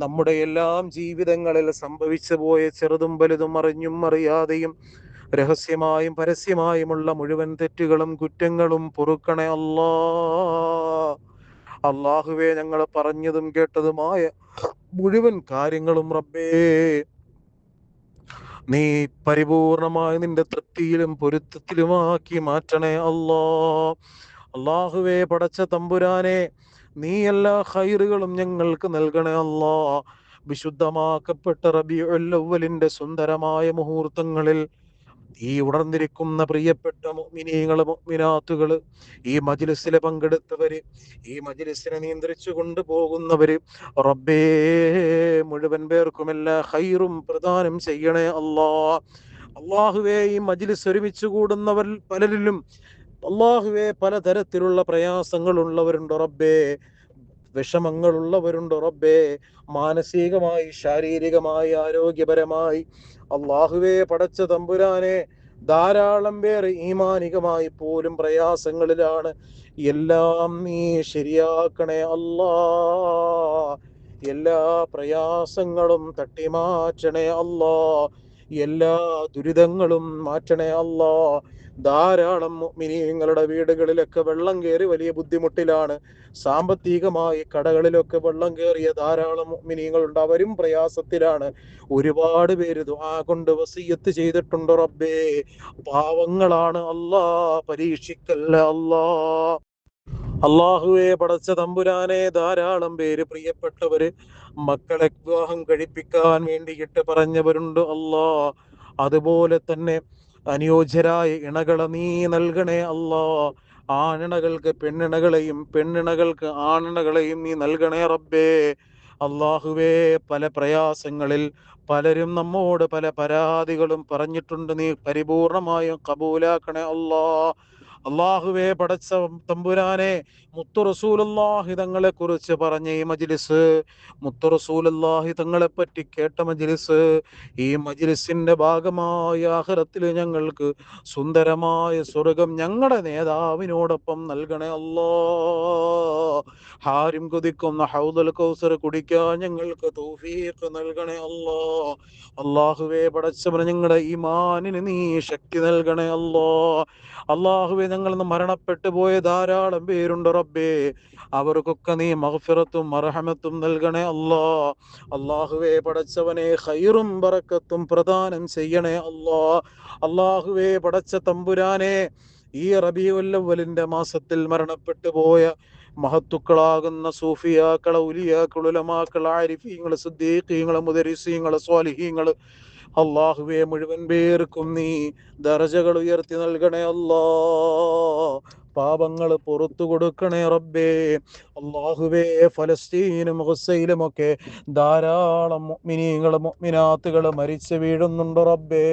നമ്മുടെ എല്ലാം ജീവിതങ്ങളിൽ സംഭവിച്ചു പോയ ചെറുതും വലുതും അറിഞ്ഞും അറിയാതെയും രഹസ്യമായും പരസ്യമായുമുള്ള മുഴുവൻ തെറ്റുകളും കുറ്റങ്ങളും പൊറുക്കണേ അല്ലാ. അല്ലാഹുവേ, ഞങ്ങൾ പറഞ്ഞതും കേട്ടതുമായ മുഴുവൻ കാര്യങ്ങളും റബ്ബേ നീ പരിപൂർണമായി നിന്റെ തൃപ്തിയിലും പൊരുത്തത്തിലുമാക്കി മാറ്റണേ അല്ലാ. അല്ലാഹുവേ, പടച്ച തമ്പുരാനെ, നീ എല്ലാ ഖൈറുകളും ഞങ്ങൾക്ക് നൽകണേ അല്ലാ. വിശുദ്ധമാക്കപ്പെട്ട റബീഉൽ അവ്വലിന്റെ സുന്ദരമായ മുഹൂർത്തങ്ങളിൽ ഈ ഉണർന്നിരിക്കുന്ന പ്രിയപ്പെട്ട മുഅ്മിനീങ്ങള് മുഅ്മിനാത്തുകള്, ഈ മജ്ലിസിലെ പങ്കെടുത്തവര്, ഈ മജ്ലിസിനെ നിയന്ത്രിച്ചു കൊണ്ടുപോകുന്നവര്, റബ്ബേ മുഴുവൻ പേർക്കും എല്ലാ ഖൈറും പ്രദാനം ചെയ്യണേ അല്ലാ. അല്ലാഹുവേ, ഈ മജ്ലിസ് ഒരുമിച്ച് കൂടുന്നവർ പലരിലും അല്ലാഹുവേ പലതരത്തിലുള്ള പ്രയാസങ്ങൾ ഉള്ളവരുണ്ട് റബ്ബേ, വിഷമങ്ങളുള്ളവരുണ്ട് റബ്ബേ, മാനസികമായി ശാരീരികമായി ആരോഗ്യപരമായി. അല്ലാഹുവേ, പടച്ച തമ്പുരാനെ, ധാരാളം പേർ ഈമാനികമായി പോലും പ്രയാസങ്ങളിലാണ്. എല്ലാം നീ ശരിയാക്കണേ അല്ലാ. എല്ലാ പ്രയാസങ്ങളും തട്ടിമാറ്റണേ അല്ലാ. എല്ലാ ദുരിതങ്ങളും മാറ്റണേ അല്ലാ. ധാരാളം മുഅ്മിനീങ്ങളുടെ വീടുകളിലൊക്കെ വെള്ളം കയറി വലിയ ബുദ്ധിമുട്ടിലാണ്. സാമ്പത്തികമായി കടകളിലൊക്കെ വെള്ളം കയറിയ ധാരാളം മുഅ്മിനീങ്ങളുണ്ട്, അവരും പ്രയാസത്തിലാണ്. ഒരുപാട് പേര് ദുആ കൊണ്ട് വസിയത്ത് ചെയ്തിട്ടുണ്ട് റബ്ബേ. പാവങ്ങളാണ് അല്ലാ, പരീക്ഷിക്കല്ല അല്ലാ. അല്ലാഹുവേ, പടച്ച തമ്പുരാനെ, ധാരാളം പേര് പ്രിയപ്പെട്ടവര് മക്കളെ വിവാഹം കഴിപ്പിക്കാൻ വേണ്ടിയിട്ട് പറഞ്ഞവരുണ്ട് അല്ലാ. അതുപോലെ തന്നെ അനുയോജ്യരായ ഇണകളെ നീ നൽകണേ അല്ലാ. ആണിണകൾക്ക് പെണ്ണിണകളെയും പെണ്ണിണകൾക്ക് ആണിണകളെയും നീ നൽകണേ റബ്ബേ. അല്ലാഹുവേ, പല പ്രയാസങ്ങളിൽ പലരും നമ്മോട് പല പരാതികളും പറഞ്ഞിട്ടുണ്ട്, നീ പരിപൂർണമായും കബൂലാക്കണേ അല്ലാ. അല്ലാഹുവേ, പടച്ച തമ്പുരാനെ, മുത്തു റസൂലുള്ളാഹി തങ്ങളെ കുറിച്ച് പറഞ്ഞ ഈ മജ്ലിസ്, മുത്തു റസൂലുള്ളാഹി തങ്ങളെ പറ്റി കേട്ട മജ്ലിസ്, ഈ മജ്ലിസിന്റെ ഭാഗമായ ആഖിറത്തിൽ ഞങ്ങൾക്ക് സുന്ദരമായ സ്വർഗം ഞങ്ങളുടെ നേതാവിനോടൊപ്പം നൽകണേ അല്ലാ. ഹാരിം കൊതിക്കുന്ന ഹൗദുൽ കൗസർ കുടിക്കാൻ ഞങ്ങൾക്ക് തൗഫീഖ് നൽകണേ അല്ലാ. അല്ലാഹുവേ, പടച്ചവനെ, ഞങ്ങളുടെ ഈമാനിന് നീ ശക്തി നൽകണേ അല്ലാ. അല്ലാഹുവേ, ഞങ്ങൾ ഇന്ന് മരണപ്പെട്ടു പോയ ധാരാളം പേരുണ്ട് റബ്ബേ, അവർക്കൊക്കെ നീ മഗ്ഫിറത്തും മർഹമത്തും നൽകണേ അല്ലാ. അല്ലാഹുവേ, പടച്ചവനെ, ഖൈറും ബറക്കത്തും പ്രദാനം ചെയ്യണേ അല്ലാ. അല്ലാഹുവേ, പടച്ച തമ്പുരാനെ, ഈ റബീഉൽ അവ്വലിന്റെ മാസത്തിൽ മരണപ്പെട്ടു പോയ മഹത്തുക്കളാകുന്ന സൂഫിയാക്കള്, ഉലിയാക്കള്, ഉലമാക്കള്, ആരിഫീങ്ങള്, സിദ്ദീഖീങ്ങള്, മുദരിസീങ്ങള്, സ്വാലിഹീങ്ങള്, അല്ലാഹുവേ, മുഴുവൻ പേർക്കും നീ ദർജകൾ ഉയർത്തി നൽകണേ അല്ലാ. പാപങ്ങൾ പുറത്തു കൊടുക്കണേ റബ്ബേ. അല്ലാഹുവേ, ഫലസ്തീനും ഗസയിലും ഒക്കെ ധാരാളം മുഅ്മിനീങ്ങള് മുഅ്മിനാത്തുകള് മരിച്ചു വീഴുന്നുണ്ട് റബ്ബേ.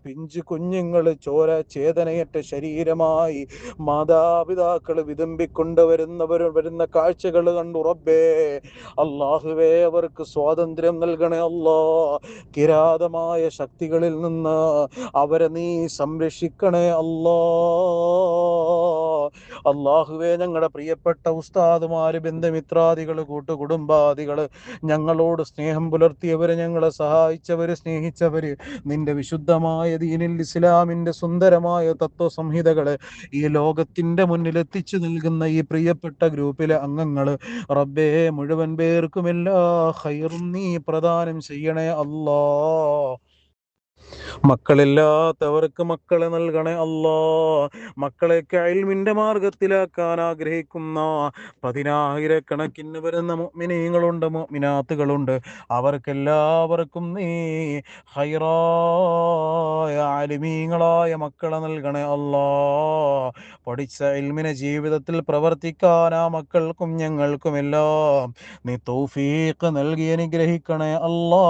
പിഞ്ചു കുഞ്ഞുങ്ങൾ ചോര ചേതനയറ്റ ശരീരമായി മാതാപിതാക്കൾ വരുന്ന കാഴ്ചകൾ കണ്ടു റബ്ബേ. അല്ലാഹുവേ, അവർക്ക് സ്വാതന്ത്ര്യം നൽകണേ അല്ലാ. കിരാതമായ ശക്തികളിൽ നിന്ന് അവരെ നീ സംരക്ഷിക്കണേ അല്ലാ. അല്ലാഹുവേ, ഞങ്ങളുടെ പ്രിയപ്പെട്ട ഉസ്താദുമാര്, ബന്ധുമിത്രാദികള്, കൂട്ടുകുടുംബാദികള്, ഞങ്ങളോട് സ്നേഹം പുലർത്തിയവര്, ഞങ്ങളെ സഹായിച്ചവര്, സ്നേഹിച്ചവര്, നിന്റെ വിശുദ്ധമായ ദീനിൽ ഇസ്ലാമിന്റെ സുന്ദരമായ തത്വസംഹിതകള് ഈ ലോകത്തിന്റെ മുന്നിൽ എത്തിച്ചു നൽകുന്ന ഈ പ്രിയപ്പെട്ട ഗ്രൂപ്പിലെ അംഗങ്ങള്, റബ്ബേ, മുഴുവൻ പേർക്കും എല്ലാ ഖൈറും നീ പ്രദാനം ചെയ്യണേ അല്ലാ. മക്കളില്ലാത്തവർക്ക് മക്കളെ നൽകണേ അല്ലാ. മക്കളെയൊക്കെ ഇൽമിന്റെ മാർഗത്തിലാക്കാൻ ആഗ്രഹിക്കുന്ന പതിനായിരക്കണക്കിന് വരുന്ന മുഅ്മിനീങ്ങളുണ്ട്, മുഅ്മിനാത്തുകളുണ്ട്. അവർക്കെല്ലാവർക്കും നീ ഹൈറായ ആലിമീങ്ങളായ മക്കളെ നൽകണേ അല്ലാ. പഠിച്ച ഇൽമിനെ ജീവിതത്തിൽ പ്രവർത്തിക്കാൻ ആ മക്കൾക്കും ഞങ്ങൾക്കും എല്ലാം നീ തൗഫീഖ് നൽകി അനുഗ്രഹിക്കണേ അല്ലാ.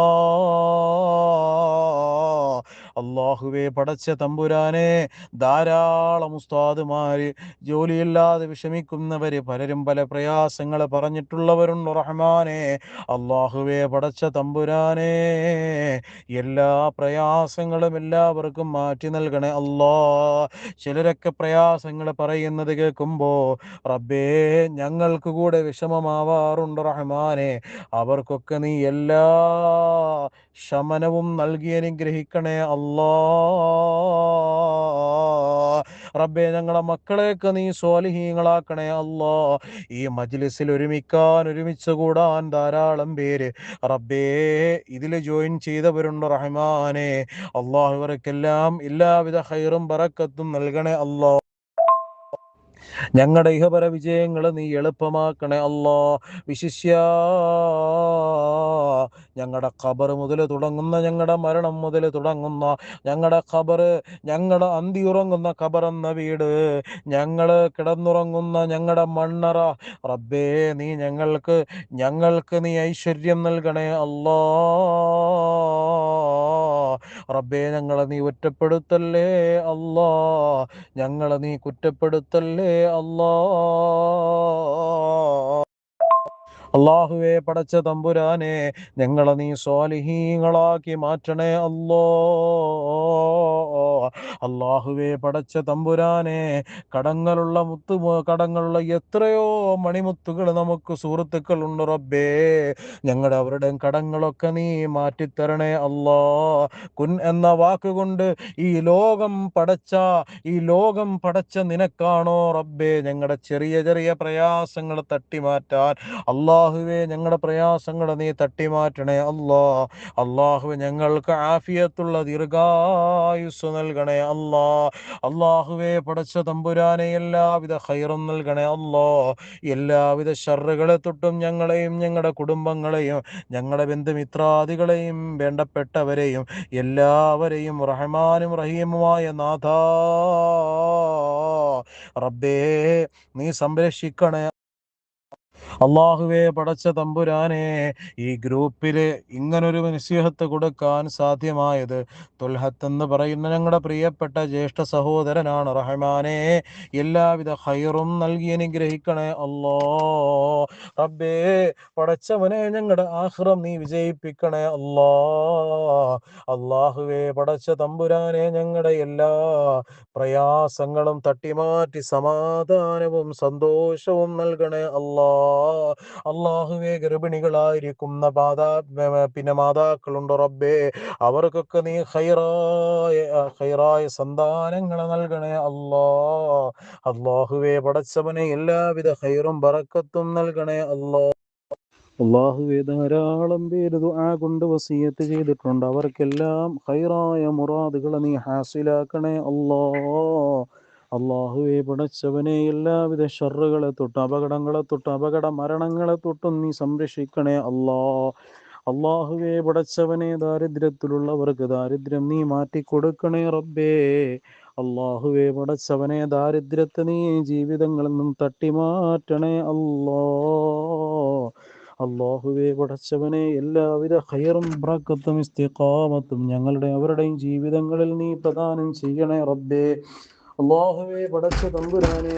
അല്ലാഹുവേ പടച്ച തമ്പുരാനെ, ധാരാളം ഉസ്താദുമാര്, ജോലിയില്ലാതെ വിഷമിക്കുന്നവര്, പലരും പല പ്രയാസങ്ങൾ പറഞ്ഞിട്ടുള്ളവരുണ്ട് റഹ്മാനെ. അല്ലാഹുവേ പടച്ച തമ്പുരാനെ, എല്ലാ പ്രയാസങ്ങളും എല്ലാവർക്കും മാറ്റി നൽകണേ അല്ലാ. ചിലരൊക്കെ പ്രയാസങ്ങൾ പറയുന്നത് കേൾക്കുമ്പോ റബ്ബേ ഞങ്ങൾക്ക് കൂടെ വിഷമമാവാറുണ്ട് റഹ്മാനെ. അവർക്കൊക്കെ നീ എല്ലാ ശമനവും നൽകി അനുഗ്രഹിക്കണേ അല്ലാ. റബ്ബേ ഞങ്ങളെ മക്കളെയൊക്കെ നീ സ്വാലിഹീങ്ങളാക്കണേ അല്ലാ. ഈ മജ്ലിസിൽ ഒരുമിച്ച് കൂടാൻ ധാരാളം പേര് റബ്ബേ ഇതിൽ ജോയിൻ ചെയ്തവരുണ്ട് റഹ്മാനെ. അല്ലാഹു ഇവർക്കെല്ലാം എല്ലാവിധ ഖൈറും ബറക്കത്തും നൽകണേ അല്ലാ. ഞങ്ങളുടെ ഇഹപര വിജയങ്ങൾ നീ എളുപ്പമാക്കണേ അല്ലാ. വിശിഷ്യ ഞങ്ങളുടെ ഖബർ മുതൽ തുടങ്ങുന്ന, ഞങ്ങളുടെ മരണം മുതൽ തുടങ്ങുന്ന ഞങ്ങളുടെ ഖബർ, ഞങ്ങളുടെ അന്തി ഉറങ്ങുന്ന ഖബർ എന്ന വീട്, ഞങ്ങള് കിടന്നുറങ്ങുന്ന ഞങ്ങളുടെ മണ്ണറ, റബ്ബേ നീ ഞങ്ങൾക്ക് നീ ഐശ്വര്യം നൽകണേ അല്ലാ. റബ്ബേ ഞങ്ങളെ നീ ഒറ്റപ്പെടുത്തല്ലേ അല്ലാ. ഞങ്ങളെ നീ കുറ്റപ്പെടുത്തല്ലേ അല്ലാ. അല്ലാഹുവേ പടച്ച തമ്പുരാനെ, ഞങ്ങളെ നീ സ്വാലിഹീങ്ങളാക്കി മാറ്റണേ അല്ലാ. അല്ലാഹുവേ പടച്ച തമ്പുരാനെ, കടങ്ങളുള്ള എത്രയോ മണിമുത്തുകൾ നമുക്ക് സുഹൃത്തുക്കളുണ്ട് റബ്ബേ. അവരുടെ കടങ്ങളൊക്കെ നീ മാറ്റിത്തരണേ അല്ലാ. കുൻ എന്ന വാക്കുകൊണ്ട് ഈ ലോകം പടച്ച നിനക്കാണോ റബ്ബേ ഞങ്ങളുടെ ചെറിയ ചെറിയ പ്രയാസങ്ങൾ തട്ടിമാറ്റാൻ. അല്ലാഹുവേ ഞങ്ങളുടെ പ്രയാസങ്ങൾ നീ തട്ടിമാറ്റണേ അല്ലാ. അല്ലാഹുവേ ഞങ്ങൾക്ക് ആഫിയത്തുള്ള ദീർഘായുസ് നൽകണേ അല്ലാ. അല്ലാഹുവേ പടച്ച തമ്പുരാനെ, എല്ലാവിധ ഖൈറും നൽകണേ അല്ലാ. എല്ലാവിധ ശർറുകളെ തൊട്ടും ഞങ്ങളെയും ഞങ്ങളുടെ കുടുംബങ്ങളെയും ഞങ്ങളുടെ ബന്ധുമിത്രാദികളെയും വേണ്ടപ്പെട്ടവരെയും എല്ലാവരെയും റഹ്മാനും റഹീമുമായ നാഥാ റബ്ബേ നീ സംരക്ഷിക്കണേ അല്ലാഹുവേ പടച്ച തമ്പുരാനെ. ഈ ഗ്രൂപ്പില് ഇങ്ങനൊരു നസീഹത്ത് കൊടുക്കാൻ സാധ്യമായത് തുൽഹത്ത് എന്ന് പറയുന്ന ഞങ്ങളുടെ പ്രിയപ്പെട്ട ജ്യേഷ്ഠ സഹോദരനാണ് റഹ്മാനെ. എല്ലാവിധ ഖൈറും നൽകി അനുഗ്രഹിക്കണേ അല്ലാ. റബ്ബേ പടച്ചവനെ, ഞങ്ങളുടെ ആഖിറം നീ വിജയിപ്പിക്കണേ അല്ലാ. അല്ലാഹുവേ പടച്ച തമ്പുരാനെ, ഞങ്ങളുടെ എല്ലാ പ്രയാസങ്ങളും തട്ടിമാറ്റി സമാധാനവും സന്തോഷവും നൽകണേ അല്ലാ. അല്ലാഹുവേ ഗർഭിണികളായിരിക്കുന്ന മാതാക്കളുണ്ട് റബ്ബേ. അവർക്കൊക്കെ നീ ഖൈറായ സന്താനങ്ങളെ നൽകണേ അല്ലാ. അല്ലാഹുവേ പടച്ചവനെ, എല്ലാവിധ ഖൈറും ബറക്കത്തും നൽകണേ അല്ലാ. അല്ലാഹുവേ ധാരാളം പേര് ദുആ കൊണ്ട് വസിയത്ത് ചെയ്തിട്ടുണ്ട്. അവർക്കെല്ലാം ഖൈറായ മുറാദുകൾ നീ ഹാസിലാക്കണേ അല്ലാ. അല്ലാഹുവേ പടച്ചവനെ, എല്ലാവിധ ഷർറുകളെ തൊട്ട്, അപകടങ്ങളെ തൊട്ട്, മരണങ്ങളെ തൊട്ടും നീ സംരക്ഷിക്കണേ അല്ലാ. അല്ലാഹുവേ പടച്ചവനെ, ദാരിദ്ര്യത്തിലുള്ളവർക്ക് ദാരിദ്ര്യം നീ മാറ്റിക്കൊടുക്കണേ റബ്ബേ. അല്ലാഹുവേ പടച്ചവനെ, ദാരിദ്ര്യത്തെ നീ ജീവിതങ്ങളിൽ നിന്നും തട്ടിമാറ്റണേ അല്ലാ. അല്ലാഹുവേ പടച്ചവനെ, എല്ലാവിധ ഖൈറും ബറക്കത്തും ഇസ്തിഖാമത്തും ഞങ്ങളുടെ അവരുടെയും ജീവിതങ്ങളിൽ നീ പ്രദാനം ചെയ്യണേ റബ്ബേ. അല്ലാഹുവേ പടച്ച തമ്പുരാനെ,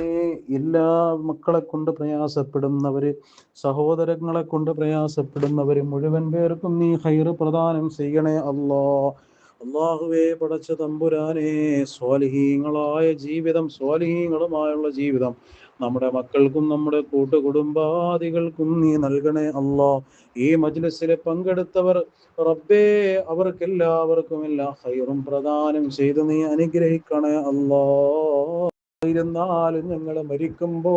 എല്ലാ മക്കളെ കൊണ്ട് പ്രയാസപ്പെടുന്നവര്, സഹോദരങ്ങളെ കൊണ്ട് പ്രയാസപ്പെടുന്നവര് മുഴുവൻ പേർക്കും നീ ഖൈറ് പ്രദാനം ചെയ്യണേ അല്ലാ. അല്ലാഹുവേ പടച്ച തമ്പുരാനെ, സ്വാലിഹീങ്ങളായ ജീവിതം, സ്വാലിഹീങ്ങളുമായുള്ള ജീവിതം നമ്മുടെ മക്കൾക്കും നമ്മുടെ കൂട്ടുകുടുംബാദികൾക്കും നീ നൽകണേ അല്ലാ. ഈ മജ്ലിസിൽ പങ്കെടുത്തവർ റബ്ബേ, അവർക്കെല്ലാവർക്കും എല്ലാ ഖൈറും പ്രദാനം ചെയ്ത് നീ അനുഗ്രഹിക്കണേ അല്ലാ. ഇരുന്നാലും ഞങ്ങൾ മരിക്കുമ്പോ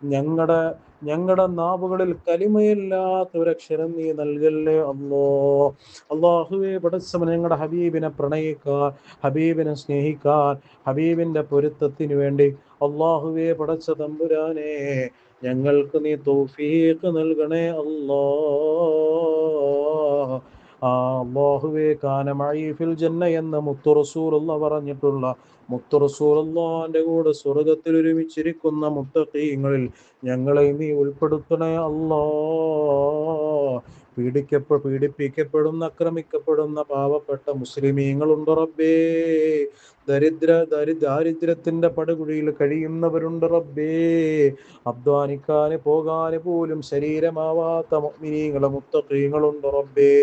ഞങ്ങളുടെ ഞങ്ങളുടെ നാവുകളിൽ കലിമയില്ലാത്ത ഒരക്ഷരം നീ നൽകല്ലേ അല്ലോ. അള്ളാഹുവേ പടച്ചവനെ, ഞങ്ങളുടെ ഹബീബിനെ പ്രണയിക്കാൻ, ഹബീബിനെ സ്നേഹിക്കാൻ, ഹബീബിന്റെ പൊരുത്തത്തിന് വേണ്ടി അള്ളാഹുവേ പടച്ച തമ്പുരാനെ ഞങ്ങൾക്ക് നീ തൗഫീഖ് നൽകണേ അല്ലോ. അല്ലാഹുവേ കാന മഈ ഫിൽ ജന്ന എന്ന് മുത്തു റസൂലുള്ളാഹ് പറഞ്ഞിട്ടുള്ള, മുത്തു റസൂലുള്ളാഹിന്റെ കൂടെ സ്വർഗ്ഗത്തിൽ ഒരുമിച്ചിരിക്കുന്ന മുത്തഖീങ്ങളിൽ ഞങ്ങളെ നീ ഉൾപ്പെടുത്തണേ അല്ലാ. പീഡിപ്പിക്കപ്പെടുന്ന, ആക്രമിക്കപ്പെടുന്ന പാവപ്പെട്ട മുസ്ലിമീങ്ങളുണ്ട് റബ്ബേ. ദാരിദ്ര്യത്തിന്റെ പടുകുഴിയിൽ കഴിയുന്നവരുണ്ട് റബ്ബേ. അധ്വാനിക്കാന് പോകാന് പോലും ശരീരമാവാത്ത മുഅ്മിനീങ്ങള് മുത്തഖീങ്ങളുണ്ട് റബ്ബേ.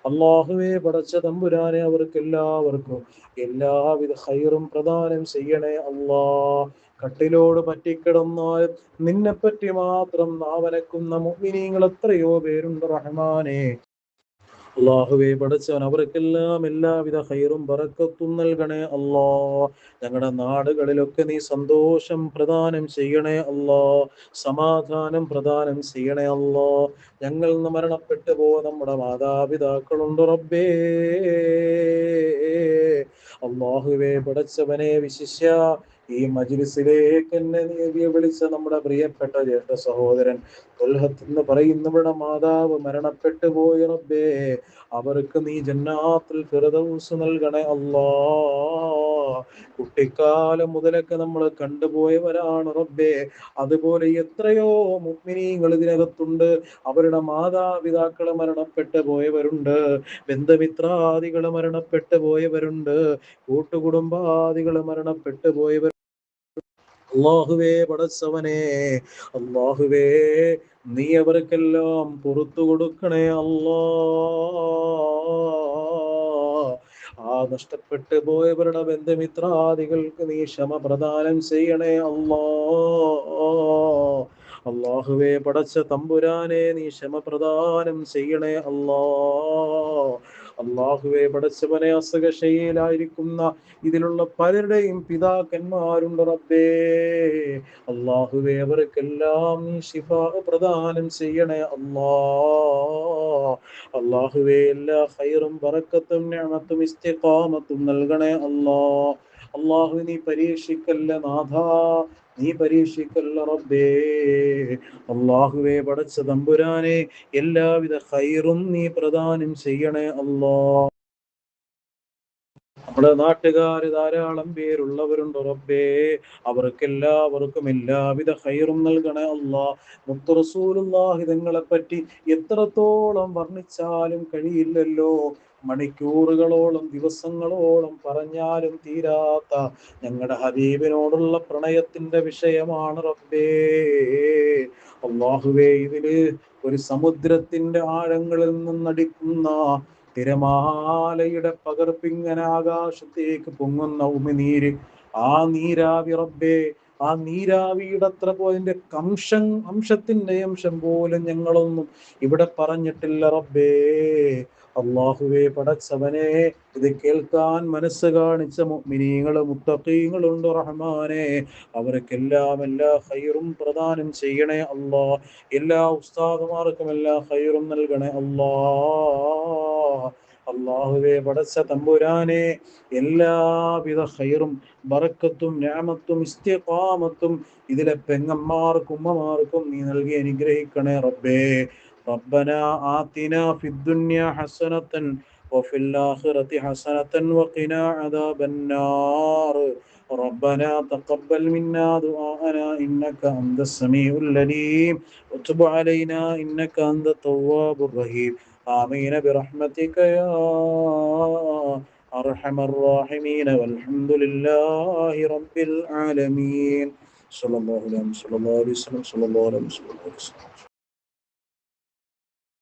അല്ലാഹുവേ പടച്ച തമ്പുരാനെ, അവർക്കെല്ലാവർക്കും എല്ലാവിധ ഖൈറും പ്രദാനം ചെയ്യണേ അല്ലാ. കട്ടിലോട് പറ്റിക്കിടന്നാൽ നിന്നെപ്പറ്റി മാത്രം നാവനക്കുന്ന മുഅ്മിനീങ്ങൾ എത്രയോ പേരുണ്ട് റഹ്മാനേ. അള്ളാഹുവേ പടച്ചവൻ അവർക്കെല്ലാം എല്ലാവിധ ഖൈറും ബറക്കത്തും നൽകണേ അല്ലാ. ഞങ്ങളുടെ നാടുകളിലൊക്കെ നീ സന്തോഷം പ്രദാനം ചെയ്യണേ അല്ലാ, സമാധാനം പ്രദാനം ചെയ്യണേ അല്ലാ. ഞങ്ങൾ നിന്ന് മരണപ്പെട്ടു പോയ നമ്മുടെ മാതാപിതാക്കളുണ്ട് റബ്ബേ. അള്ളാഹുവേ പടച്ചവനെ, വിശിഷ്യ ഈ മജ്ലിസിലേക്ക് എന്നെ നീ വിളിച്ച നമ്മുടെ പ്രിയപ്പെട്ട ജ്യേഷ്ഠ സഹോദരൻ ത്വൽഹത്ത് എന്ന് പറയുന്നവരുടെ മാതാവ് മരണപ്പെട്ടു പോയി റബ്ബേ. അവർക്ക് നീ ജന്നാത്തുൽ ഫിർദൗസ് നൽകണേ അല്ലാ. കുട്ടിക്കാലം മുതലൊക്കെ നമ്മൾ കണ്ടുപോയവരാണ് റബ്ബേ. അതുപോലെ എത്രയോ മുഅ്മിനീങ്ങൾ ഇതിനകത്തുണ്ട്. അവരുടെ മാതാപിതാക്കൾ മരണപ്പെട്ടു പോയവരുണ്ട്, ബന്ധുമിത്രാദികൾ മരണപ്പെട്ടു പോയവരുണ്ട്, കൂട്ടുകുടുംബാദികൾ മരണപ്പെട്ടു പോയവർ. അല്ലാഹുവേ പടച്ചവനെ, അല്ലാഹുവേ നീ അവർക്കെല്ലാം പുറത്തു കൊടുക്കണേ അല്ലാ. ആ നഷ്ടപ്പെട്ടു പോയവരുടെ ബന്ധുമിത്രാദികൾക്ക് നീ ക്ഷമ പ്രദാനം ചെയ്യണേ അല്ലാ. അല്ലാഹുവേ പടച്ച തമ്പുരാനെ, നീ ക്ഷമ പ്രദാനം ചെയ്യണേ അല്ലാ. അല്ലാഹുവേ പടച്ചവനെ, അസുഖശയ്യയിലായിരിക്കുന്ന ഇതിലുള്ള പലരുടെയും പിതാക്കന്മാരുണ്ട് റബ്ബേ. അല്ലാഹുവേ അവർക്കെല്ലാം നീ ശിഫാ പ്രദാനം ചെയ്യണേ അല്ലാ. അല്ലാഹുവേ എല്ലാ ഖൈറും ബറക്കത്തും നിഅമത്തും ഇസ്തിഖാമത്തും നൽകണേ അല്ലാ. അല്ലാഹു നീ പരീക്ഷിക്കല്ല നാഥാ, നീ പരീക്ഷിക്കല്ല റബ്ബേ. അല്ലാഹുവേ പടച്ച തമ്പുരാനെ, എല്ലാവിധ ഖൈറും നീ പ്രദാനം ചെയ്യണേ അല്ലാ. നമ്മുടെ നാട്ടുകാര് ധാരാളം പേരുള്ളവരുണ്ട് റബ്ബേ. അവർക്കെല്ലാവർക്കും എല്ലാവിധ ഖൈറും നൽകണേ അല്ലാ. മുത്ത് റസൂലുള്ളാഹി തങ്ങളെ പറ്റി എത്രത്തോളം വർണ്ണിച്ചാലും കഴിയില്ലല്ലോ. മണിക്കൂറുകളോളം ദിവസങ്ങളോളം പറഞ്ഞാലും തീരാത്ത ഞങ്ങളുടെ ഹബീബിനോടുള്ള പ്രണയത്തിന്റെ വിഷയമാണ് റബ്ബേ. അല്ലാഹുവേ, ഇതില് ഒരു സമുദ്രത്തിന്റെ ആഴങ്ങളിൽ നിന്നടിക്കുന്ന തിരമാലയുടെ പകർപ്പിങ്ങനെ ആകാശത്തേക്ക് പൊങ്ങുന്ന ഉമിനീര്, ആ നീരാവി റബ്ബേ, ആ നീരാവിയുടെ അത്ര പോയിന്റെ അംശത്തിന്റെ അംശം പോലും ഞങ്ങളൊന്നും ഇവിടെ പറഞ്ഞിട്ടില്ല റബ്ബേ. അല്ലാഹുവേ പടച്ചവനെ, ഇത് കേൾക്കാൻ മനസ്സ് കാണിച്ച മുഅ്മിനീങ്ങള് മുത്തഖീങ്ങളുണ്ട് റഹ്മാനെ. അവർക്കെല്ലാം എല്ലാ ഖൈറും പ്രദാനം ചെയ്യണേ അല്ലാ. എല്ലാ ഉസ്താദുമാർക്കും എല്ലാ ഖൈറും നൽകണേ അല്ലാ. അല്ലാഹുവേ പടച്ച തമ്പുരാനെ, എല്ലാവിധ ഖൈറും ബറക്കത്തും നിഅമത്തും ഇസ്തിഖാമത്തും ഇതിലെ പെങ്ങന്മാർക്കും ഉമ്മമാർക്കും നീ നൽകി അനുഗ്രഹിക്കണേ റബ്ബേ. ربنا آتنا في الدنيا حسنة وفي الآخرة حسنة وقنا عذاب النار. ربنا تقبل منا دعاءنا إنك أنت السميع العليم وتب علينا إنك أنت التواب الرحيم. آمين برحمتك يا أرحم الراحمين والحمد لله رب العالمين. صلى الله عليه وسلم.